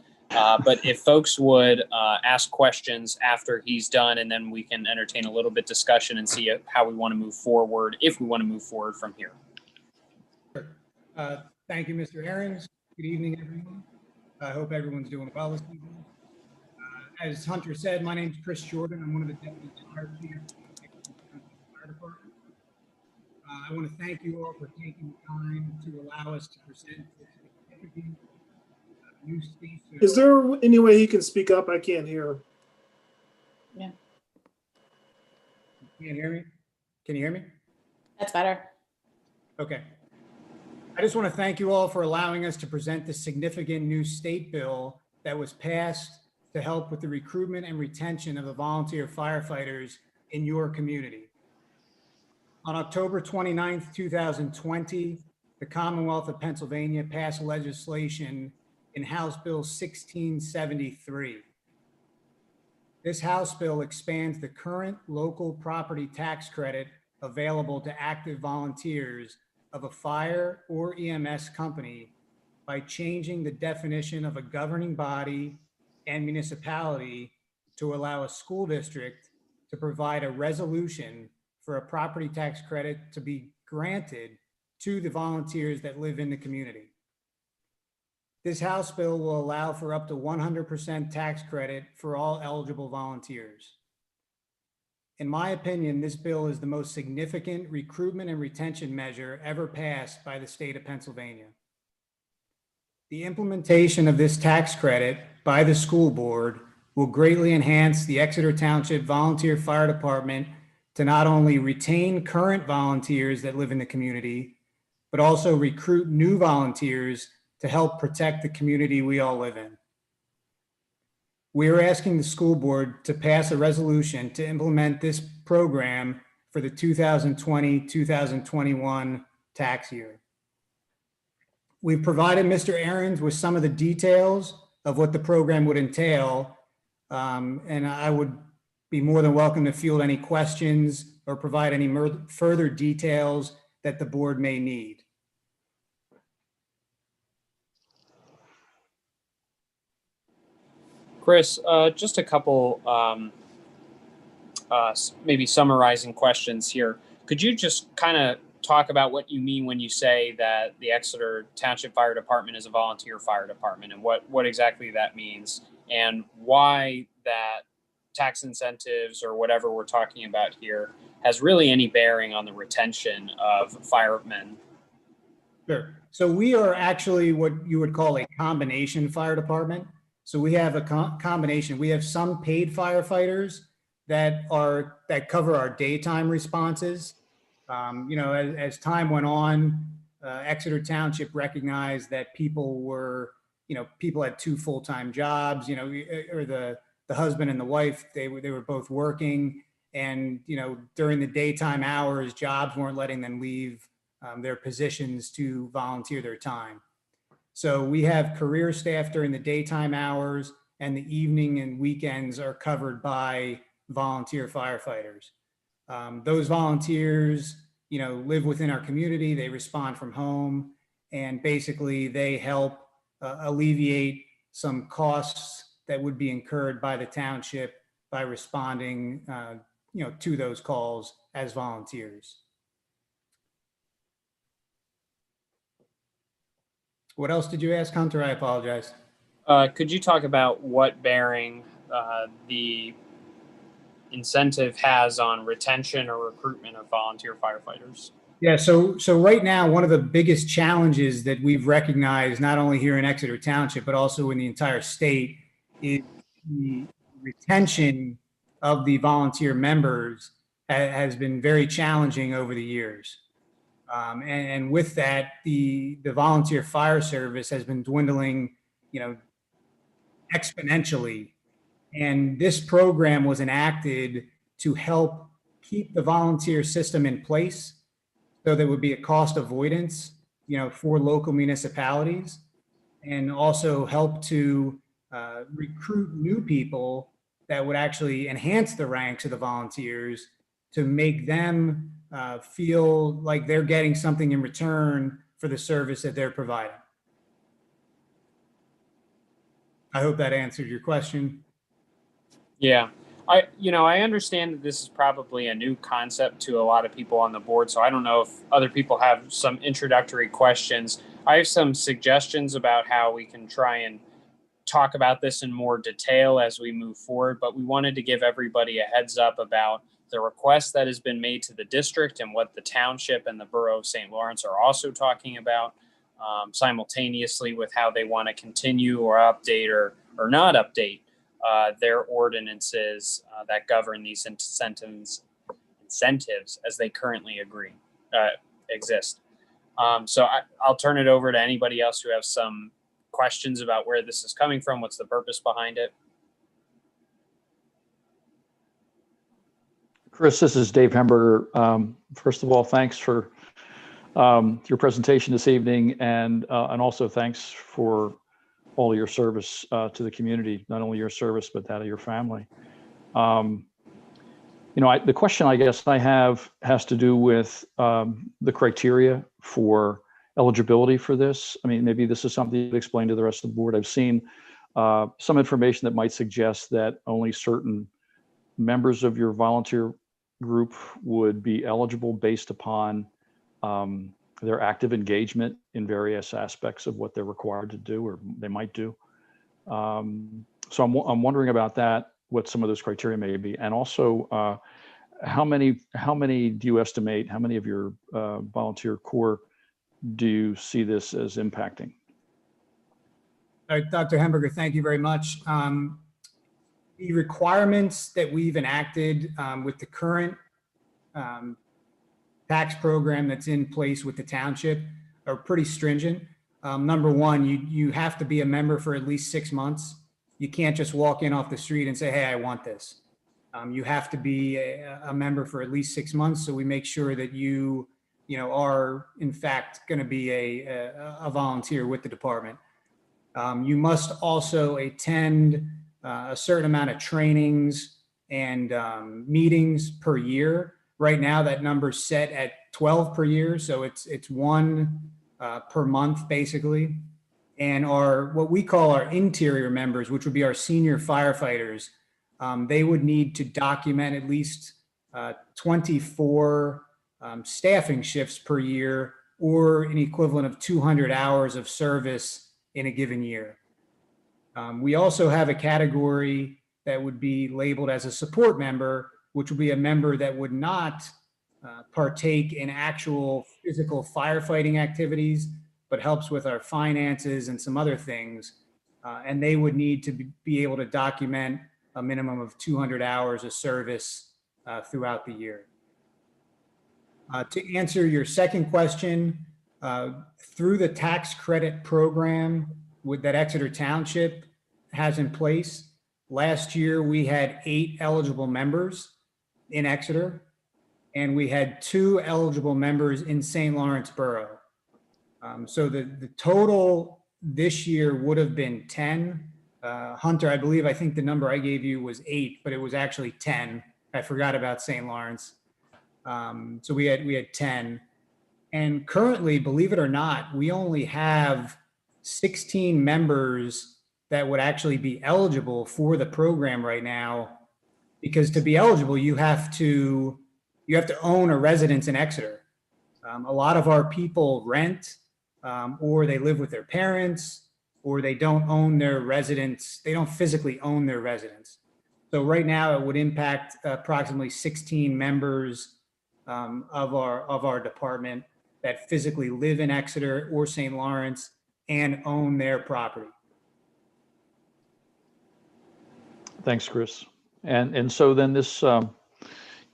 But if folks would ask questions after he's done, and then we can entertain a little bit discussion and see how we want to move forward, if we want to move forward from here. Thank you, Mr. Aarons. Good evening, everyone. I hope everyone's doing well this evening. As Hunter said, my name is Chris Jordan. I'm one of the deputy fire chiefs at the Exeter Township Fire Department. I want to thank you all for taking the time to allow us to present this significant new state. Is there any way he can speak up? I can't hear. Yeah. You can't hear me? Can you hear me? That's better. Okay. I just want to thank you all for allowing us to present this significant new state bill that was passed to help with the recruitment and retention of the volunteer firefighters in your community. On October 29th, 2020, the Commonwealth of Pennsylvania passed legislation in House Bill 1673. This House bill expands the current local property tax credit available to active volunteers of a fire or EMS company by changing the definition of a governing body and municipality to allow a school district to provide a resolution for a property tax credit to be granted to the volunteers that live in the community. This House bill will allow for up to 100% tax credit for all eligible volunteers. In my opinion, this bill is the most significant recruitment and retention measure ever passed by the state of Pennsylvania. The implementation of this tax credit by the school board will greatly enhance the Exeter Township Volunteer Fire Department to not only retain current volunteers that live in the community, but also recruit new volunteers to help protect the community we all live in. We are asking the school board to pass a resolution to implement this program for the 2020-2021 tax year. We've provided Mr. Ahrens with some of the details of what the program would entail, and I would be more than welcome to field any questions or provide any further details that the board may need. Chris, just a couple maybe summarizing questions here. Could you just kind of talk about what you mean when you say that the Exeter Township Fire Department is a volunteer fire department, and what exactly that means, and why that tax incentives or whatever we're talking about here has really any bearing on the retention of firemen? Sure. So we are actually what you would call a combination fire department. So we have a combination. We have some paid firefighters that cover our daytime responses. You know, as time went on, Exeter Township recognized that people had two full-time jobs, you know, or the husband and the wife, they were both working, and, you know, during the daytime hours, jobs weren't letting them leave their positions to volunteer their time. So we have career staff during the daytime hours, and the evening and weekends are covered by volunteer firefighters. Those volunteers, you know, live within our community, they respond from home, and basically they help alleviate some costs that would be incurred by the township by responding, you know, to those calls as volunteers. What else did you ask, Hunter? I apologize. Could you talk about what bearing the incentive has on retention or recruitment of volunteer firefighters? Yeah, so right now, one of the biggest challenges that we've recognized, not only here in Exeter Township, but also in the entire state, is the retention of the volunteer members has been very challenging over the years. And with that, the volunteer fire service has been dwindling, you know, exponentially. And this program was enacted to help keep the volunteer system in place, so there would be a cost avoidance, you know, for local municipalities, and also help to recruit new people that would actually enhance the ranks of the volunteers to make them feel like they're getting something in return for the service that they're providing. I hope that answered your question. Yeah, I understand that this is probably a new concept to a lot of people on the board, so I don't know if other people have some introductory questions. I have some suggestions about how we can try and talk about this in more detail as we move forward, but we wanted to give everybody a heads up about the request that has been made to the district and what the township and the borough of St. Lawrence are also talking about simultaneously with how they want to continue or update or not update their ordinances that govern these incentives as they currently exist. So I'll turn it over to anybody else who have some questions about where this is coming from, what's the purpose behind it. Chris, this is Dave Hemberger. First of all, thanks for your presentation this evening, and also thanks for all your service to the community, not only your service, but that of your family. You know, the question I guess I have has to do with the criteria for eligibility for this. I mean, maybe this is something you could explain to the rest of the board. I've seen some information that might suggest that only certain members of your volunteer group would be eligible based upon their active engagement in various aspects of what they're required to do or they might do. So I'm wondering about that, what some of those criteria may be. And also, how many do you estimate, how many of your volunteer corps do you see this as impacting? All right, Dr. Hemberger, thank you very much. The requirements that we've enacted with the current tax program that's in place with the township are pretty stringent. Number one, you have to be a member for at least 6 months. You can't just walk in off the street and say, hey, I want this. You have to be a member for at least 6 months. So we make sure that you are in fact going to be a volunteer with the department. You must also attend a certain amount of trainings and meetings per year. Right now, that number's set at 12 per year, so it's one per month basically. And what we call our interior members, which would be our senior firefighters, they would need to document at least 24 staffing shifts per year, or an equivalent of 200 hours of service in a given year. We also have a category that would be labeled as a support member, which would be a member that would not partake in actual physical firefighting activities, but helps with our finances and some other things. And they would need to be able to document a minimum of 200 hours of service throughout the year. To answer your second question, through the tax credit program that Exeter Township has in place, last year we had 8 eligible members in Exeter, and we had 2 eligible members in St. Lawrence Borough. So the total this year would have been 10. Hunter, I think the number I gave you was 8, but it was actually 10. I forgot about St. Lawrence. So we had 10. And currently, believe it or not, we only have 16 members that would actually be eligible for the program right now, because to be eligible, you have to own a residence in Exeter. A lot of our people rent, or they live with their parents, or they don't own their residence. They don't physically own their residence. So right now, it would impact approximately 16 members of our department that physically live in Exeter or St. Lawrence and own their property. Thanks, Chris. And so then this,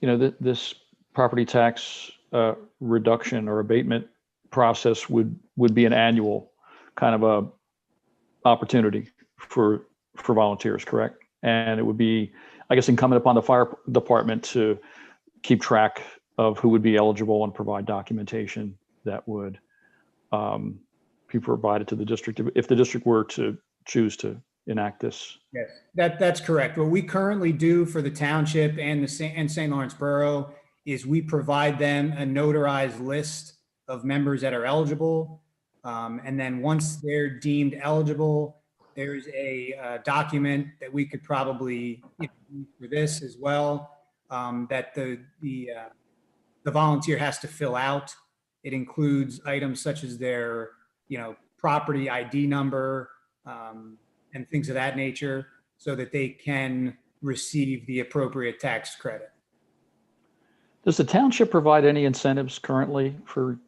this property tax reduction or abatement process would be an annual kind of a opportunity for volunteers, correct? And it would be, I guess, incumbent upon the fire department to keep track of who would be eligible and provide documentation that would be provided to the district if the district were to choose to enact this. Yes, that's correct. What we currently do for the township and St. Lawrence Borough is we provide them a notarized list of members that are eligible. And then once they're deemed eligible, there's a document that we could probably use for this as well, that the volunteer has to fill out. It includes items such as their, property ID number and things of that nature, so that they can receive the appropriate tax credit. Does the township provide any incentives currently for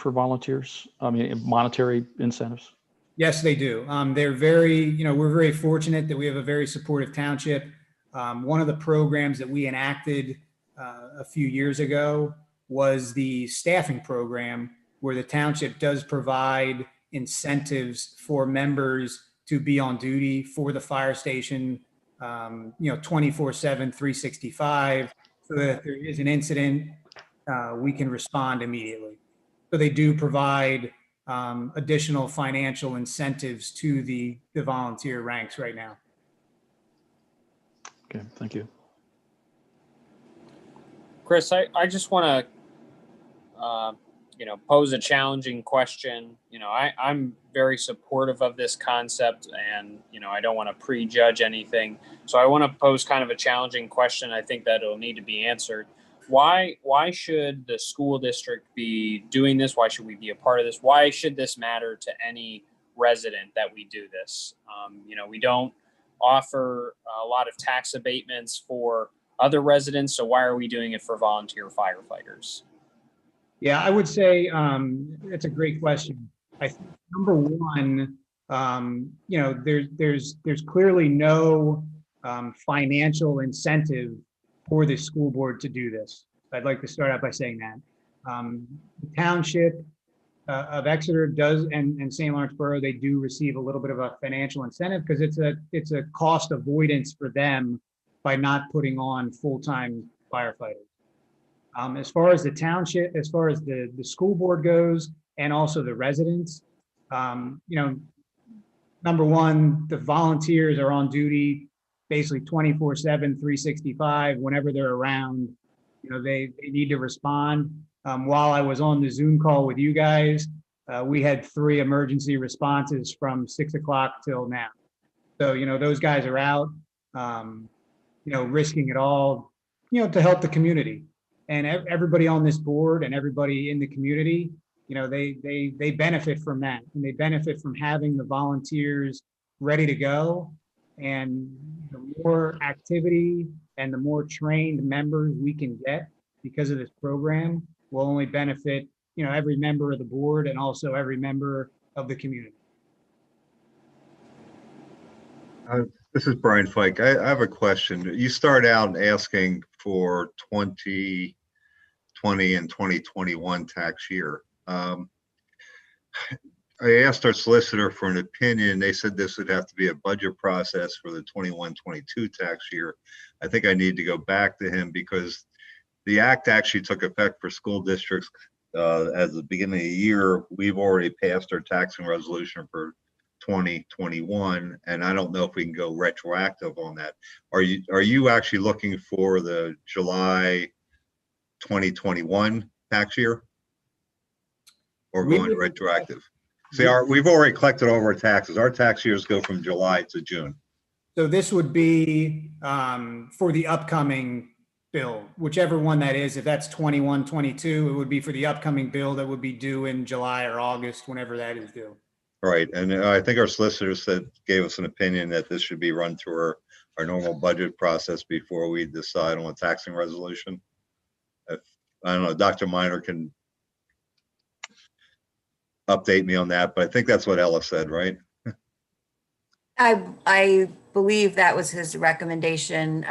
volunteers? I mean, monetary incentives? Yes, they do. They're very, we're very fortunate that we have a very supportive township. One of the programs that we enacted a few years ago was the staffing program, where the township does provide incentives for members to be on duty for the fire station, 24/7, 365, so that if there is an incident, we can respond immediately. So they do provide additional financial incentives to the volunteer ranks right now. Okay, thank you. Chris, I just want to, pose a challenging question. I'm very supportive of this concept, and, I don't want to prejudge anything. So I want to pose kind of a challenging question. I think that it'll need to be answered. Why should the school district be doing this? Why should we be a part of this? Why should this matter to any resident that we do this? We don't offer a lot of tax abatements for other residents. So why are we doing it for volunteer firefighters? Yeah, I would say it's a great question. I think number one, there's clearly no financial incentive for the school board to do this. I'd like to start out by saying that. The township of Exeter does, and St. Lawrence Borough, they do receive a little bit of a financial incentive because it's a cost avoidance for them by not putting on full-time firefighters. As far as the township, as far as the school board goes, and also the residents, number one, the volunteers are on duty basically 24/7, 365, whenever they're around. They need to respond. While I was on the Zoom call with you guys, we had 3 emergency responses from 6 o'clock till now. So, those guys are out, risking it all, to help the community. And everybody on this board and everybody in the community, they benefit from that. And they benefit from having the volunteers ready to go. And the more activity and the more trained members we can get because of this program will only benefit, every member of the board and also every member of the community. This is Brian Fike. I have a question. You start out asking for 2020 and 2021 tax year. I asked our solicitor for an opinion. They said this would have to be a budget process for the 21-22 tax year. I think I need to go back to him because the act actually took effect for school districts at the beginning of the year. We've already passed our taxing resolution for 2021, and I don't know if we can go retroactive on that. Are you actually looking for the July 2021 tax year, or going retroactive? See, we've already collected all of our taxes. Our tax years go from July to June. So this would be for the upcoming bill, whichever one that is. If that's 21, 22, it would be for the upcoming bill that would be due in July or August, whenever that is due. Right, and I think our solicitor gave us an opinion that this should be run through our normal budget process before we decide on a taxing resolution. I don't know, Dr. Minor can update me on that, but I think that's what Ella said, right? I believe that was his recommendation.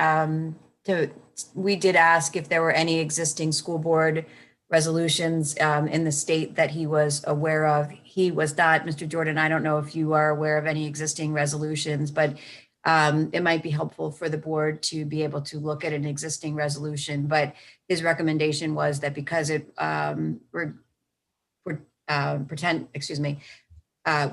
We did ask if there were any existing school board resolutions in the state that he was aware of. He was not. Mr. Jordan, I don't know if you are aware of any existing resolutions, but it might be helpful for the board to be able to look at an existing resolution. But his recommendation was that because it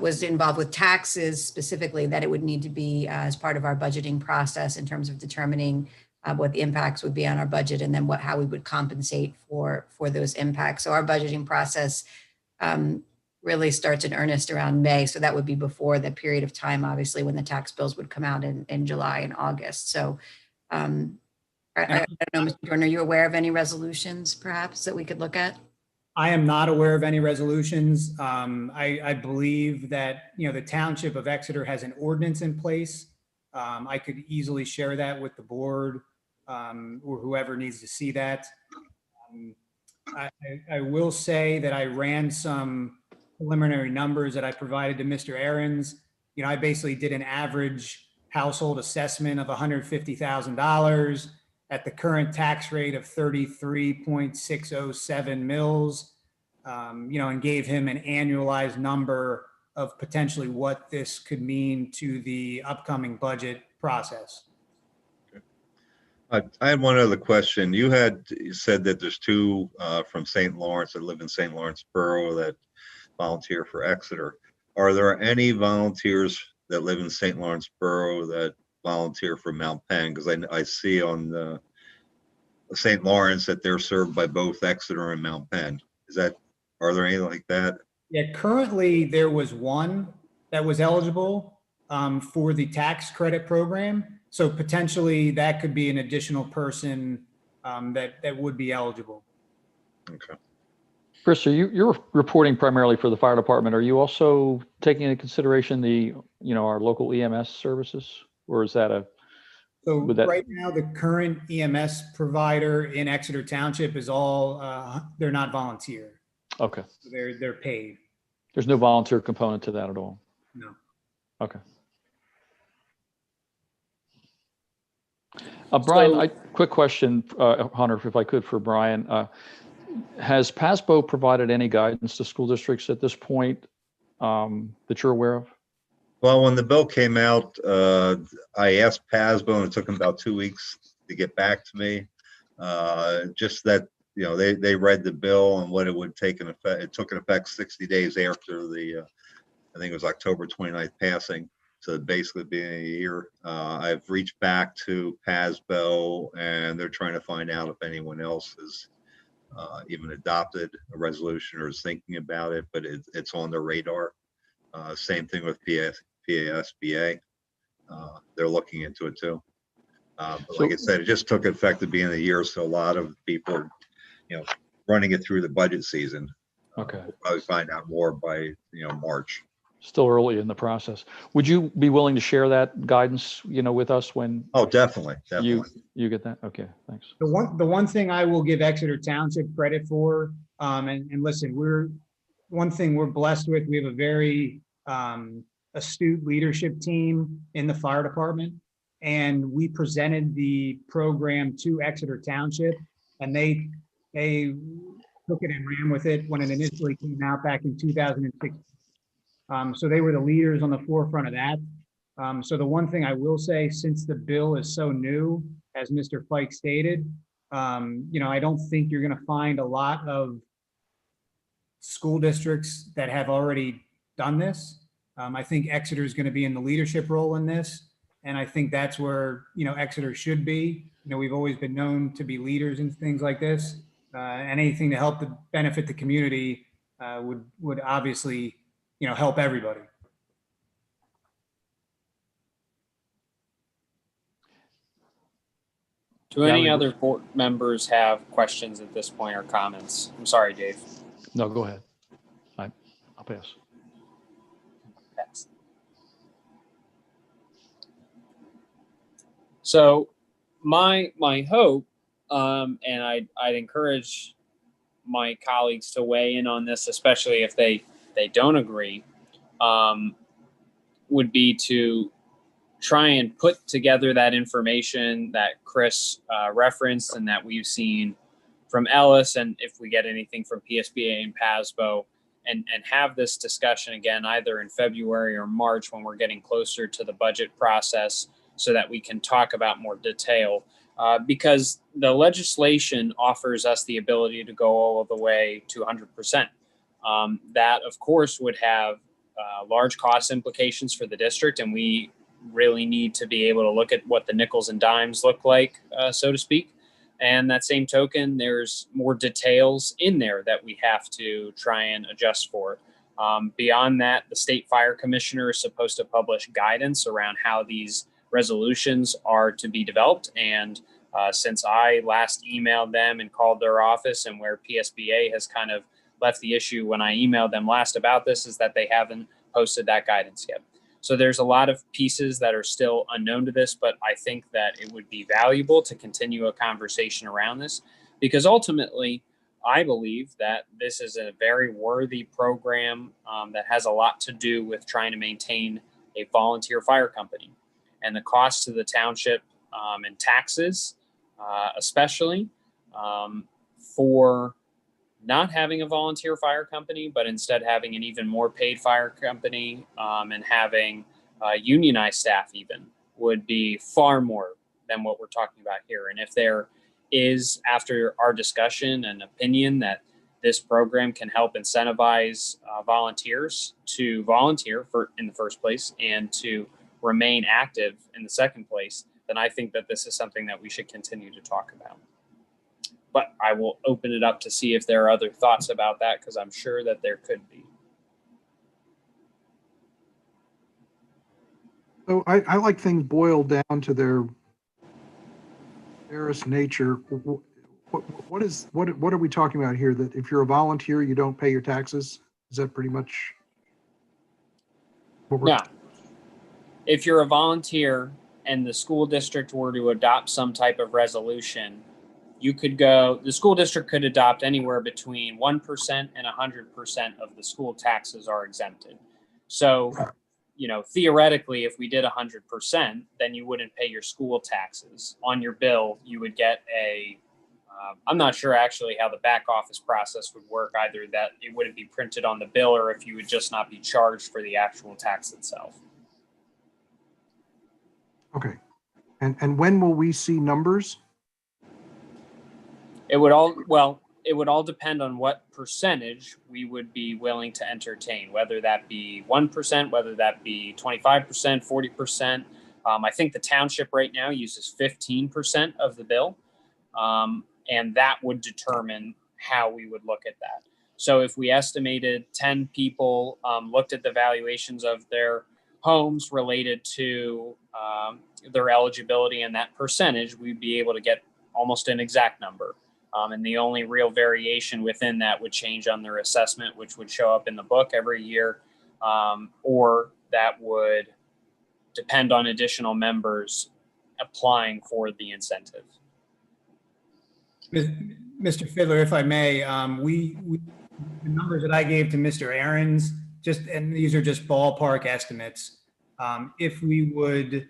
was involved with taxes specifically, that it would need to be as part of our budgeting process in terms of determining what the impacts would be on our budget, and then how we would compensate for those impacts. So our budgeting process really starts in earnest around May. So that would be before the period of time, obviously, when the tax bills would come out in July and August. So I don't know, Mr. Jordan, are you aware of any resolutions perhaps that we could look at? I am not aware of any resolutions. I believe that, the Township of Exeter has an ordinance in place. I could easily share that with the board or whoever needs to see that. I will say that I ran some preliminary numbers that I provided to Mr. Ahrens. I basically did an average household assessment of $150,000 at the current tax rate of 33.607 mils, and gave him an annualized number of potentially what this could mean to the upcoming budget process. I had one other question. You said that there's 2 from St. Lawrence that live in St. Lawrence Borough that volunteer for Exeter. Are there any volunteers that live in St. Lawrence Borough that volunteer for Mount Penn? Because I see on the St. Lawrence that they're served by both Exeter and Mount Penn. Are there any like that? Yeah, currently there was one that was eligible for the tax credit program. So potentially that could be an additional person that would be eligible. Okay. Chris, you're reporting primarily for the fire department. Are you also taking into consideration our local EMS services, or is that So Would that- right now, the current EMS provider in Exeter Township is all, they're not volunteer. Okay. They're paid. There's no volunteer component to that at all. No. Okay. Brian, So- quick question, Hunter, if I could, for Brian. Has PASBO provided any guidance to school districts at this point that you're aware of? Well, when the bill came out, I asked PASBO and it took them about 2 weeks to get back to me. Just that, they read the bill and what it would take in effect. It took an effect 60 days after the, I think it was October 29th passing. So basically being a year. I've reached back to PASBO and they're trying to find out if anyone else has even adopted a resolution or is thinking about it, but it's on their radar. Same thing with PASBA. They're looking into it too. But like I said, it just took effect at the beginning of the year, so a lot of people, running it through the budget season. Okay. We'll probably find out more by March. Still early in the process. Would you be willing to share that guidance, with us when? Oh, definitely. You get that? Okay, thanks. The one thing I will give Exeter Township credit for, and listen, we're blessed with. We have a very astute leadership team in the fire department, and we presented the program to Exeter Township, and they took it and ran with it when it initially came out back in 2006. So they were the leaders on the forefront of that. So the one thing I will say, since the bill is so new, as Mr. Fike stated, I don't think you're going to find a lot of school districts that have already done this. I think Exeter is going to be in the leadership role in this. And I think that's where, Exeter should be. We've always been known to be leaders in things like this. And anything to help benefit the community would obviously, help everybody. Do any other board members have questions at this point or comments? I'm sorry, Dave. No, go ahead. I'll pass. Pass. So my hope, and I'd encourage my colleagues to weigh in on this, especially if they don't agree, would be to try and put together that information that Chris referenced and that we've seen from Ellis, and if we get anything from PSBA and PASBO, and have this discussion again either in February or March when we're getting closer to the budget process, so that we can talk about more detail. Because the legislation offers us the ability to go all the way to 100%. That, of course, would have large cost implications for the district, and we really need to be able to look at what the nickels and dimes look like, so to speak. And that same token, there's more details in there that we have to try and adjust for. Beyond that, the state fire commissioner is supposed to publish guidance around how these resolutions are to be developed. And since I last emailed them and called their office, and where PSBA has kind of left the issue when I emailed them last about this, is that they haven't posted that guidance yet. So there's a lot of pieces that are still unknown to this, but I think that it would be valuable to continue a conversation around this, because ultimately I believe that this is a very worthy program that has a lot to do with trying to maintain a volunteer fire company, and the cost to the township and taxes, especially for not having a volunteer fire company, but instead having an even more paid fire company, and having unionized staff even, would be far more than what we're talking about here. And if there is, after our discussion, an opinion that this program can help incentivize volunteers to volunteer in the first place and to remain active in the second place, then I think that this is something that we should continue to talk about. But I will open it up to see if there are other thoughts about that, because I'm sure that there could be. So I like things boiled down to their barest nature. What are we talking about here? That if you're a volunteer, you don't pay your taxes? Is that pretty much what we're Now, if you're a volunteer and the school district were to adopt some type of resolution, the school district could adopt anywhere between 1% and 100% of the school taxes are exempted. So, theoretically, if we did 100%, then you wouldn't pay your school taxes. On your bill, you would get I'm not sure actually how the back office process would work, either that it wouldn't be printed on the bill or if you would just not be charged for the actual tax itself. Okay. And when will we see numbers? It would all depend on what percentage we would be willing to entertain, whether that be 1%, whether that be 25%, 40%. I think the township right now uses 15% of the bill. And that would determine how we would look at that. So if we estimated 10 people looked at the valuations of their homes related to their eligibility and that percentage, we'd be able to get almost an exact number. And the only real variation within that would change on their assessment, which would show up in the book every year, or that would depend on additional members applying for the incentive. Mr. Fiddler, if I may, the numbers that I gave to Mr. Aarons, and these are just ballpark estimates. If we would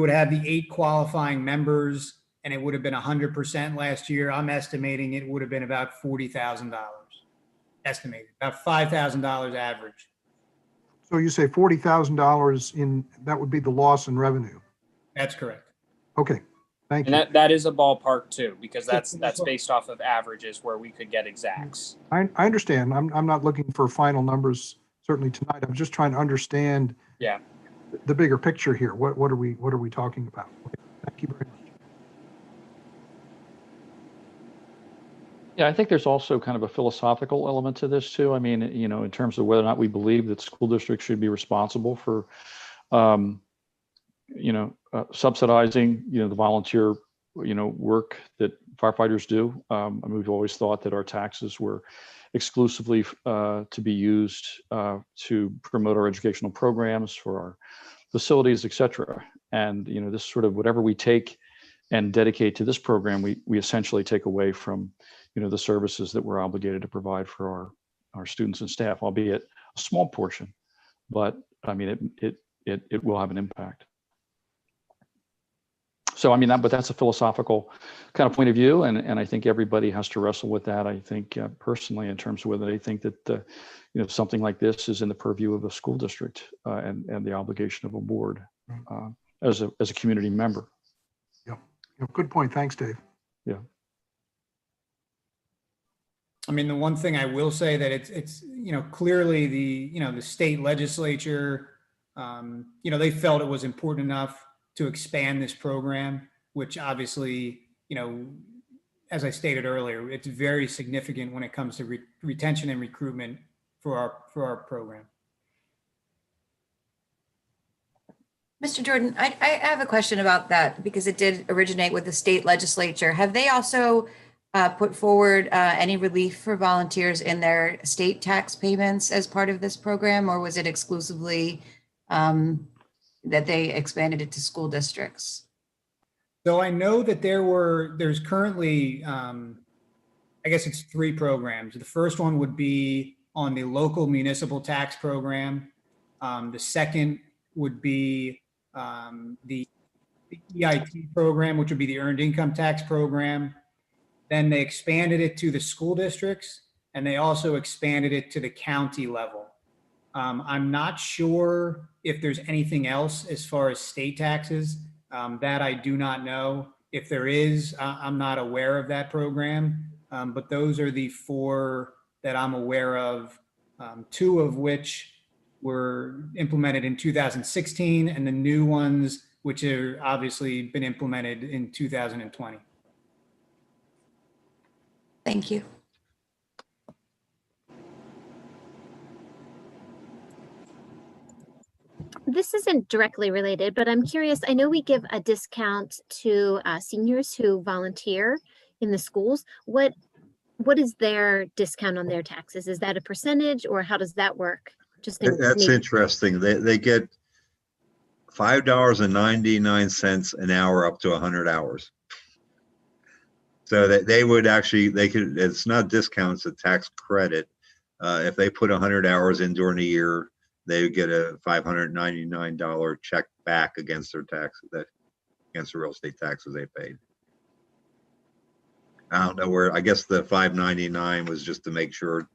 have the 8 qualifying members and it would have been 100% last year, I'm estimating it would have been about $40,000 estimated, about $5,000 average. So you say $40,000 that would be the loss in revenue? That's correct. Okay. Thank you. And that is a ballpark too, because that's based off of averages where we could get exacts. I understand. I'm not looking for final numbers certainly tonight. I'm just trying to understand the bigger picture here. What are we talking about? Okay. Thank you very much. Yeah, I think there's also kind of a philosophical element to this too. I mean, in terms of whether or not we believe that school districts should be responsible for subsidizing, the volunteer, work that firefighters do. We've always thought that our taxes were exclusively to be used to promote our educational programs for our facilities, et cetera. And, this sort of whatever we take and dedicate to this program, we essentially take away from, the services that we're obligated to provide for our students and staff, albeit a small portion, but I mean, it will have an impact. So, but that's a philosophical kind of point of view. And I think everybody has to wrestle with that. I think personally, in terms of whether they think that, something like this is in the purview of a school district and the obligation of a board as a community member. Yeah. Good point. Thanks, Dave. Yeah. I mean, the one thing I will say that it's clearly the state legislature, they felt it was important enough to expand this program, which obviously, as I stated earlier, it's very significant when it comes to retention and recruitment for our program. Mr. Jordan, I have a question about that because it did originate with the state legislature. Have they also put forward any relief for volunteers in their state tax payments as part of this program, or was it exclusively that they expanded it to school districts? So I know that there's currently, I guess it's 3 programs. The first one would be on the local municipal tax program. The second would be the EIT program, which would be the earned income tax program. Then they expanded it to the school districts, and they also expanded it to the county level. I'm not sure if there's anything else as far as state taxes that I do not know. If there is, I'm not aware of that program, but those are the 4 that I'm aware of, 2 of which were implemented in 2016, and the new ones, which are obviously been implemented in 2020. Thank you. This isn't directly related, but I'm curious. I know we give a discount to seniors who volunteer in the schools. What is their discount on their taxes? Is that a percentage, or how does that work? That's interesting. They get $5.99 an hour up to 100 hours. So that they would actually, they could, it's not discounts, it's a tax credit. If they put 100 hours in during the year, they would get a $599 check back against their taxes, against the real estate taxes they paid. I don't know where, I guess the $599 was just to make sure,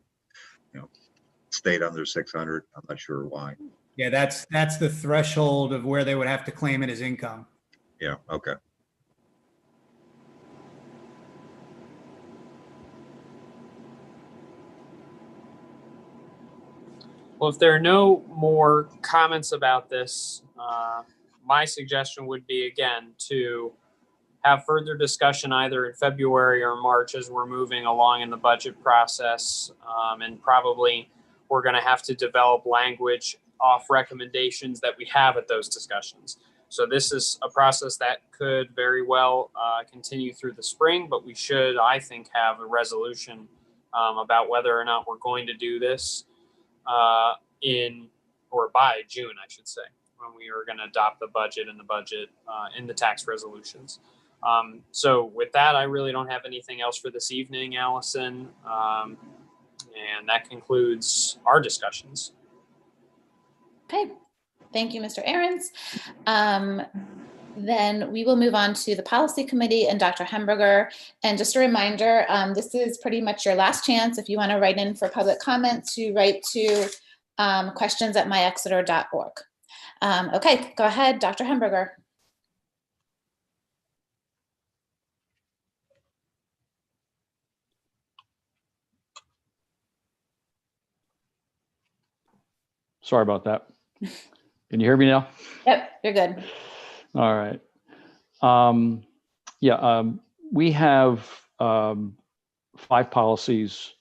stayed under 600. I'm not sure why. Yeah, that's the threshold of where they would have to claim it as income. Yeah, okay. Well, if there are no more comments about this, my suggestion would be, again, to have further discussion either in February or March as we're moving along in the budget process. And probably we're going to have to develop language off recommendations that we have at those discussions. So this is a process that could very well continue through the spring, but we should, I think, have a resolution about whether or not we're going to do this by June, I should say, when we are going to adopt the budget and in the tax resolutions. So with that, I really don't have anything else for this evening, Allison. And that concludes our discussions. Okay, thank you, Mr. Ahrens. Then we will move on to the policy committee and Dr. Hemberger. And just a reminder, this is pretty much your last chance if you want to write in for public comment to write to questions@myexeter.org. Okay, go ahead, Dr. Hemberger. Sorry about that. Can you hear me now? Yep, you're good. All right. We have 5 policies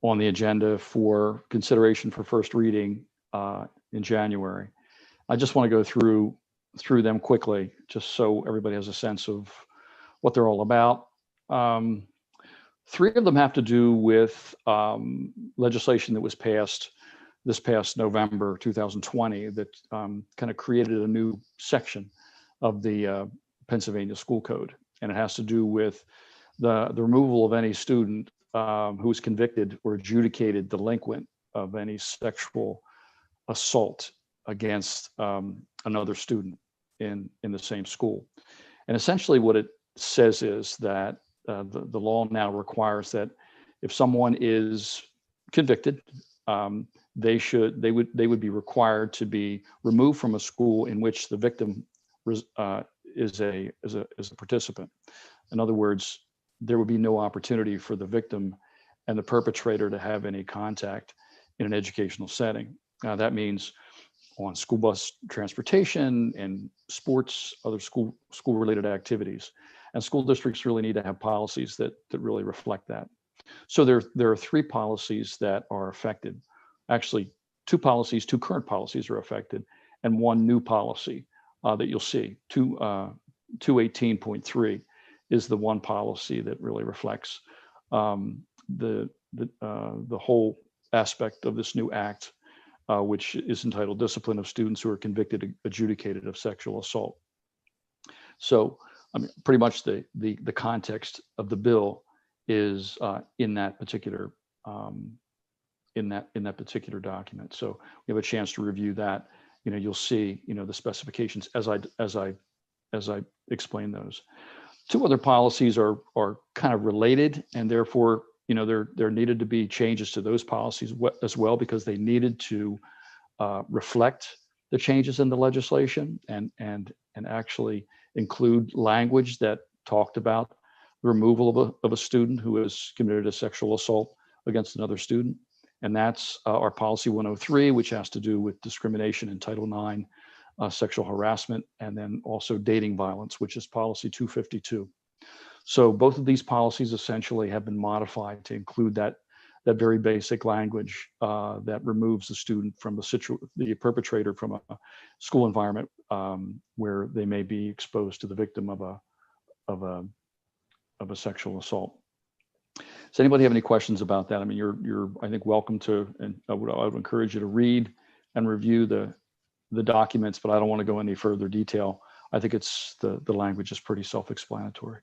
on the agenda for consideration for first reading in January. I just want to go through them quickly, just so everybody has a sense of what they're all about. 3 of them have to do with legislation that was passed this past November 2020 that kind of created a new section of the Pennsylvania School Code. And it has to do with the removal of any student who is convicted or adjudicated delinquent of any sexual assault against another student in the same school. And essentially what it says is that the law now requires that if someone is convicted, they would be required to be removed from a school in which the victim is a participant. In other words, there would be no opportunity for the victim and the perpetrator to have any contact in an educational setting. Now that means on school bus transportation and sports, other school related activities. And school districts really need to have policies that really reflect that. So there are 3 policies that are affected. Actually, 2 current policies are affected, and 1 new policy that you'll see. 218.3 is the one policy that really reflects the whole aspect of this new act, which is entitled Discipline of Students Who Are Convicted, Adjudicated of Sexual Assault. So, I mean, pretty much the context of the bill is in that particular particular document. So we have a chance to review that. You'll see the specifications as I explain those. 2 other policies are kind of related, and therefore there needed to be changes to those policies as well, because they needed to reflect the changes in the legislation and actually include language that talked about the removal of a student who has committed a sexual assault against another student. And that's our policy 103, which has to do with discrimination in Title IX, sexual harassment, and then also dating violence, which is policy 252. So both of these policies essentially have been modified to include that very basic language that removes the student from the perpetrator from a school environment where they may be exposed to the victim of a sexual assault. Does anybody have any questions about that? I mean, you're I think welcome to, and I would encourage you to read and review the the documents, but I don't want to go any further detail. I think it's the language is pretty self-explanatory.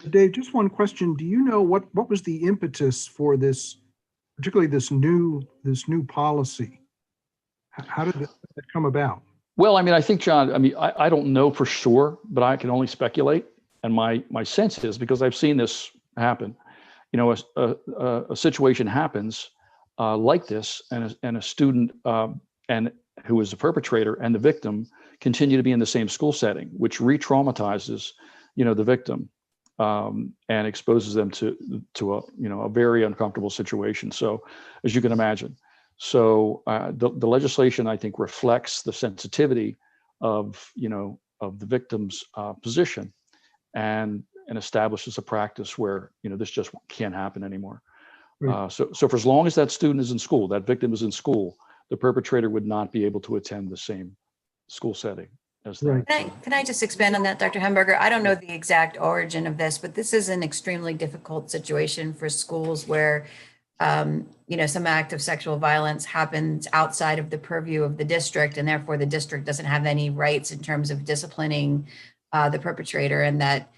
Dave, just one question. Do you know what was the impetus for this, particularly this new policy? How did it come about? Well, I mean, I think, John, I mean, I don't know for sure, but I can only speculate. And my sense is, because I've seen this happen, you know, a situation happens like this, and a student and who is the perpetrator and the victim continue to be in the same school setting, which re-traumatizes, you know, the victim and exposes them to a, you know, a very uncomfortable situation. So, as you can imagine. So the legislation, I think, reflects the sensitivity of, you know, of the victim's position, and establishes a practice where, you know, this just can't happen anymore. Right. So for as long as that student is in school, that victim is in school, the perpetrator would not be able to attend the same school setting as that. Right. Can I just expand on that, Dr. Hamburger? I don't know the exact origin of this, but this is an extremely difficult situation for schools where you know, some act of sexual violence happens outside of the purview of the district, and therefore the district doesn't have any rights in terms of disciplining the perpetrator, and that,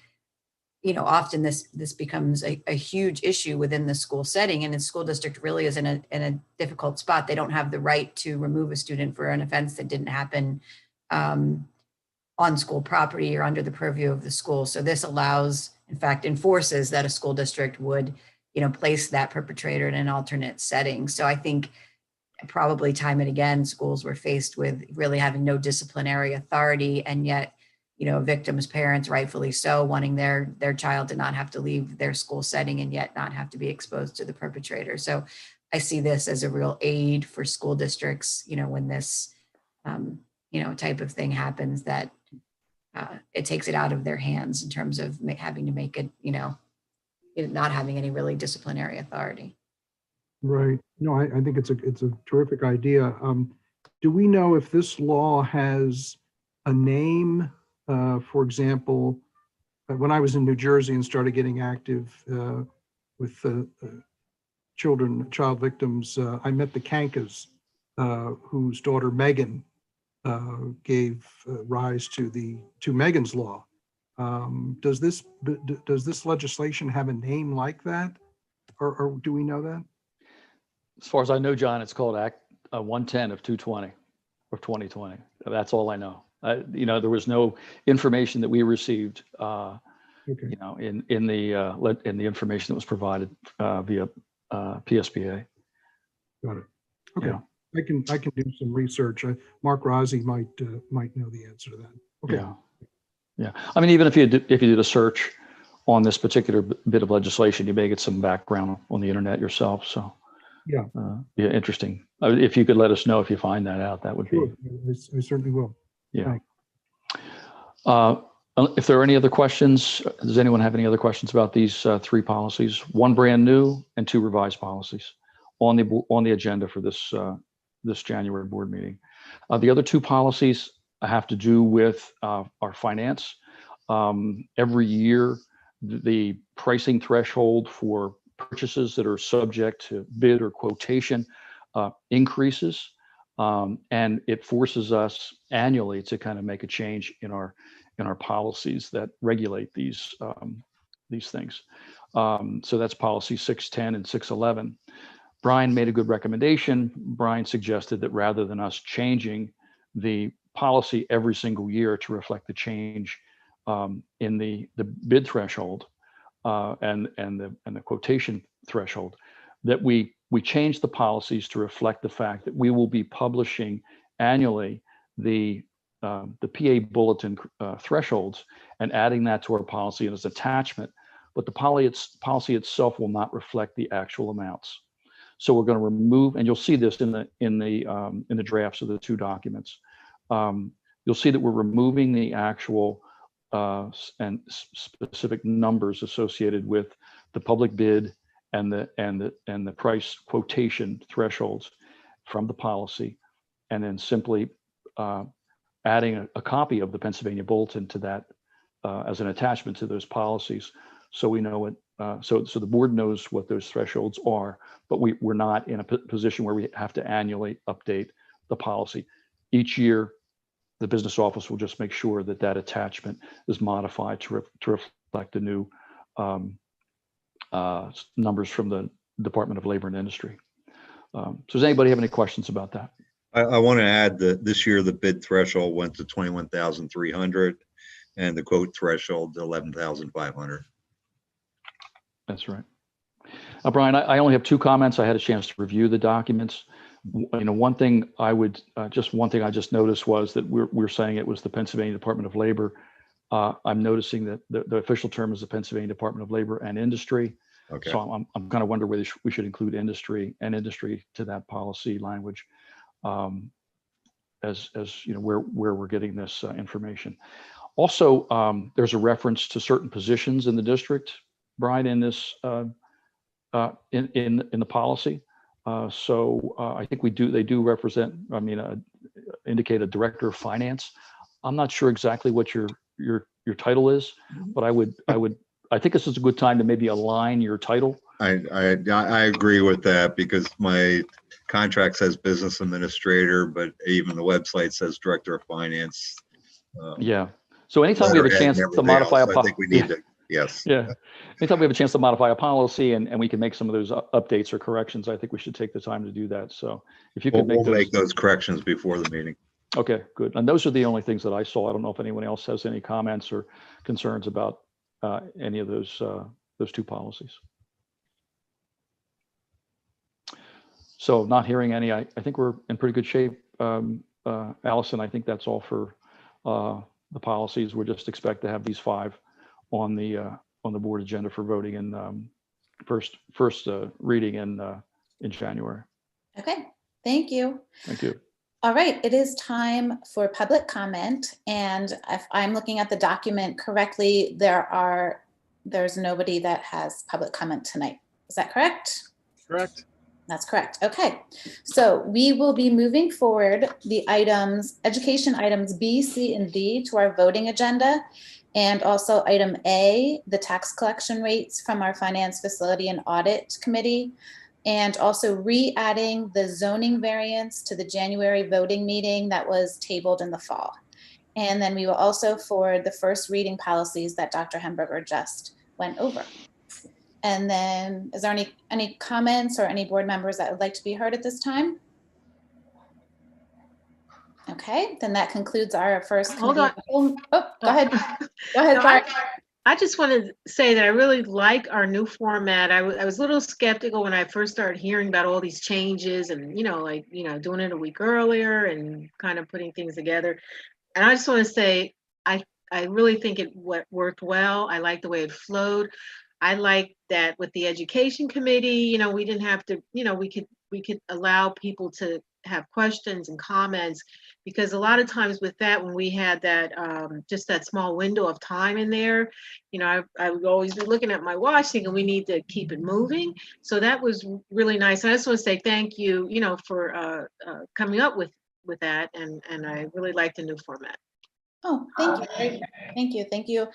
you know, often this becomes a huge issue within the school setting, and the school district really is in a difficult spot. They don't have the right to remove a student for an offense that didn't happen on school property or under the purview of the school. So this allows, in fact, enforces that a school district would, you know, place that perpetrator in an alternate setting. So I think probably time and again, schools were faced with really having no disciplinary authority, and yet, you know, victims' parents, rightfully so, wanting their child to not have to leave their school setting and yet not have to be exposed to the perpetrator. So I see this as a real aid for school districts, you know, when this, you know, type of thing happens, that it takes it out of their hands in terms of having to make it, you know, not having any really disciplinary authority. Right. No, I think it's a terrific idea. Do we know if this law has a name? For example, when I was in New Jersey and started getting active with child victims, I met the Kankas, whose daughter Megan gave rise to Megan's Law. Does this legislation have a name like that, or do we know that? As far as I know, John, it's called Act 110 of 220 of 2020. That's all I know. You know, there was no information that we received, you know, in the information that was provided via PSBA. Got it. Okay. Yeah. I can do some research. Mark Rossi might know the answer to that. Okay. Yeah. Yeah. I mean, even if you did a search on this particular bit of legislation, you may get some background on the internet yourself. So yeah, interesting. If you could let us know if you find that out, that would be. I certainly will. Yeah. If there are any other questions, does anyone have any other questions about these three policies? One brand new and two revised policies on the agenda for this this January board meeting. The other two policies have to do with our finance. Every year, the pricing threshold for purchases that are subject to bid or quotation increases, and it forces us annually to kind of make a change in our policies that regulate these things. So that's policy 610 and 611. Brian made a good recommendation. Brian suggested that rather than us changing the policy every single year to reflect the change in the bid threshold and the quotation threshold, that we change the policies to reflect the fact that we will be publishing annually the PA bulletin thresholds and adding that to our policy as an attachment, but the policy itself will not reflect the actual amounts. So we're going to remove, and you'll see this in the drafts of the two documents. You'll see that we're removing the actual and specific numbers associated with the public bid and the price quotation thresholds from the policy, and then simply adding a copy of the Pennsylvania Bulletin to that as an attachment to those policies, so we know it. So the board knows what those thresholds are, but we're not in a position where we have to annually update the policy. each year, the business office will just make sure that that attachment is modified to reflect the new numbers from the Department of Labor and Industry. So does anybody have any questions about that? I want to add that this year the bid threshold went to 21,300 and the quote threshold to 11,500. That's right. Brian, I only have two comments. I had a chance to review the documents. One thing I just noticed was that we're saying it was the Pennsylvania Department of Labor. I'm noticing that the official term is the Pennsylvania Department of Labor and Industry. Okay. So I'm kind of wondering whether we should include industry to that policy language, as where we're getting this information. Also, there's a reference to certain positions in the district, Brian, in this in the policy. So I think they do represent, indicate a director of finance. I'm not sure exactly what your title is, but I think this is a good time to maybe align your title. I agree with that because my contract says business administrator, but even the website says director of finance. Yeah. So anytime we have a chance to modify I think we need to, yes. Yeah. Anytime we have a chance to modify a policy and we can make some of those updates or corrections, I think we should take the time to do that. So if you could We'll make those corrections before the meeting. Okay, good. And those are the only things that I saw. I don't know if anyone else has any comments or concerns about any of those two policies. So not hearing any, I think we're in pretty good shape. Allison, I think that's all for the policies. We'll just expect to have these 5 on the board agenda for voting in first reading in January. Okay, thank you. Thank you. All right, it is time for public comment. And if I'm looking at the document correctly, there's nobody that has public comment tonight. Is that correct? Correct. That's correct. Okay, so we will be moving forward the education items B, C, and D to our voting agenda. And also item A, the tax collection rates from our Finance, Facility, and Audit Committee. And also re-adding the zoning variance to the January voting meeting that was tabled in the fall. And then we will also forward the first reading policies that Dr. Hemberger just went over. And then is there any comments or any board members that would like to be heard at this time? Okay, then that concludes our first. Hold on. Oh, go ahead. Go ahead, Clark. I just want to say that I really like our new format. I was a little skeptical when I first started hearing about all these changes and, doing it a week earlier and kind of putting things together. And I just want to say, I really think it worked well. I like the way it flowed. I like that with the education committee, we didn't have to, we could allow people to have questions and comments, because a lot of times with that, when we had that just that small window of time in there, I would always be looking at my watch thinking we need to keep it moving. So that was really nice. And I just want to say thank you, for coming up with that, and I really like the new format. Oh, thank you. Thank you.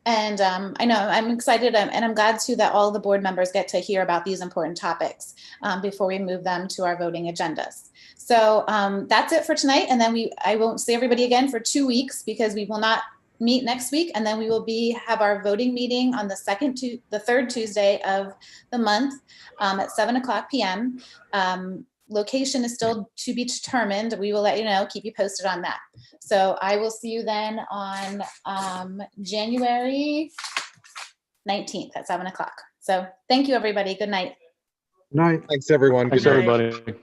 And I know I'm excited and I'm glad too that all the board members get to hear about these important topics before we move them to our voting agendas. So that's it for tonight. And then I won't see everybody again for 2 weeks because we will not meet next week. And then we will have our voting meeting on the third Tuesday of the month at 7:00 p.m. Location is still to be determined. We will let you know, keep you posted on that. So I will see you then on January 19th at 7:00. So thank you, everybody. Good night. Night. Thanks, everyone. Thanks, Good night. everybody.